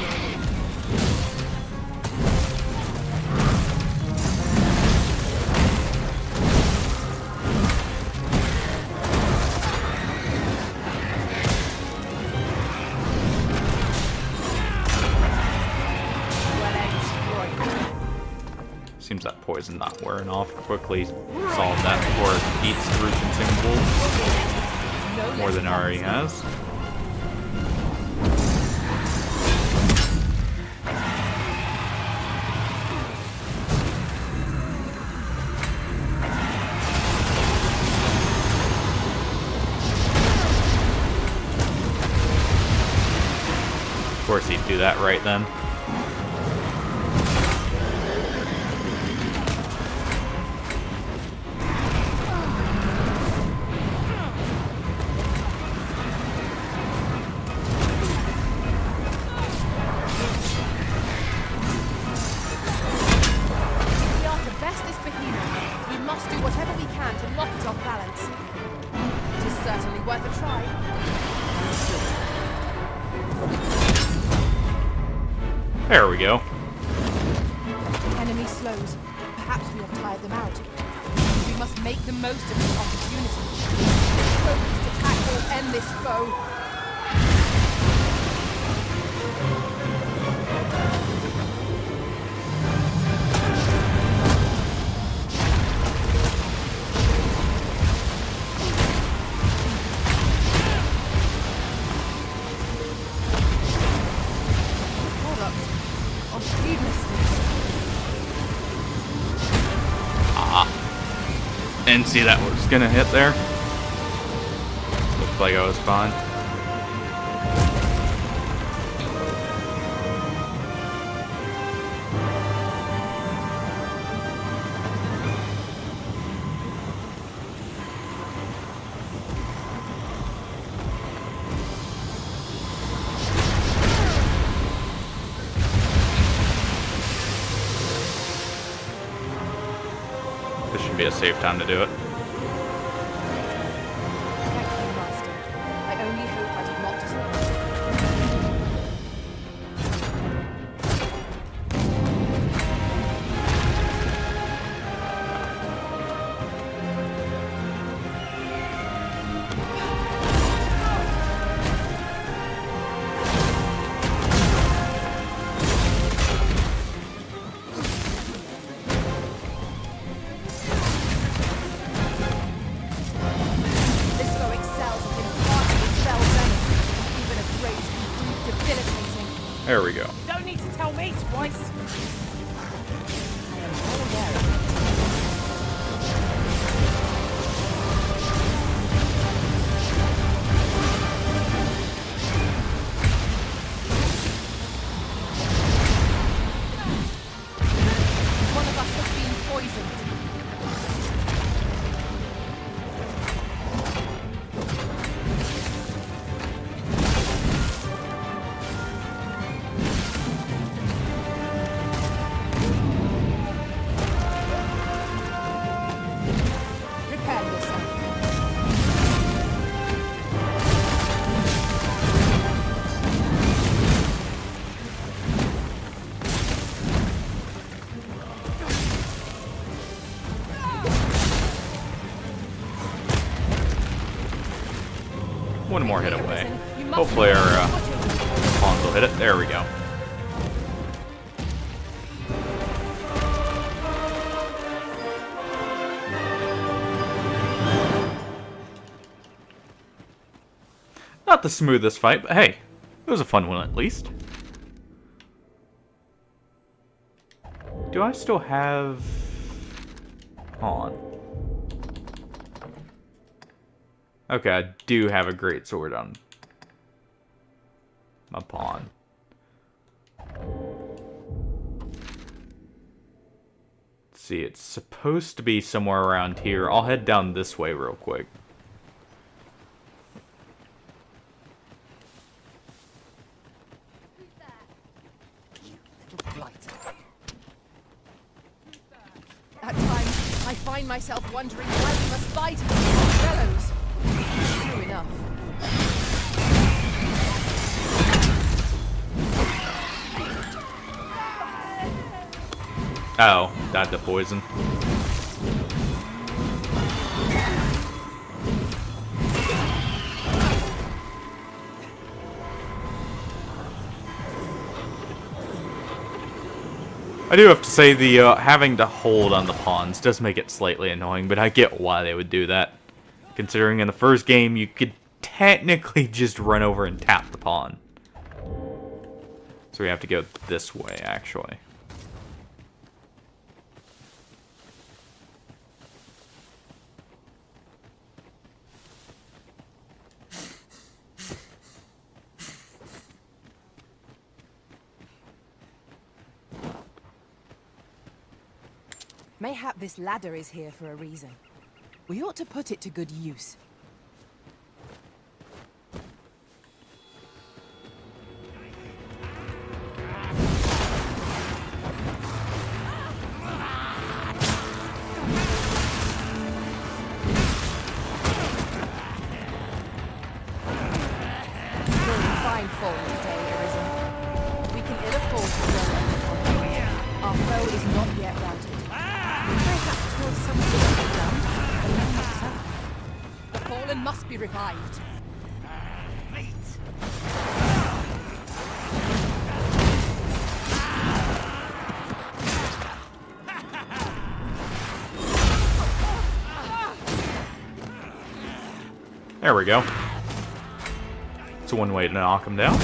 S1: Seems that poison not wearing off quickly. Solve that before it eats through consumables. More than it already has. course he'd do that right then.
S3: We are to best this behemoth. We must do whatever we can to knock it off balance. It is certainly worth a try.
S1: There we go.
S3: Enemy slows. Perhaps we have tired them out. We must make the most of this opportunity. Focused attack will end this foe. Product of heedlessness.
S1: Didn't see that was gonna hit there. Looked like I was fine. This should be a safe time to do it.
S3: Thank you, Master. I only hope I did not disappoint. This foe excels in imparting its spell venom. Even a great can prove debilitating.
S1: There we go.
S2: You don't need to tell me twice.
S3: I am well aware of it. One of us has been poisoned. Prepare yourself.
S1: One more hit away. Hopefully our pawns will hit it. There we go. Not the smoothest fight, but hey, it was a fun one at least. Do I still have pawn? Okay, I do have a great sword on my pawn. Let's see, it's supposed to be somewhere around here. I'll head down this way real quick.
S3: At times, I find myself wondering why we must fight against fellows. True enough.
S1: Oh, died to poison. I do have to say the having to hold on the pawns does make it slightly annoying, but I get why they would do that. Considering in the first game you could technically just run over and tap the pawn. So we have to go this way, actually.
S8: Mayhap this ladder is here for a reason. We ought to put it to good use. Fine fall today, Arisen. We can ill afford to go under. Our foe is not yet routed. Perhaps till something is done, but not so. The fallen must be revived.
S1: There we go. It's one way to knock him down.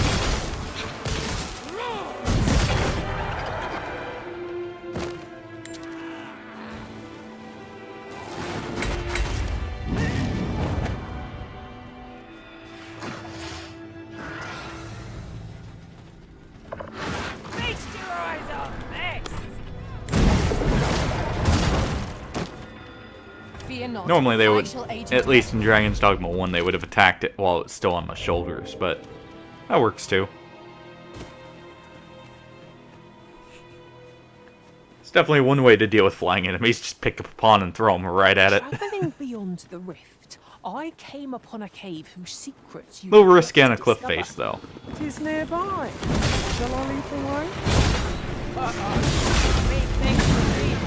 S1: Normally they would, at least in Dragon's Dogma 1, they would have attacked it while it's still on my shoulders, but that works too. It's definitely one way to deal with flying enemies, just pick up a pawn and throw them right at it.
S2: Traveling beyond the rift, I came upon a cave whose secrets you
S1: Little risky on a cliff face, though.
S2: It is nearby. Shall I lead the way?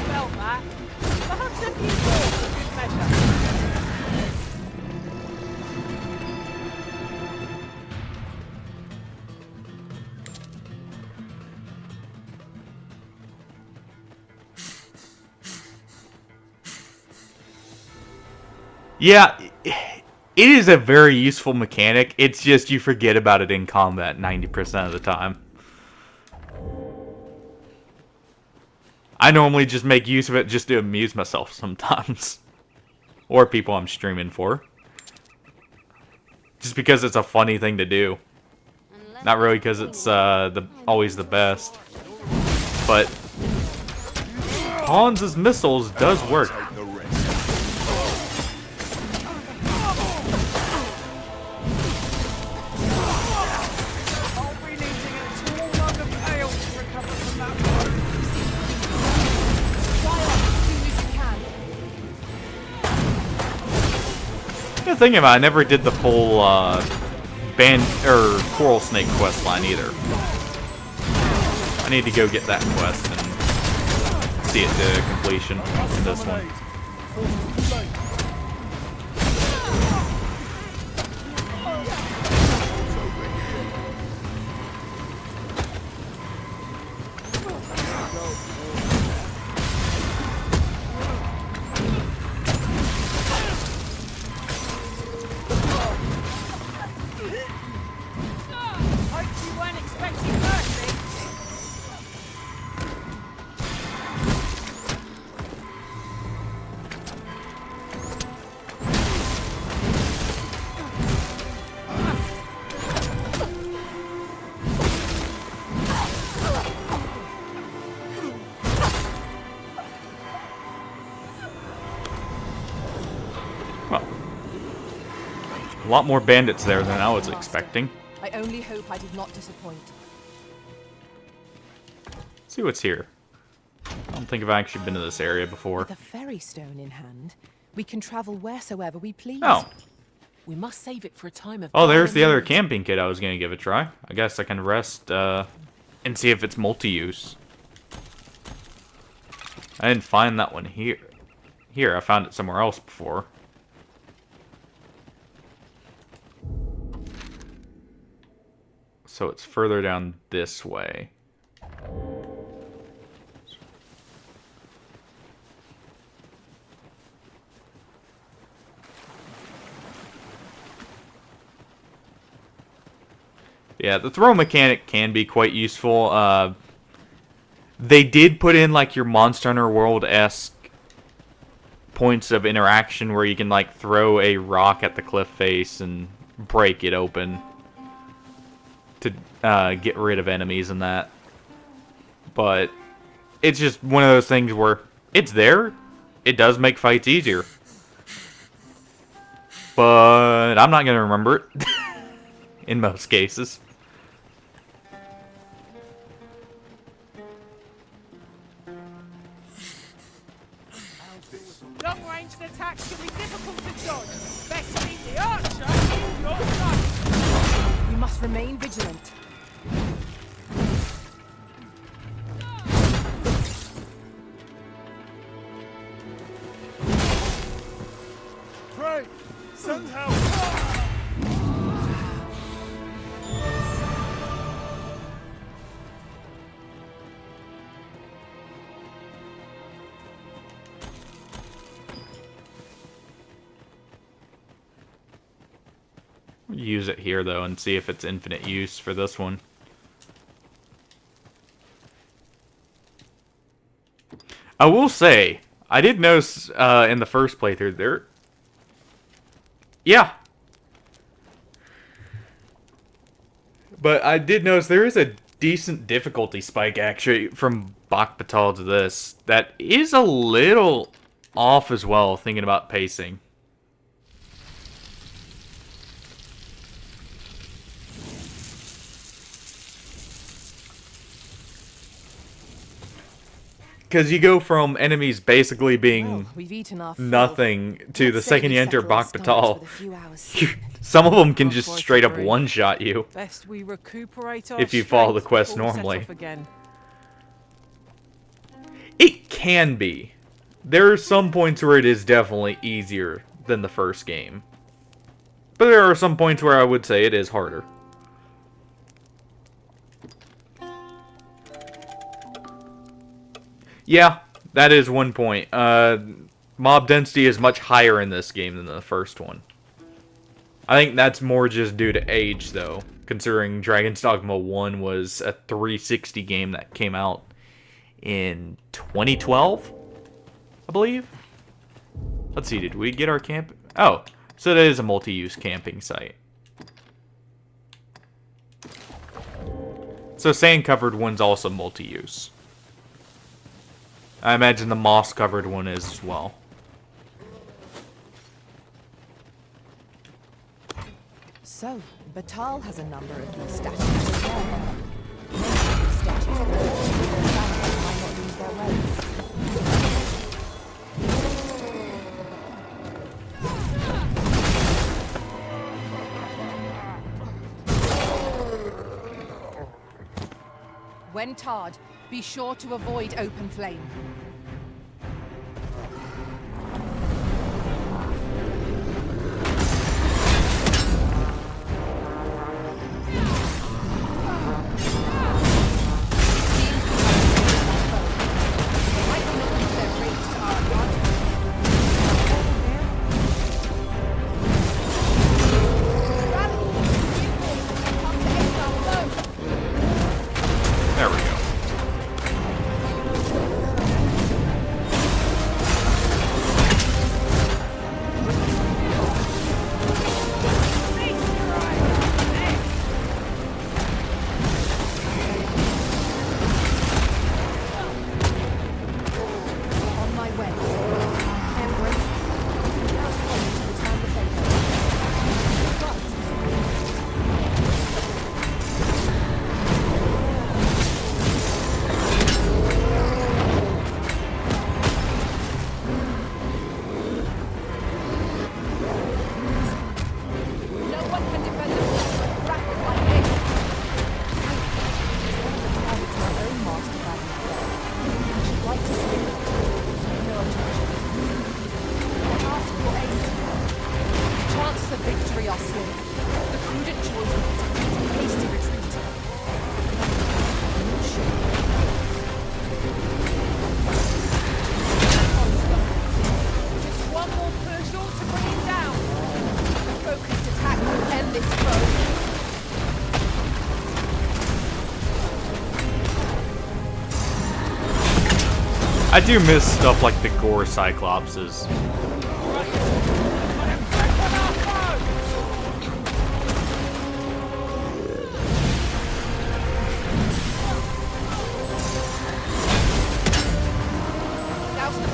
S2: Felt that. Perhaps a few more for good measure.
S1: Yeah, it is a very useful mechanic. It's just you forget about it in combat 90% of the time. I normally just make use of it just to amuse myself sometimes. Or people I'm streaming for. Just because it's a funny thing to do. Not really because it's always the best. But Hans' missiles does work. The thing about it, I never did the full Coral Snake quest line either. I need to go get that quest and see it to completion in this one. A lot more bandits there than I was expecting.
S8: I only hope I did not disappoint.
S1: Let's see what's here. I don't think I've actually been to this area before.
S8: With a ferry stone in hand, we can travel wheresoever we please.
S1: Oh.
S2: We must save it for a time of...
S1: Oh, there's the other camping kit I was going to give a try. I guess I can rest and see if it's multi-use. I didn't find that one here. Here, I found it somewhere else before. So it's further down this way. Yeah, the throw mechanic can be quite useful. They did put in like your Monster Hunter World-esque points of interaction where you can like throw a rock at the cliff face and break it open to get rid of enemies and that. But it's just one of those things where it's there. It does make fights easier. But I'm not going to remember it in most cases.
S22: Long-range attacks can be difficult to dodge. Best leave the archer in your sight.
S8: We must remain vigilant.
S7: Pray! Send help!
S1: Use it here though and see if it's infinite use for this one. I will say, I did notice in the first playthrough there. Yeah. But I did notice there is a decent difficulty spike actually from Bach Batal to this. That is a little off as well, thinking about pacing. Because you go from enemies basically being
S8: We've eaten our
S1: nothing to the
S8: Let's say
S1: second
S8: we
S1: you enter
S8: settle our
S1: Bach
S8: stomachs
S1: Batal.
S8: with a few hours sleep.
S1: Some of them can just
S2: Quite
S1: straight up
S2: agree.
S1: one-shot you.
S2: Best we recuperate our
S1: If you follow the
S2: strength
S1: quest
S2: before we set
S1: normally.
S2: off again.
S1: It can be. There are some points where it is definitely easier than the first game. But there are some points where I would say it is harder. Yeah, that is one point. Mob density is much higher in this game than the first one. I think that's more just due to age, though. Considering Dragon's Dogma 1 was a 360 game that came out in 2012, I believe. Let's see, did we get our camp? Oh, so that is a multi-use camping site. So sand-covered one's also multi-use. I imagine the moss-covered one is as well.
S8: So, Batal has a number of these statues as well. Many of these statues might not lose their way. When tarred, be sure to avoid open flame.
S1: There we go.
S8: On my way. Embrace. Now follow to return the favor. Right. No one can defend themselves with a grapple like this. It's my own master battle today. I should like to see it. No objection. I ask your aid. Chances of victory are slim. The prudent choice would be to take a hasty retreat.
S22: Just one more push all to bring him down.
S8: A focused attack will end this foe.
S1: I do miss stuff like the gore cyclopses.
S8: Douse the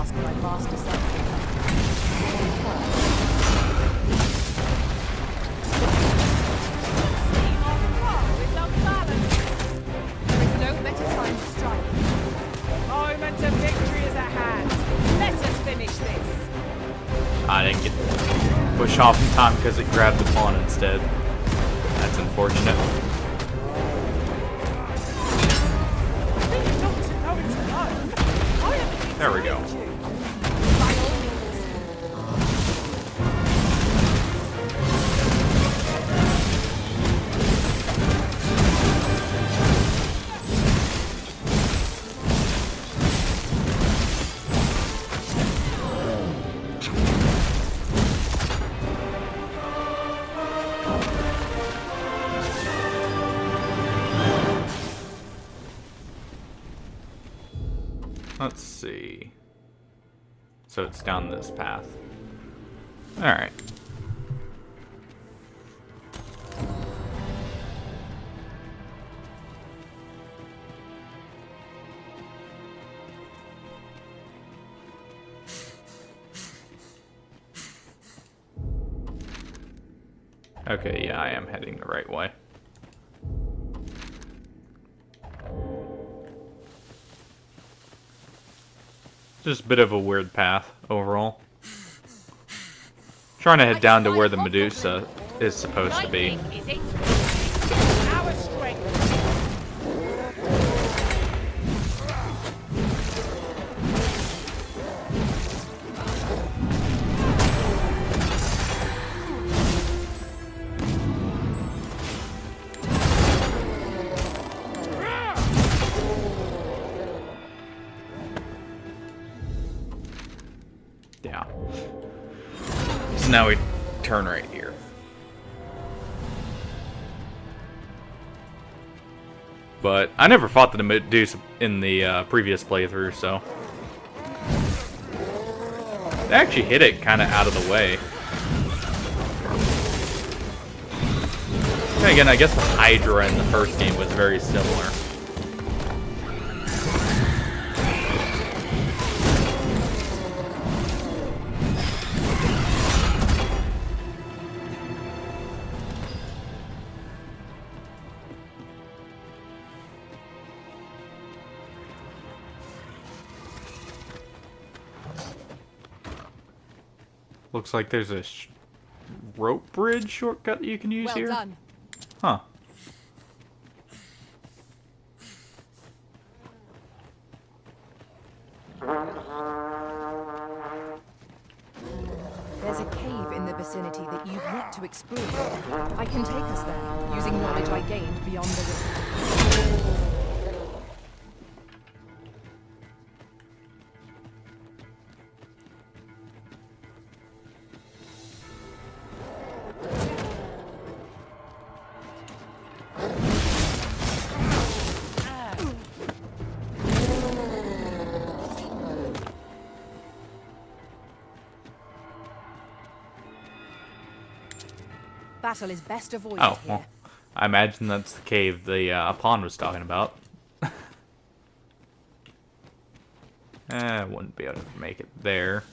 S8: ask my master son. There is no better time to strike.
S2: Moment of victory is at hand. Let us finish this.
S1: I didn't get push off in time because it grabbed the pawn instead. That's unfortunate. There we go. Let's see. So it's down this path. Alright. Okay, yeah, I am heading the right way. Just a bit of a weird path overall. Trying to head down to where the Medusa is supposed to be. Yeah. So now we turn right here. But I never fought the Medusa in the previous playthrough, so they actually hit it kind of out of the way. And again, I guess the Hydra in the first game was very similar. Looks like there's a rope bridge shortcut that you can use here.
S8: Well done.
S1: Huh.
S8: There's a cave in the vicinity that you've yet to explore. I can take us there, using knowledge I gained beyond the rift. Battle is best avoided
S1: Oh,
S8: here.
S1: well, I imagine that's the cave the pawn was talking about. I wouldn't be able to make it there.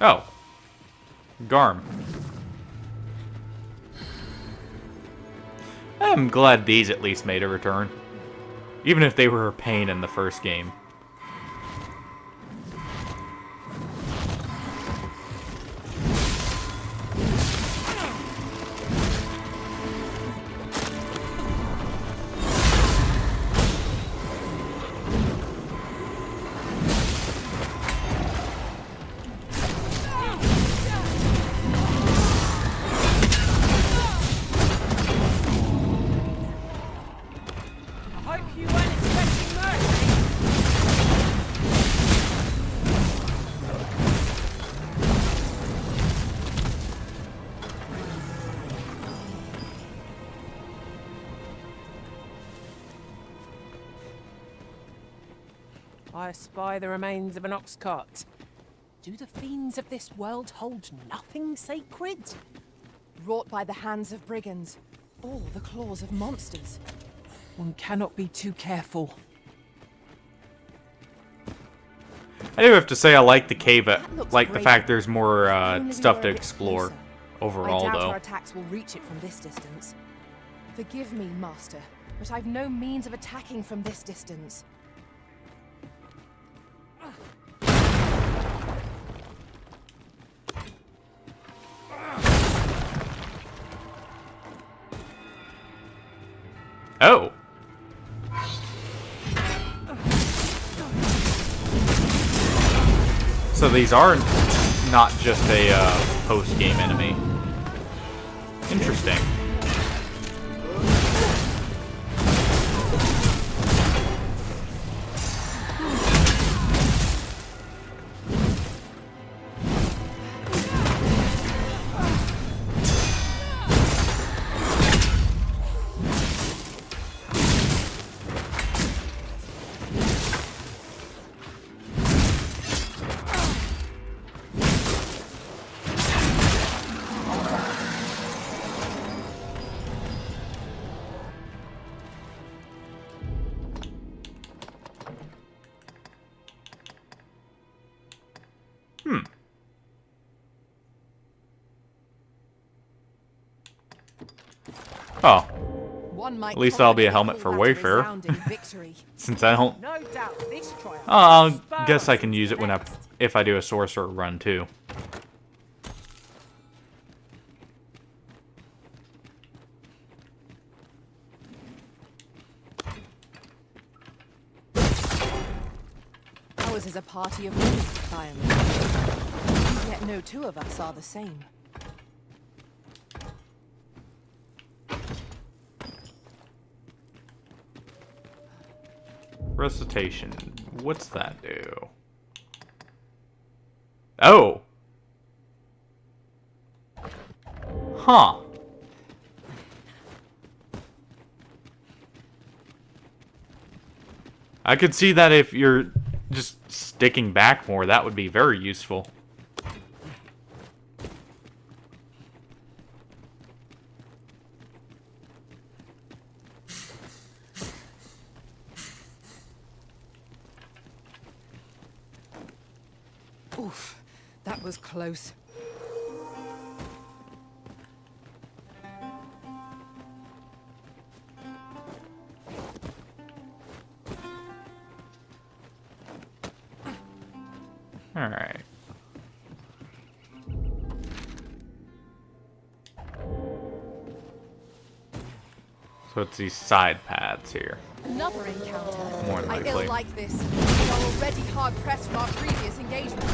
S1: Oh. Garm. I'm glad these at least made a return. Even if they were a pain in the first game.
S2: I espy the remains of an ox cart. Do the fiends of this world hold nothing sacred?
S8: Wrought by the hands of brigands, or the claws of monsters.
S2: One cannot be too careful.
S1: I do have to say I like the cave, like the
S8: great.
S1: fact there's more
S8: Only
S1: stuff
S8: we're
S1: to
S8: a bit
S1: explore
S8: closer.
S1: overall,
S8: I doubt
S1: though.
S8: our attacks will reach it from this distance. Forgive me, Master, but I've no means of attacking from this distance.
S1: Oh. So these are not just a post-game enemy. Interesting. Oh. At least that'll be a helmet for Wayfarer. Since I don't...
S2: No doubt this triumph.
S1: Oh, I guess I can use it when if I do a sorcerer run too.
S8: Ours is a party of women, by and large. Yet no two of us are the same.
S1: Recitation. What's that do? Oh! Huh. I could see that if you're just sticking back more, that would be very useful.
S8: Oof, that was close.
S1: All right. So it's these side paths here.
S8: Another encounter.
S1: More than
S8: I
S1: likely.
S8: ill like this. We are already hard pressed from our previous engagement.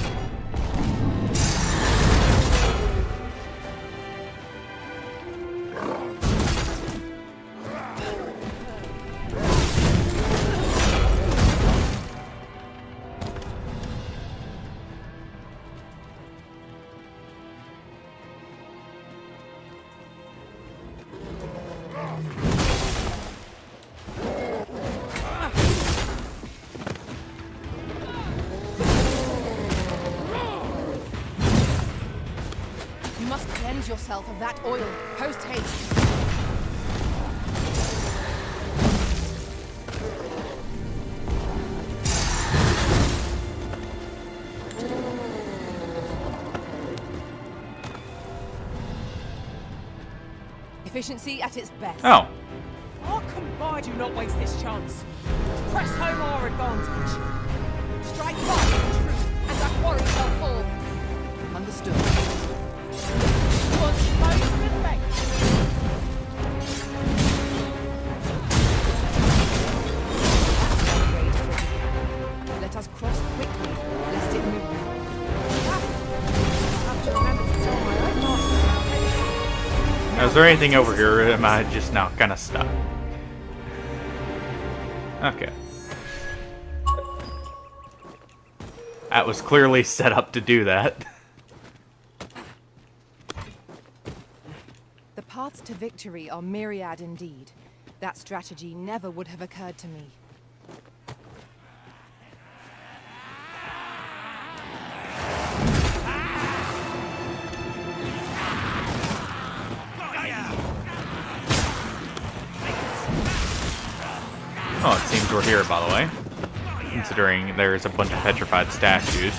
S8: You must cleanse yourself of that oil, post haste. Efficiency at its best.
S1: Oh.
S2: Hearken, I do not waste this chance. Press home our advantage.
S8: Strike fast and true, and our quarry shall fall. Understood.
S2: Was most respect.
S8: Let us cross quickly, lest it move.
S1: Is there anything over here, or am I just now kind of stuck? Okay. That was clearly set up to do that.
S8: The paths to victory are myriad indeed. That strategy never would have occurred to me.
S1: Oh, it seems we're here, by the way. Considering there's a bunch of petrified statues.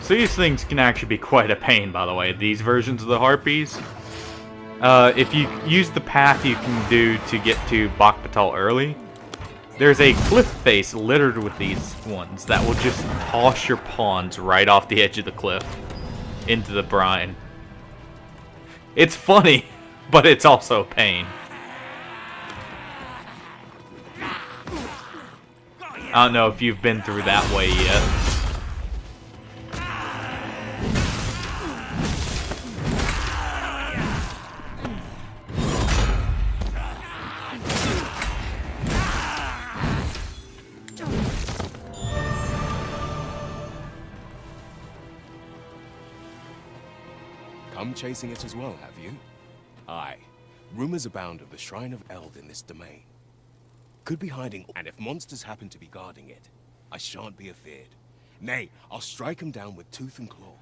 S1: So these things can actually be quite a pain, by the way, these versions of the Harpies. If you use the path you can do to get to Bakbatal early, there's a cliff face littered with these ones that will just toss your pawns right off the edge of the cliff into the brine. It's funny, but it's also a pain. I don't know if you've been through that way yet.
S12: Come chasing it as well, have you? Aye. Rumors abound of the Shrine of Eld in this domain. Could be hiding, and if monsters happen to be guarding it, I shan't be afeared. Nay, I'll strike them down with tooth and claw.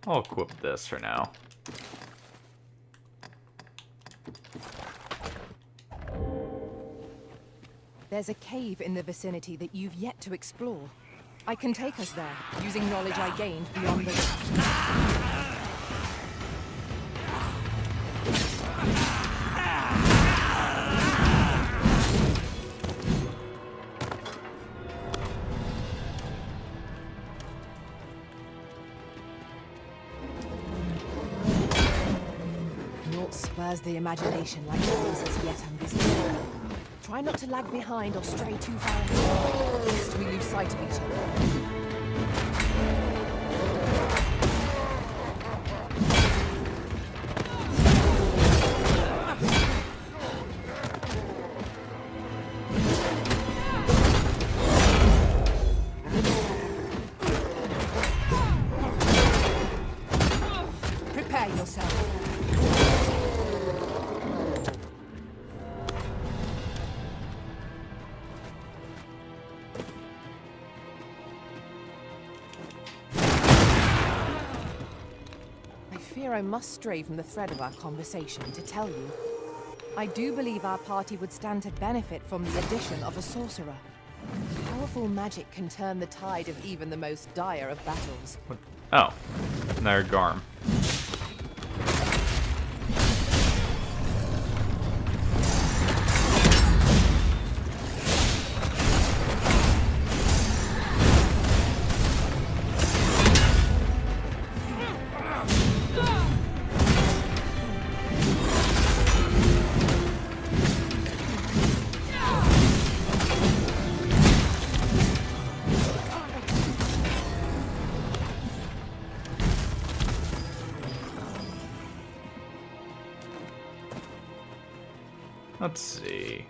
S1: I'll equip this for now.
S8: There's a cave in the vicinity that you've yet to explore. I can take us there, using knowledge I gained beyond the rift. Naught spurs the imagination like places yet unvisited. Try not to lag behind or stray too far ahead, lest we lose sight of each other. Prepare yourself. I must stray from the thread of our conversation to tell you. I do believe our party would stand to benefit from the addition of a sorcerer. Powerful magic can turn the tide of even the most dire of battles.
S1: Oh, another Garm. Let's see.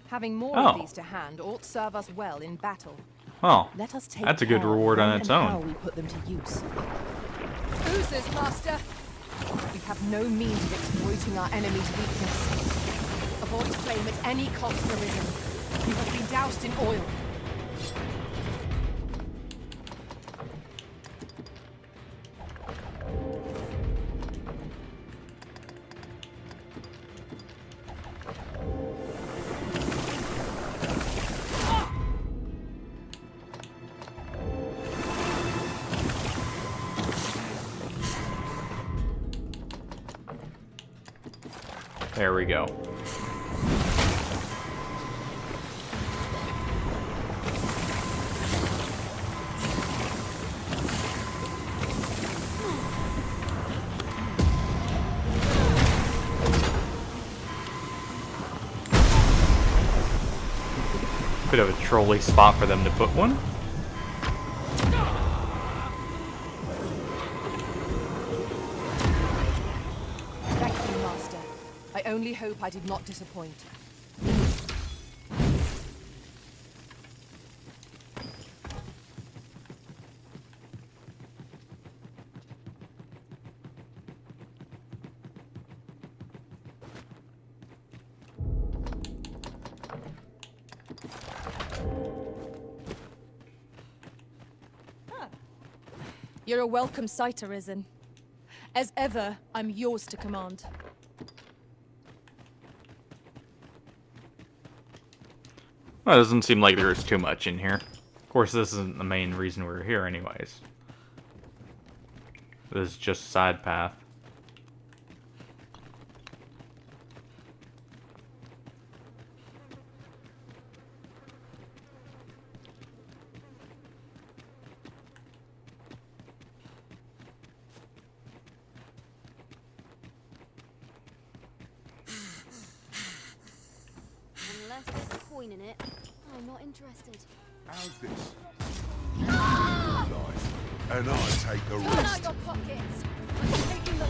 S8: Having more of these to hand ought serve us well in battle.
S1: Oh,
S8: let us take
S1: that's a good
S8: care
S1: reward on
S8: when
S1: its
S8: and
S1: own.
S8: how we put them to use. Who's this, Master? We have no means of exploiting our enemy's weakness. Avoid flame at any cost, Arisen. You have been doused in oil.
S1: There we go. Bit of a trolley spot for them to put one.
S8: Thank you, Master. I only hope I did not disappoint.
S3: You're a welcome sight, Arisen. As ever, I'm yours to command.
S1: Well, it doesn't seem like there's too much in here. Of course, this isn't the main reason we're here anyways. This is just a side path.
S14: Unless there's a coin in it, I'm not interested.
S18: How's this? You take the life, and I take the
S3: Turn out
S18: rest.
S3: your pockets! I'm taking the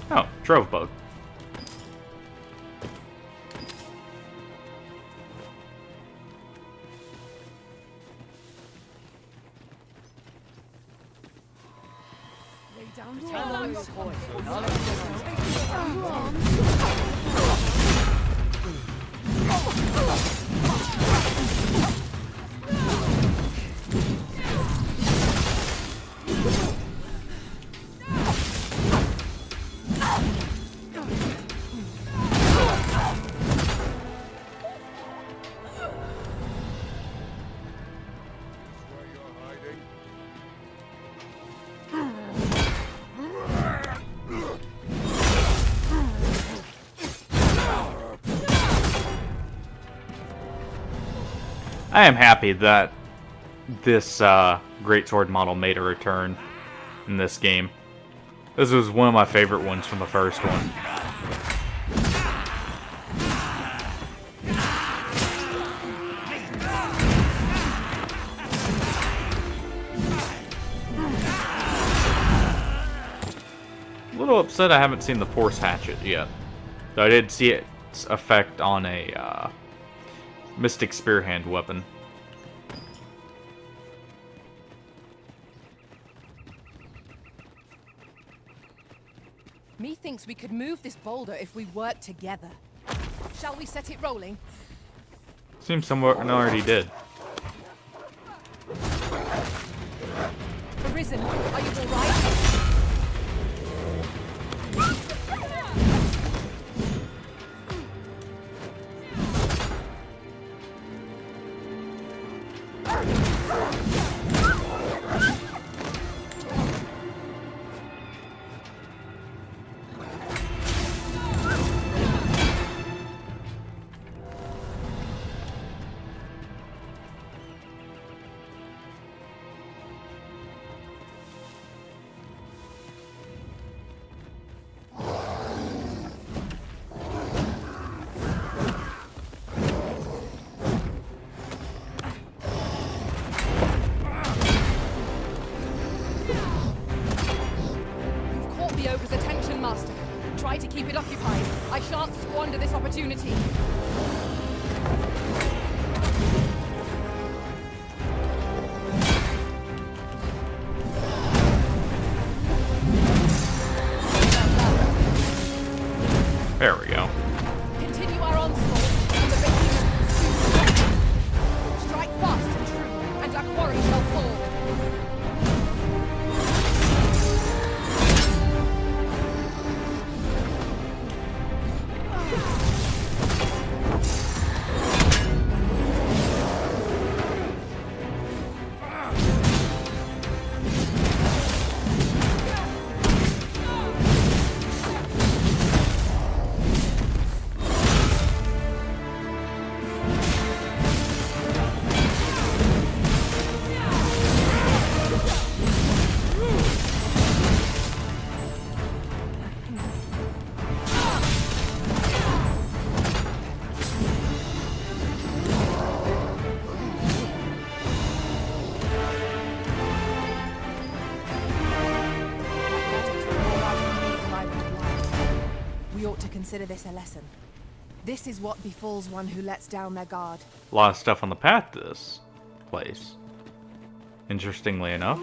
S1: Oh, Trove Bug.
S3: Lay down your
S22: Tell
S3: arms.
S22: us, boy.
S1: I am happy that this greatsword model made a return in this game. This was one of my favorite ones from the first one. A little upset I haven't seen the Force Hatchet yet. Though I did see its effect on a Mystic Spearhand weapon.
S3: Methinks we could move this boulder if we work together. Shall we set it rolling?
S1: Seems someone already did.
S3: Arisen, are you alright? Try to keep it occupied. I shan't squander this opportunity.
S1: There we go.
S3: Continue our onslaught, and the behemoth soon. Strike fast and true, and our quarry shall fall.
S8: consider this a lesson. This is what befalls one who lets down their guard.
S1: A lot of stuff on the path to this place. Interestingly enough.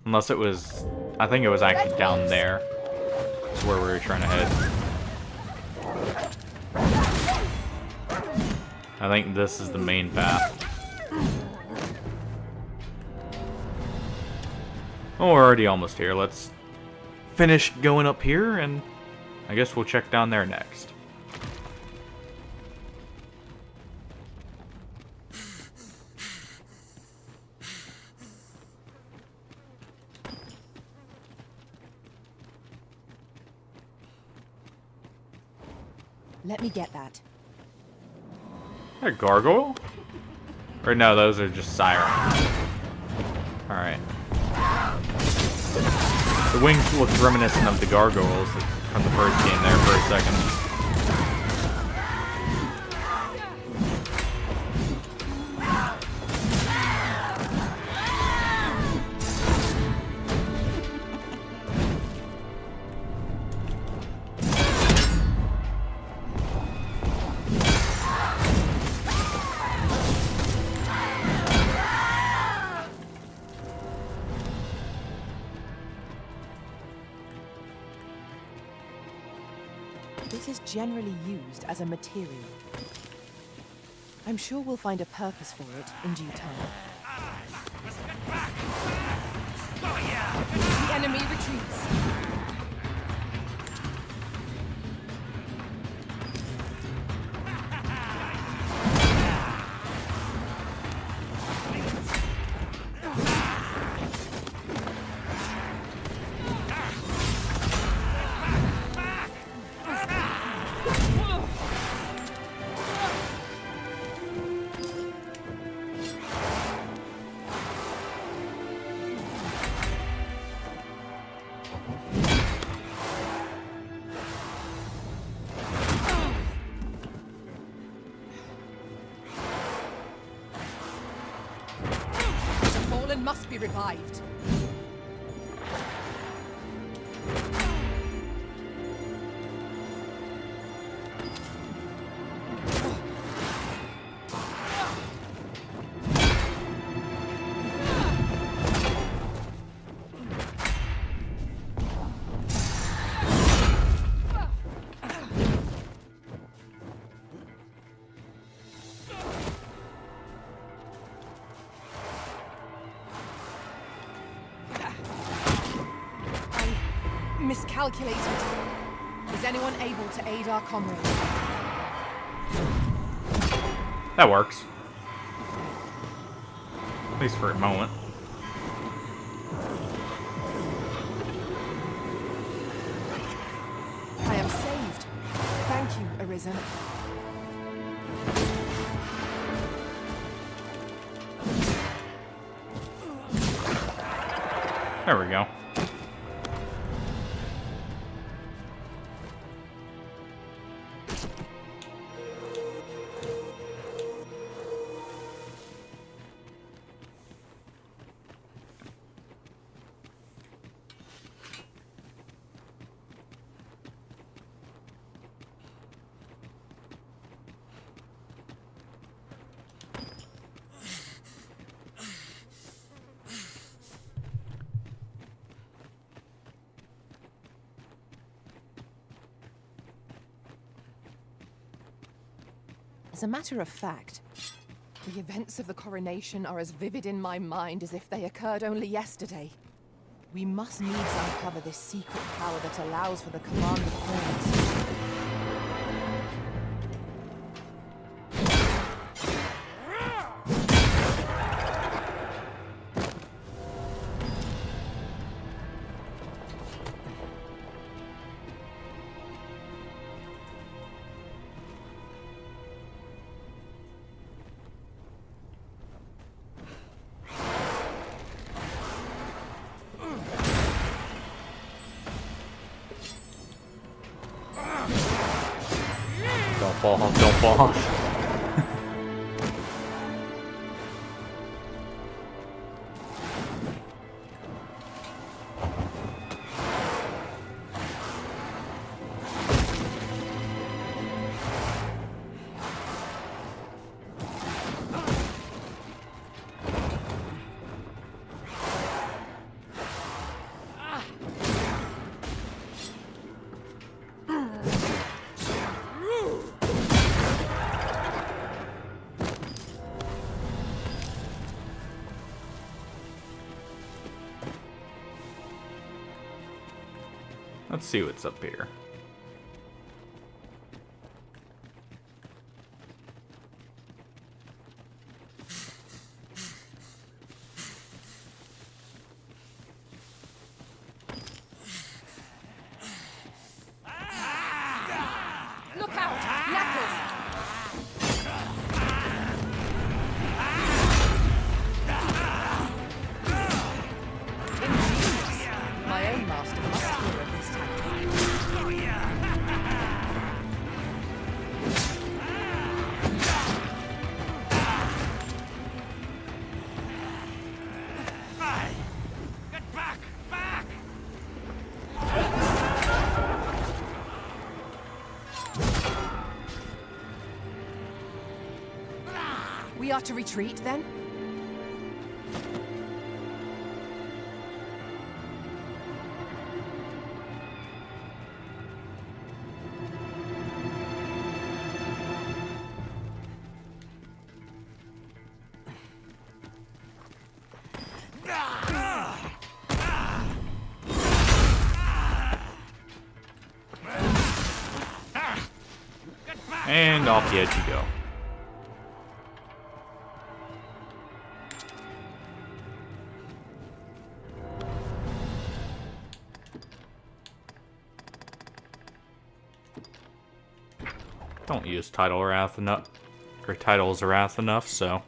S1: Unless it was... I think it was actually down there. Is where we were trying to head. I think this is the main path. Oh, we're already almost here. Let's finish going up here, and I guess we'll check down there next.
S8: Let me get that.
S1: A gargoyle? Or no, those are just sirens. Alright. The wings look reminiscent of the gargoyles from the first game there for a second.
S8: This is generally used as a material. I'm sure we'll find a purpose for it in due time. The enemy retreats. Must be revived. Miscalculated. Is anyone able to aid our comrades?
S1: That works. At least for a moment.
S8: I am saved. Thank you, Arisen.
S1: There we go.
S8: As a matter of fact, the events of the coronation are as vivid in my mind as if they occurred only yesterday. We must needs uncover this secret power that allows for the command of horns.
S1: Don't fall off, don't fall off. Let's see what's up here.
S8: Look out! Knackers! Ingenious. My own master must hear of this tactic.
S22: Get back! Back!
S8: We are to retreat, then?
S1: And off the edge you go. Don't use Tidal Wrath enough, or Tidal's Wrath enough, so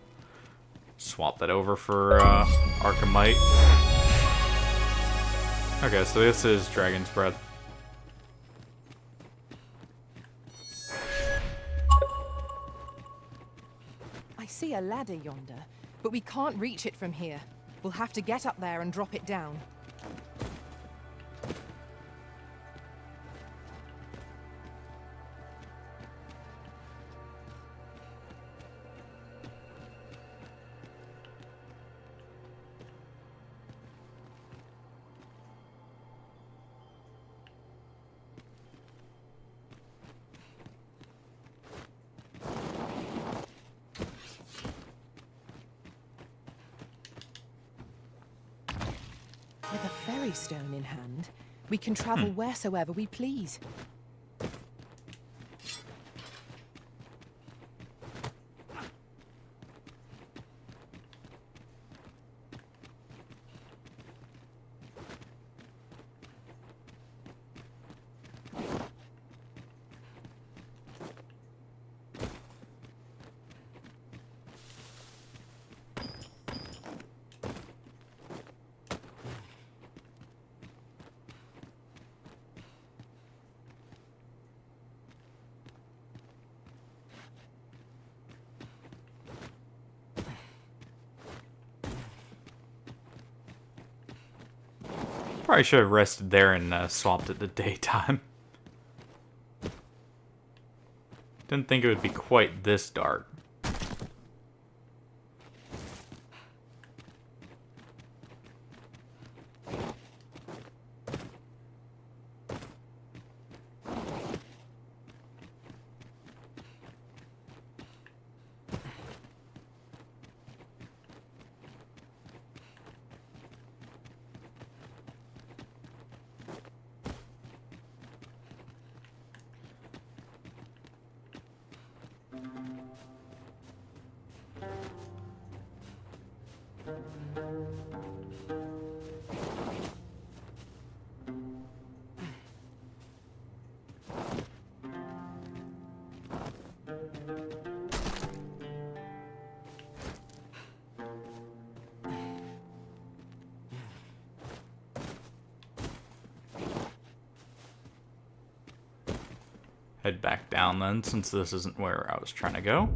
S1: swap that over for Arkham. Okay, so this is Dragon's Breath.
S8: I see a ladder yonder, but we can't reach it from here. We'll have to get up there and drop it down. With a fairy stone in hand, we can travel wheresoever we please.
S1: Probably should have rested there and swapped it to daytime. Didn't think it would be quite this dark. Head back down then, since this isn't where I was trying to go.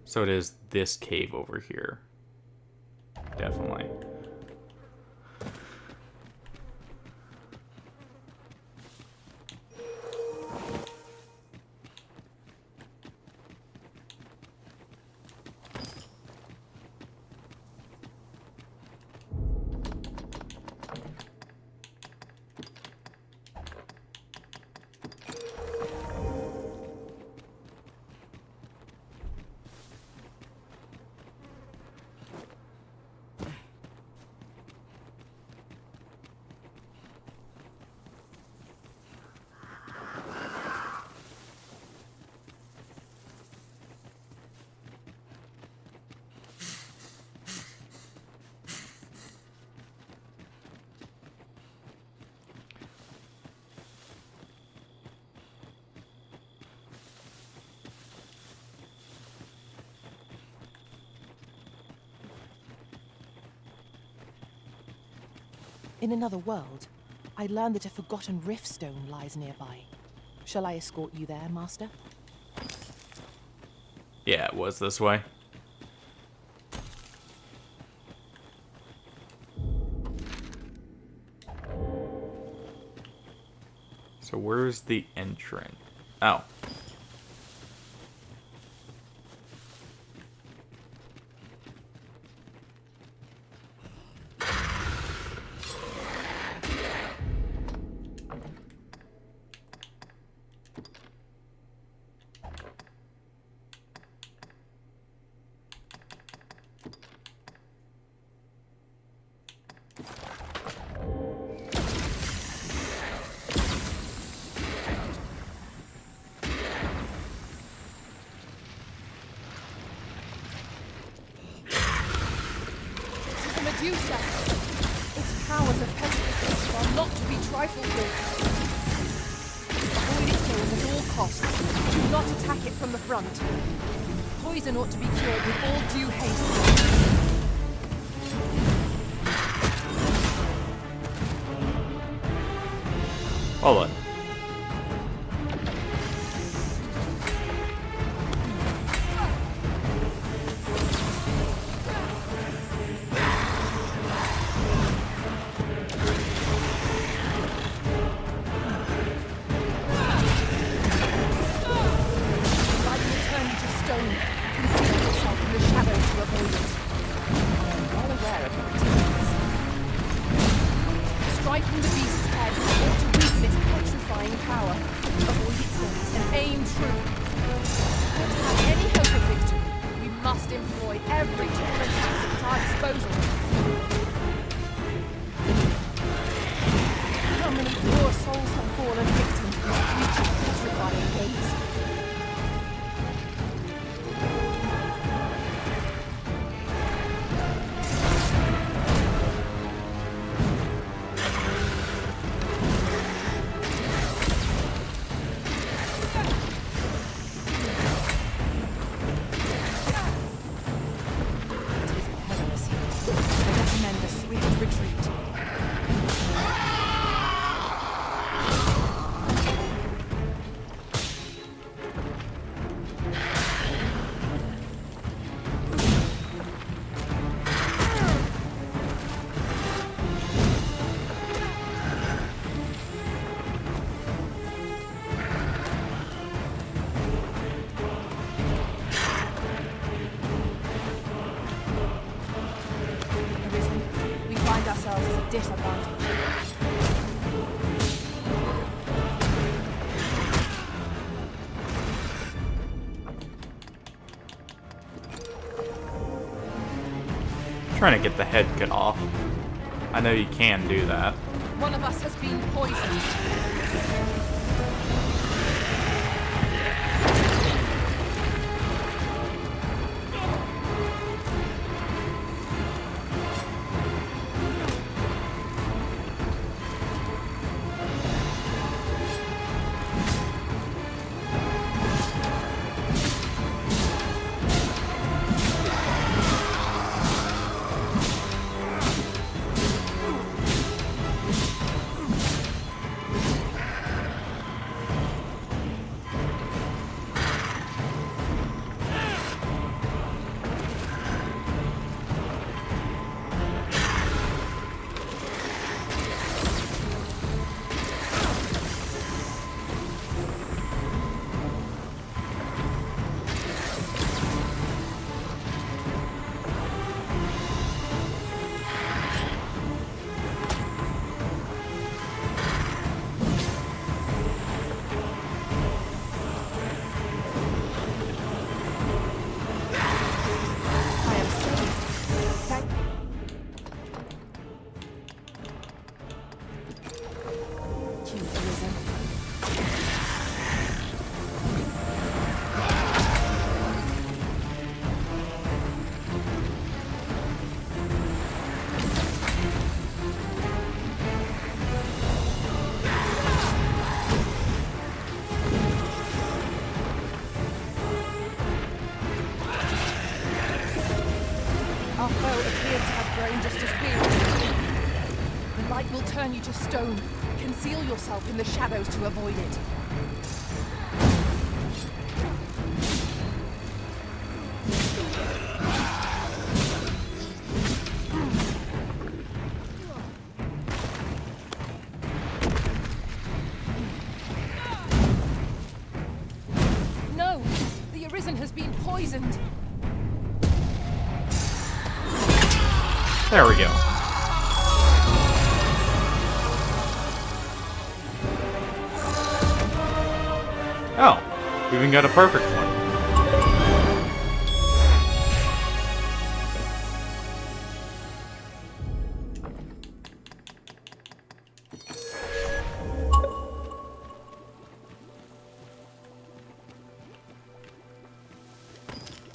S1: So it is this cave over here. Definitely.
S3: In another world, I learned that a forgotten riftstone lies nearby. Shall I escort you there, Master?
S1: Yeah, it was this way. So where's the entrance? Oh.
S3: Medusa! Its powers of petrification are not to be trifled with. Avoid its gaze at all costs. Do not attack it from the front. Poison ought to be cured with all due haste.
S1: Hold on.
S3: Striking the beast's head ought to weaken its petrifying power. Avoid its gaze and aim true. Not to have any hope of victory, we must employ every tool and tactic at our disposal. How many poor souls have fallen victim to this creature's petrifying gaze? Disadvantage.
S1: Trying to get the head cut off. I know you can do that.
S3: One of us has been poisoned. Our foe appears to have grown just as we are. The
S8: light will turn you to stone. Conceal yourself in the shadows to avoid it. No! The Arisen has been poisoned!
S1: There we go. Oh, we even got a perfect one.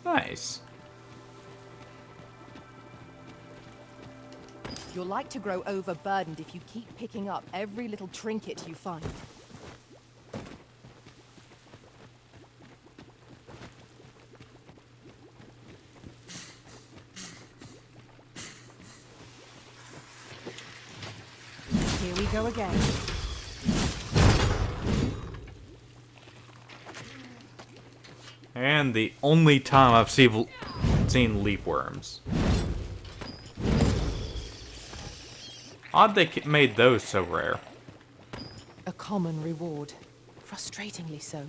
S1: Nice.
S8: You're like to grow overburdened if you keep picking up every little trinket you find. Here we go again.
S1: And the only time I've seen leap worms. Odd they made those so rare.
S8: A common reward. Frustratingly so.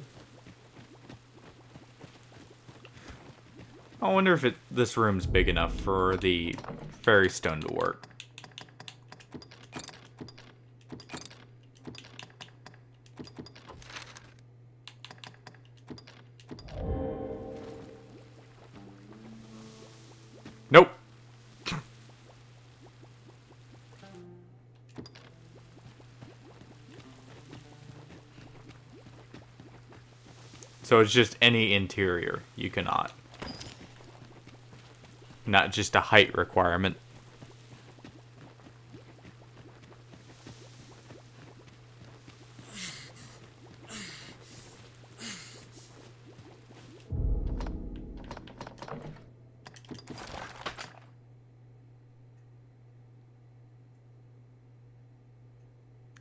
S1: I wonder if this room's big enough for the fairy stone to work. Nope. So it's just any interior you cannot. Not just a height requirement.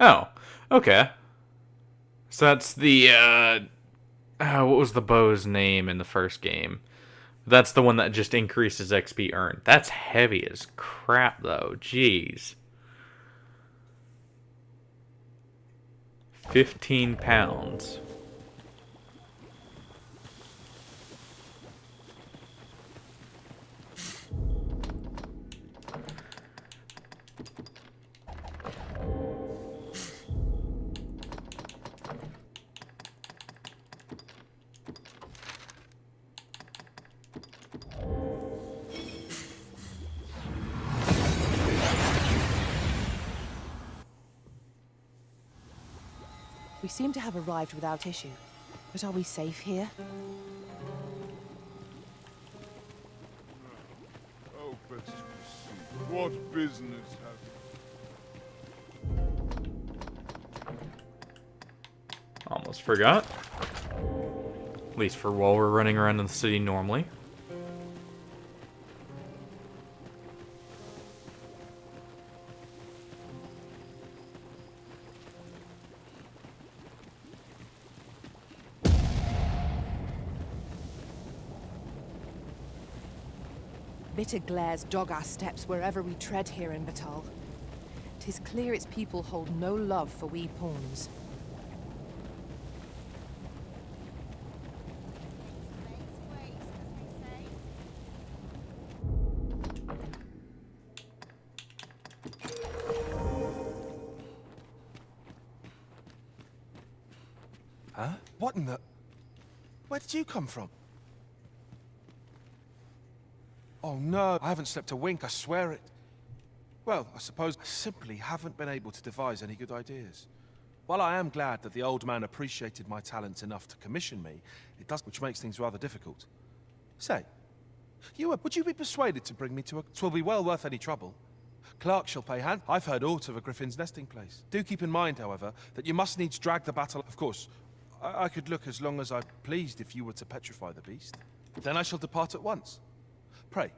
S1: Oh, okay. So that's the, what was the bow's name in the first game? That's the one that just increases XP earned. That's heavy as crap, though. Jeez. 15 pounds.
S8: We seem to have arrived without issue. But are we safe here?
S7: Oh, but what business have
S1: Almost forgot. At least for while we're running around in the city normally.
S8: Bitter glares dog our steps wherever we tread here in Batal. 'Tis clear its people hold no love for we pawns.
S15: Huh? What in the... Where did you come from? Oh no, I haven't slept a wink, I swear it. Well, I suppose I simply haven't been able to devise any good ideas. While I am glad that the old man appreciated my talents enough to commission me, it does, which makes things rather difficult. Say, would you be persuaded to bring me to a... 'Twill be well worth any trouble. Clark shall pay hand. I've heard aught of a griffin's nesting place. Do keep in mind, however, that you must needs drag the battle. Of course, I could look as long as I pleased if you were to petrify the beast. Then I shall depart at once. Pray.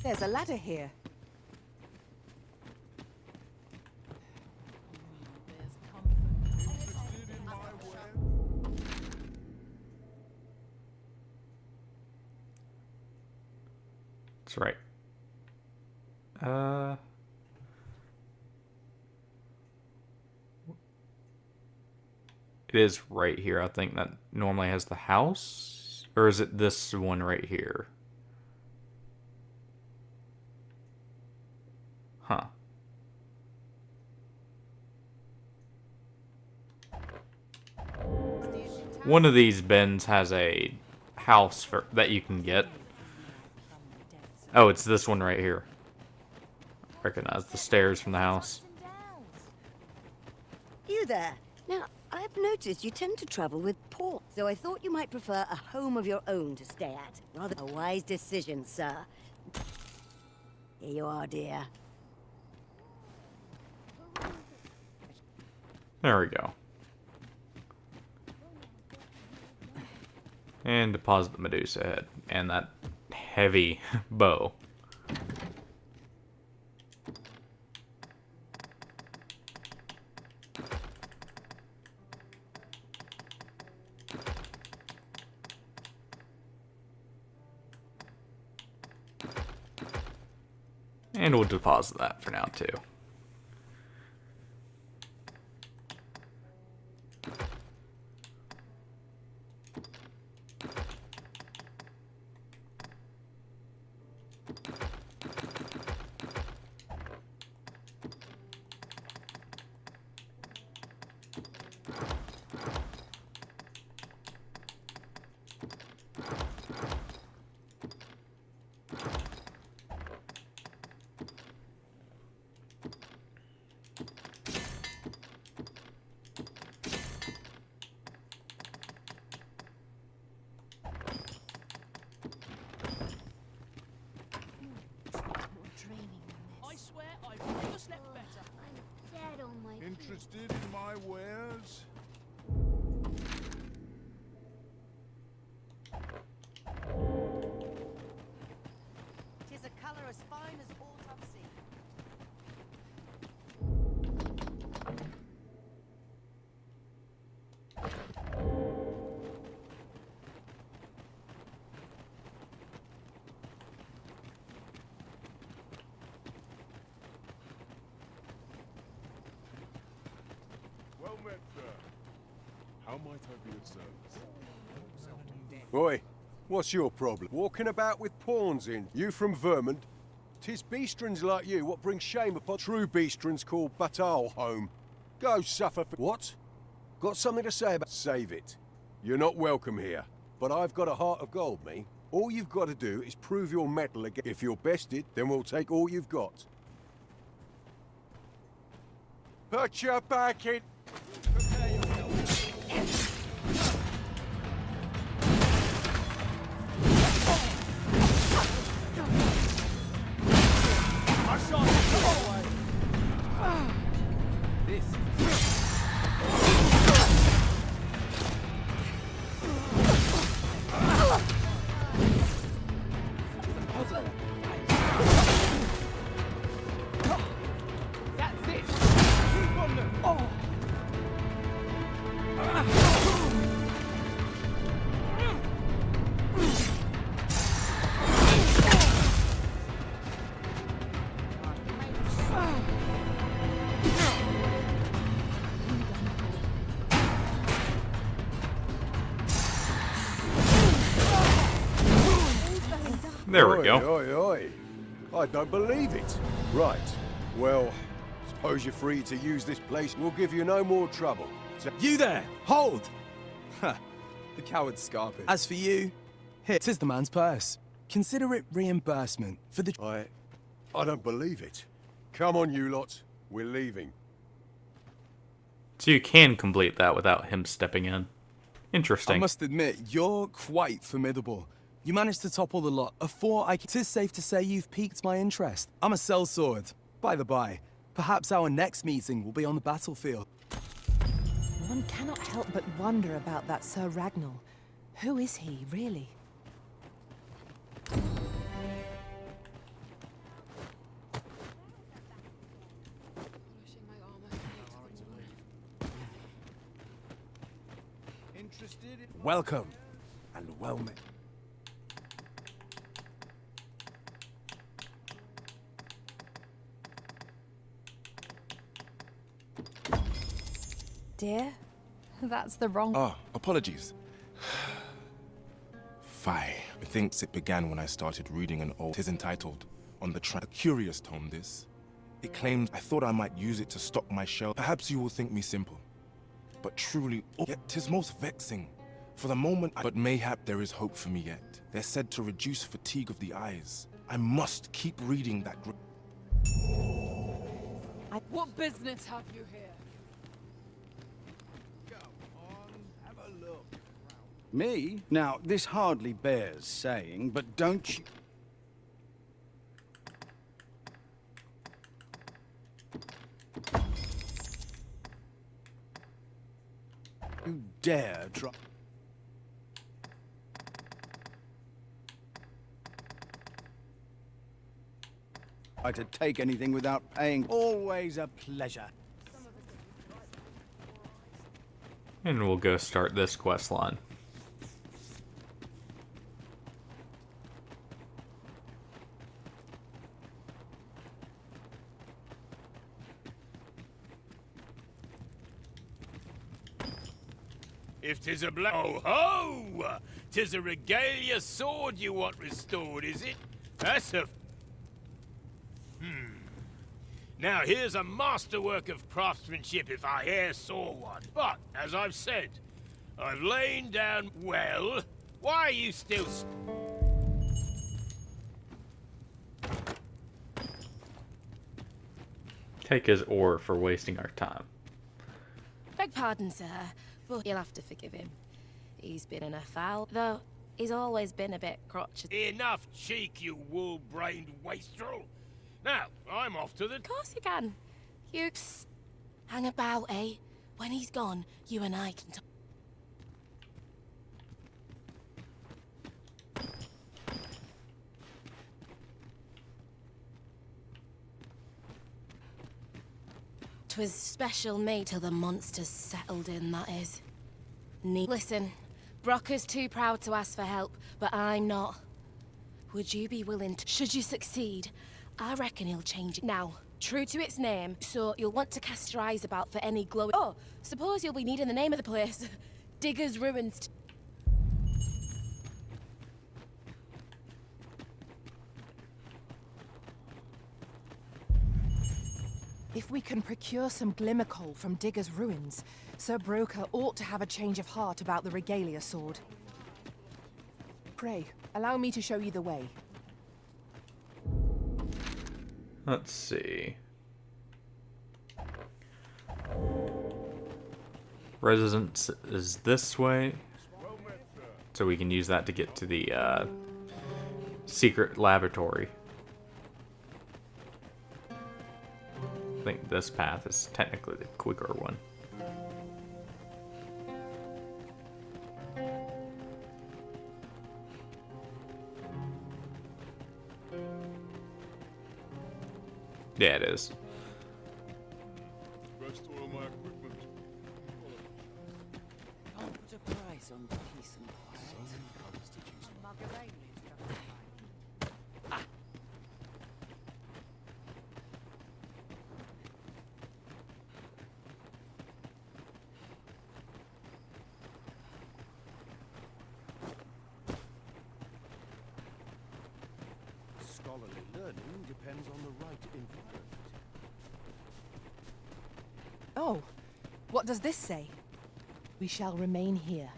S8: There's a ladder here.
S1: That's right. It is right here. I think that normally has the house. Or is it this one right here? Huh. One of these bins has a house that you can get. Oh, it's this one right here. Recognize the stairs from the house.
S10: You there? Now, I've noticed you tend to travel with Paul, so I thought you might prefer a home of your own to stay at. Rather a wise decision, sir. Here you are, dear.
S1: There we go. And deposit the Medusa head and that heavy bow. And we'll deposit that for now too.
S22: I swear I've never slept better.
S14: I'm dead on my
S7: Interested in my wares?
S10: Tis a colour as fine as aught I've seen.
S7: Well met, sir. How might I be of service?
S18: Oi, what's your problem? Walking about with pawns in. You from Vermont? 'Tis beastrons like you what bring shame upon true beastrons called Batal home. Go suffer for... What? Got something to say about... Save it. You're not welcome here. But I've got a heart of gold, me. All you've got to do is prove your mettle again. If you're bested, then we'll take all you've got. Put your back in...
S22: That's it. Keep on them. Oh.
S1: There we go.
S18: Oi, oi. I don't believe it. Right. Well, suppose you're free to use this place. We'll give you no more trouble.
S20: You there! Hold! Ha! The coward Scarpet. As for you, here, 'tis the man's purse. Consider it reimbursement for the...
S18: I don't believe it. Come on, you lot. We're leaving.
S1: So you can complete that without him stepping in. Interesting.
S20: I must admit, you're quite formidable. You managed to topple the lot afore I... 'Tis safe to say you've piqued my interest. I'm a sellsword. By the by, perhaps our next meeting will be on the battlefield.
S8: One cannot help but wonder about that Sir Ragnall. Who is he, really?
S7: Interested in...
S19: Welcome, and well met.
S6: dear. That's the wrong...
S15: Ah, apologies. Fie. Methinks it began when I started reading an old... Tis entitled, On the A curious tome, this. It claims I thought I might use it to stock my shelf. Perhaps you will think me simple. But truly, yet 'tis most vexing. For the moment, but mayhap there is hope for me yet. They're said to reduce fatigue of the eyes. I must keep reading that...
S3: What business have you here?
S7: Me? Now, this hardly bears saying, but don't you... You dare try... to take anything without paying. Always a pleasure.
S1: And we'll go start this quest line.
S22: If 'tis a ho! 'Tis a regalia sword you want restored, is it? That's a... Now here's a masterwork of craftsmanship if I e'er saw one. But, as I've said, I've lain down... Well, why are you still...
S1: Take his ore for wasting our time.
S17: Beg pardon, sir, but you'll have to forgive him. He's been in a foul, though he's always been a bit crotchety.
S22: Enough cheek, you wool-brained wastrel! Now, I'm off to the...
S17: Of course you can. You... hang about, eh? When he's gone, you and I can talk. Twas special me till the monsters settled in, that is. Listen, Brocker's too proud to ask for help, but I'm not. Would you be willing to... Should you succeed, I reckon he'll change it now. True to its name, so you'll want to cast your eyes about for any glowing... Oh, suppose you'll be needing the name of the place. Digger's Ruins.
S8: If we can procure some glimmer coal from Digger's Ruins, Sir Broker ought to have a change of heart about the regalia sword. Pray, allow me to show you the way.
S1: Let's see. Residence is this way, so we can use that to get to the secret laboratory. I think this path is technically the quicker one. Yeah, it is.
S7: Rest all my equipment.
S13: Can't put a price on peace and quiet.
S7: Scholarly learning depends on the right environment.
S8: Oh, what does this say? We shall remain here.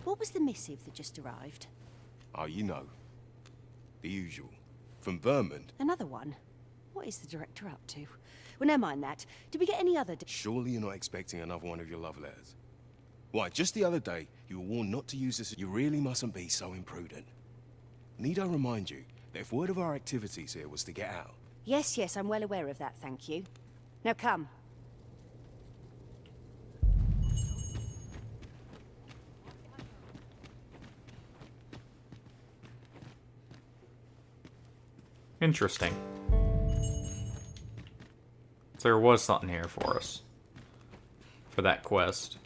S10: What was the missive that just arrived?
S12: Oh, you know. The usual. From Vermont.
S10: Another one? What is the director up to? Well, never mind that. Did we get any other...
S12: Surely you're not expecting another one of your love letters. Why, just the other day, you were warned not to use this. You really mustn't be so imprudent. Need I remind you that if word of our activities here was to get out...
S10: Yes, yes, I'm well aware of that, thank you. Now come.
S1: Interesting. So there was something here for us. For that quest.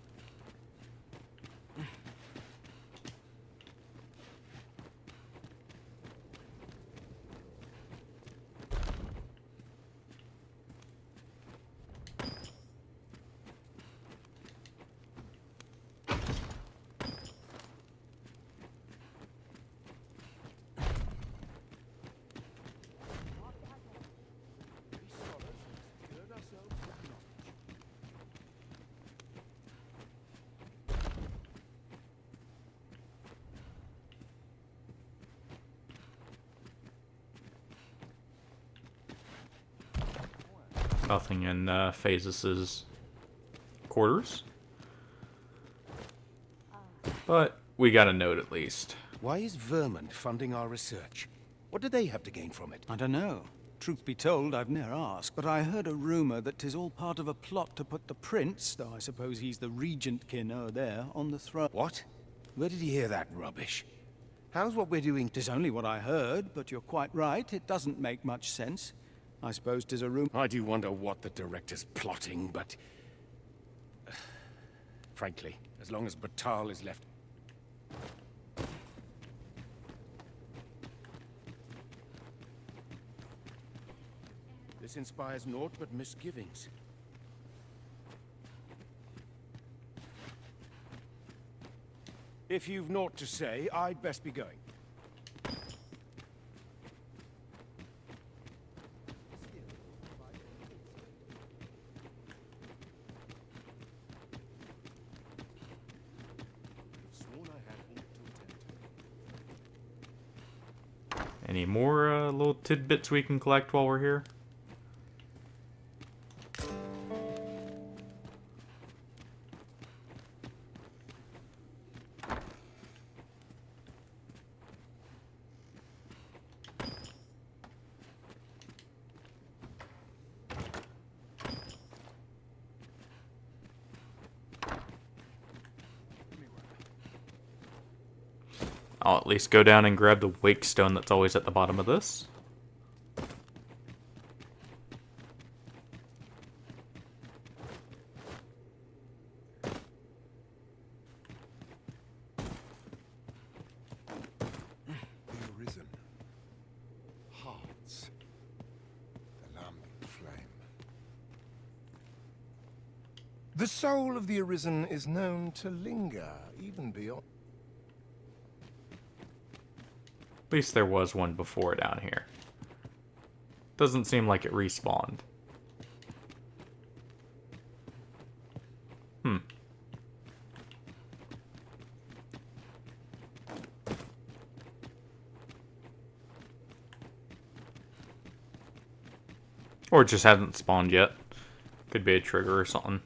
S1: Nothing in Phases' quarters. But we got a note at least.
S11: Why is Vermund funding our research? What do they have to gain from it?
S21: I don't know. Truth be told, I've ne'er asked, but I heard a rumor that 'tis all part of a plot to put the prince, though I suppose he's the regent kin o'er there, on the throne.
S11: What? Where did you hear that rubbish? How's what we're doing?
S21: 'Tis only what I heard, but you're quite right. It doesn't make much sense. I suppose 'tis a rumor.
S11: I do wonder what the director's plotting, but... frankly, as long as Batal is left... This inspires naught but misgivings. If you've naught to say, I'd best be going.
S1: Any more little tidbits we can collect while we're here? I'll at least go down and grab the wake stone that's always at the bottom of this.
S18: The Arisen. Hearts. The lambent flame. The soul of the Arisen is known to linger even beyond.
S1: At least there was one before down here. Doesn't seem like it respawned. Or it just hasn't spawned yet. Could be a trigger or something.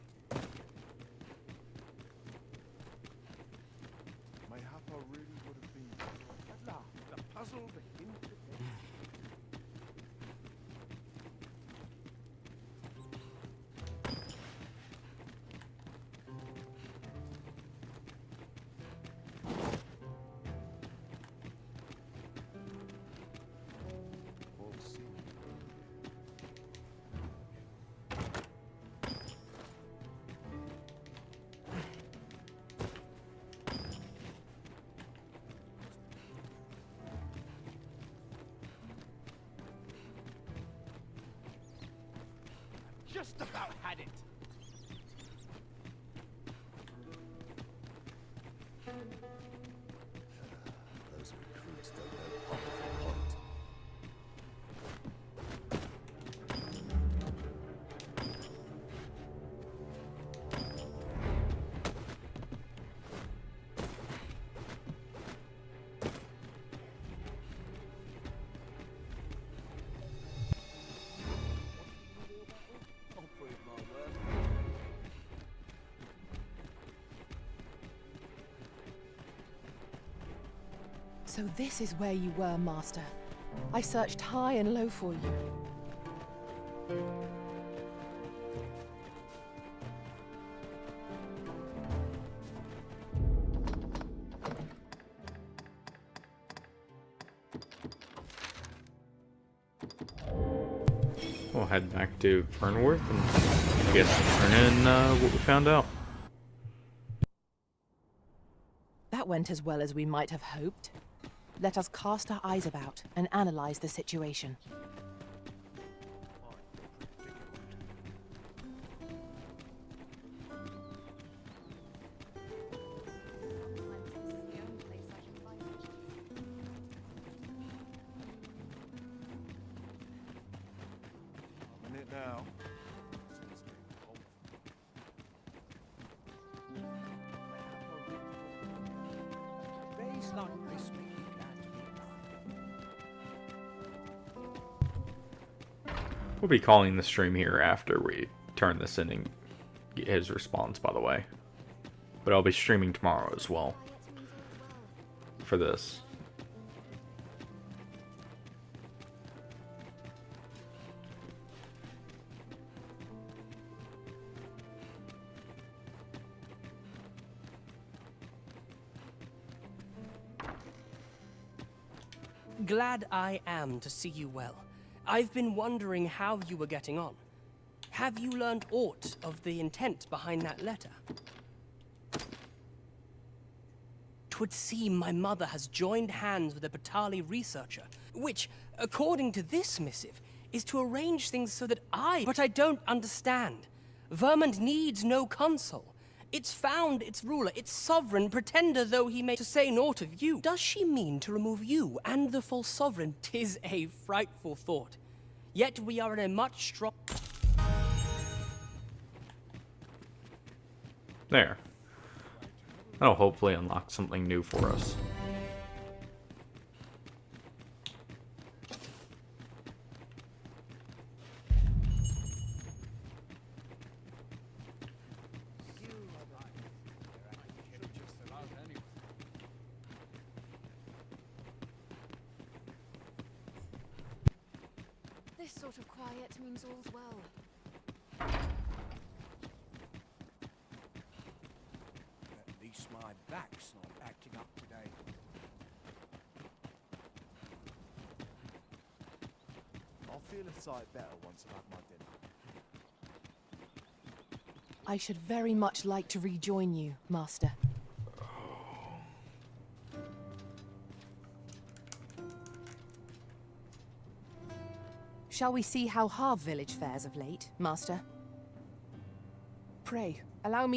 S11: Just about had it.
S18: Those recruits don't know proper from point.
S8: So this is where you were, Master. I searched high and low for you.
S1: We'll head back to Fernworth and I guess turn in what we found out.
S8: That went as well as we might have hoped. Let us cast our eyes about and analyze the situation.
S11: I'm in it now.
S19: Days like this make me glad to be alive.
S1: We'll be calling the stream here after we turn this in and get his response, by the way. But I'll be streaming tomorrow as well for this.
S9: Glad I am to see you well. I've been wondering how you were getting on. Have you learned aught of the intent behind that letter? 'Twould seem my mother has joined hands with a Batali researcher, which, according to this missive, is to arrange things so that But I don't understand. Vermont needs no consul. It's found its ruler, its sovereign, pretender though he may, to say naught of you. Does she mean to remove you and the false sovereign? 'Tis a frightful thought. Yet we are in a much strong...
S1: There. That'll hopefully unlock something new for us.
S14: This sort of quiet means all's well.
S11: At least my back's not acting up today.
S7: I'll feel a sight better once I've had my dinner.
S8: I should very much like to rejoin you, Master. Shall we see how Harve village fares of late, Master? Pray, allow me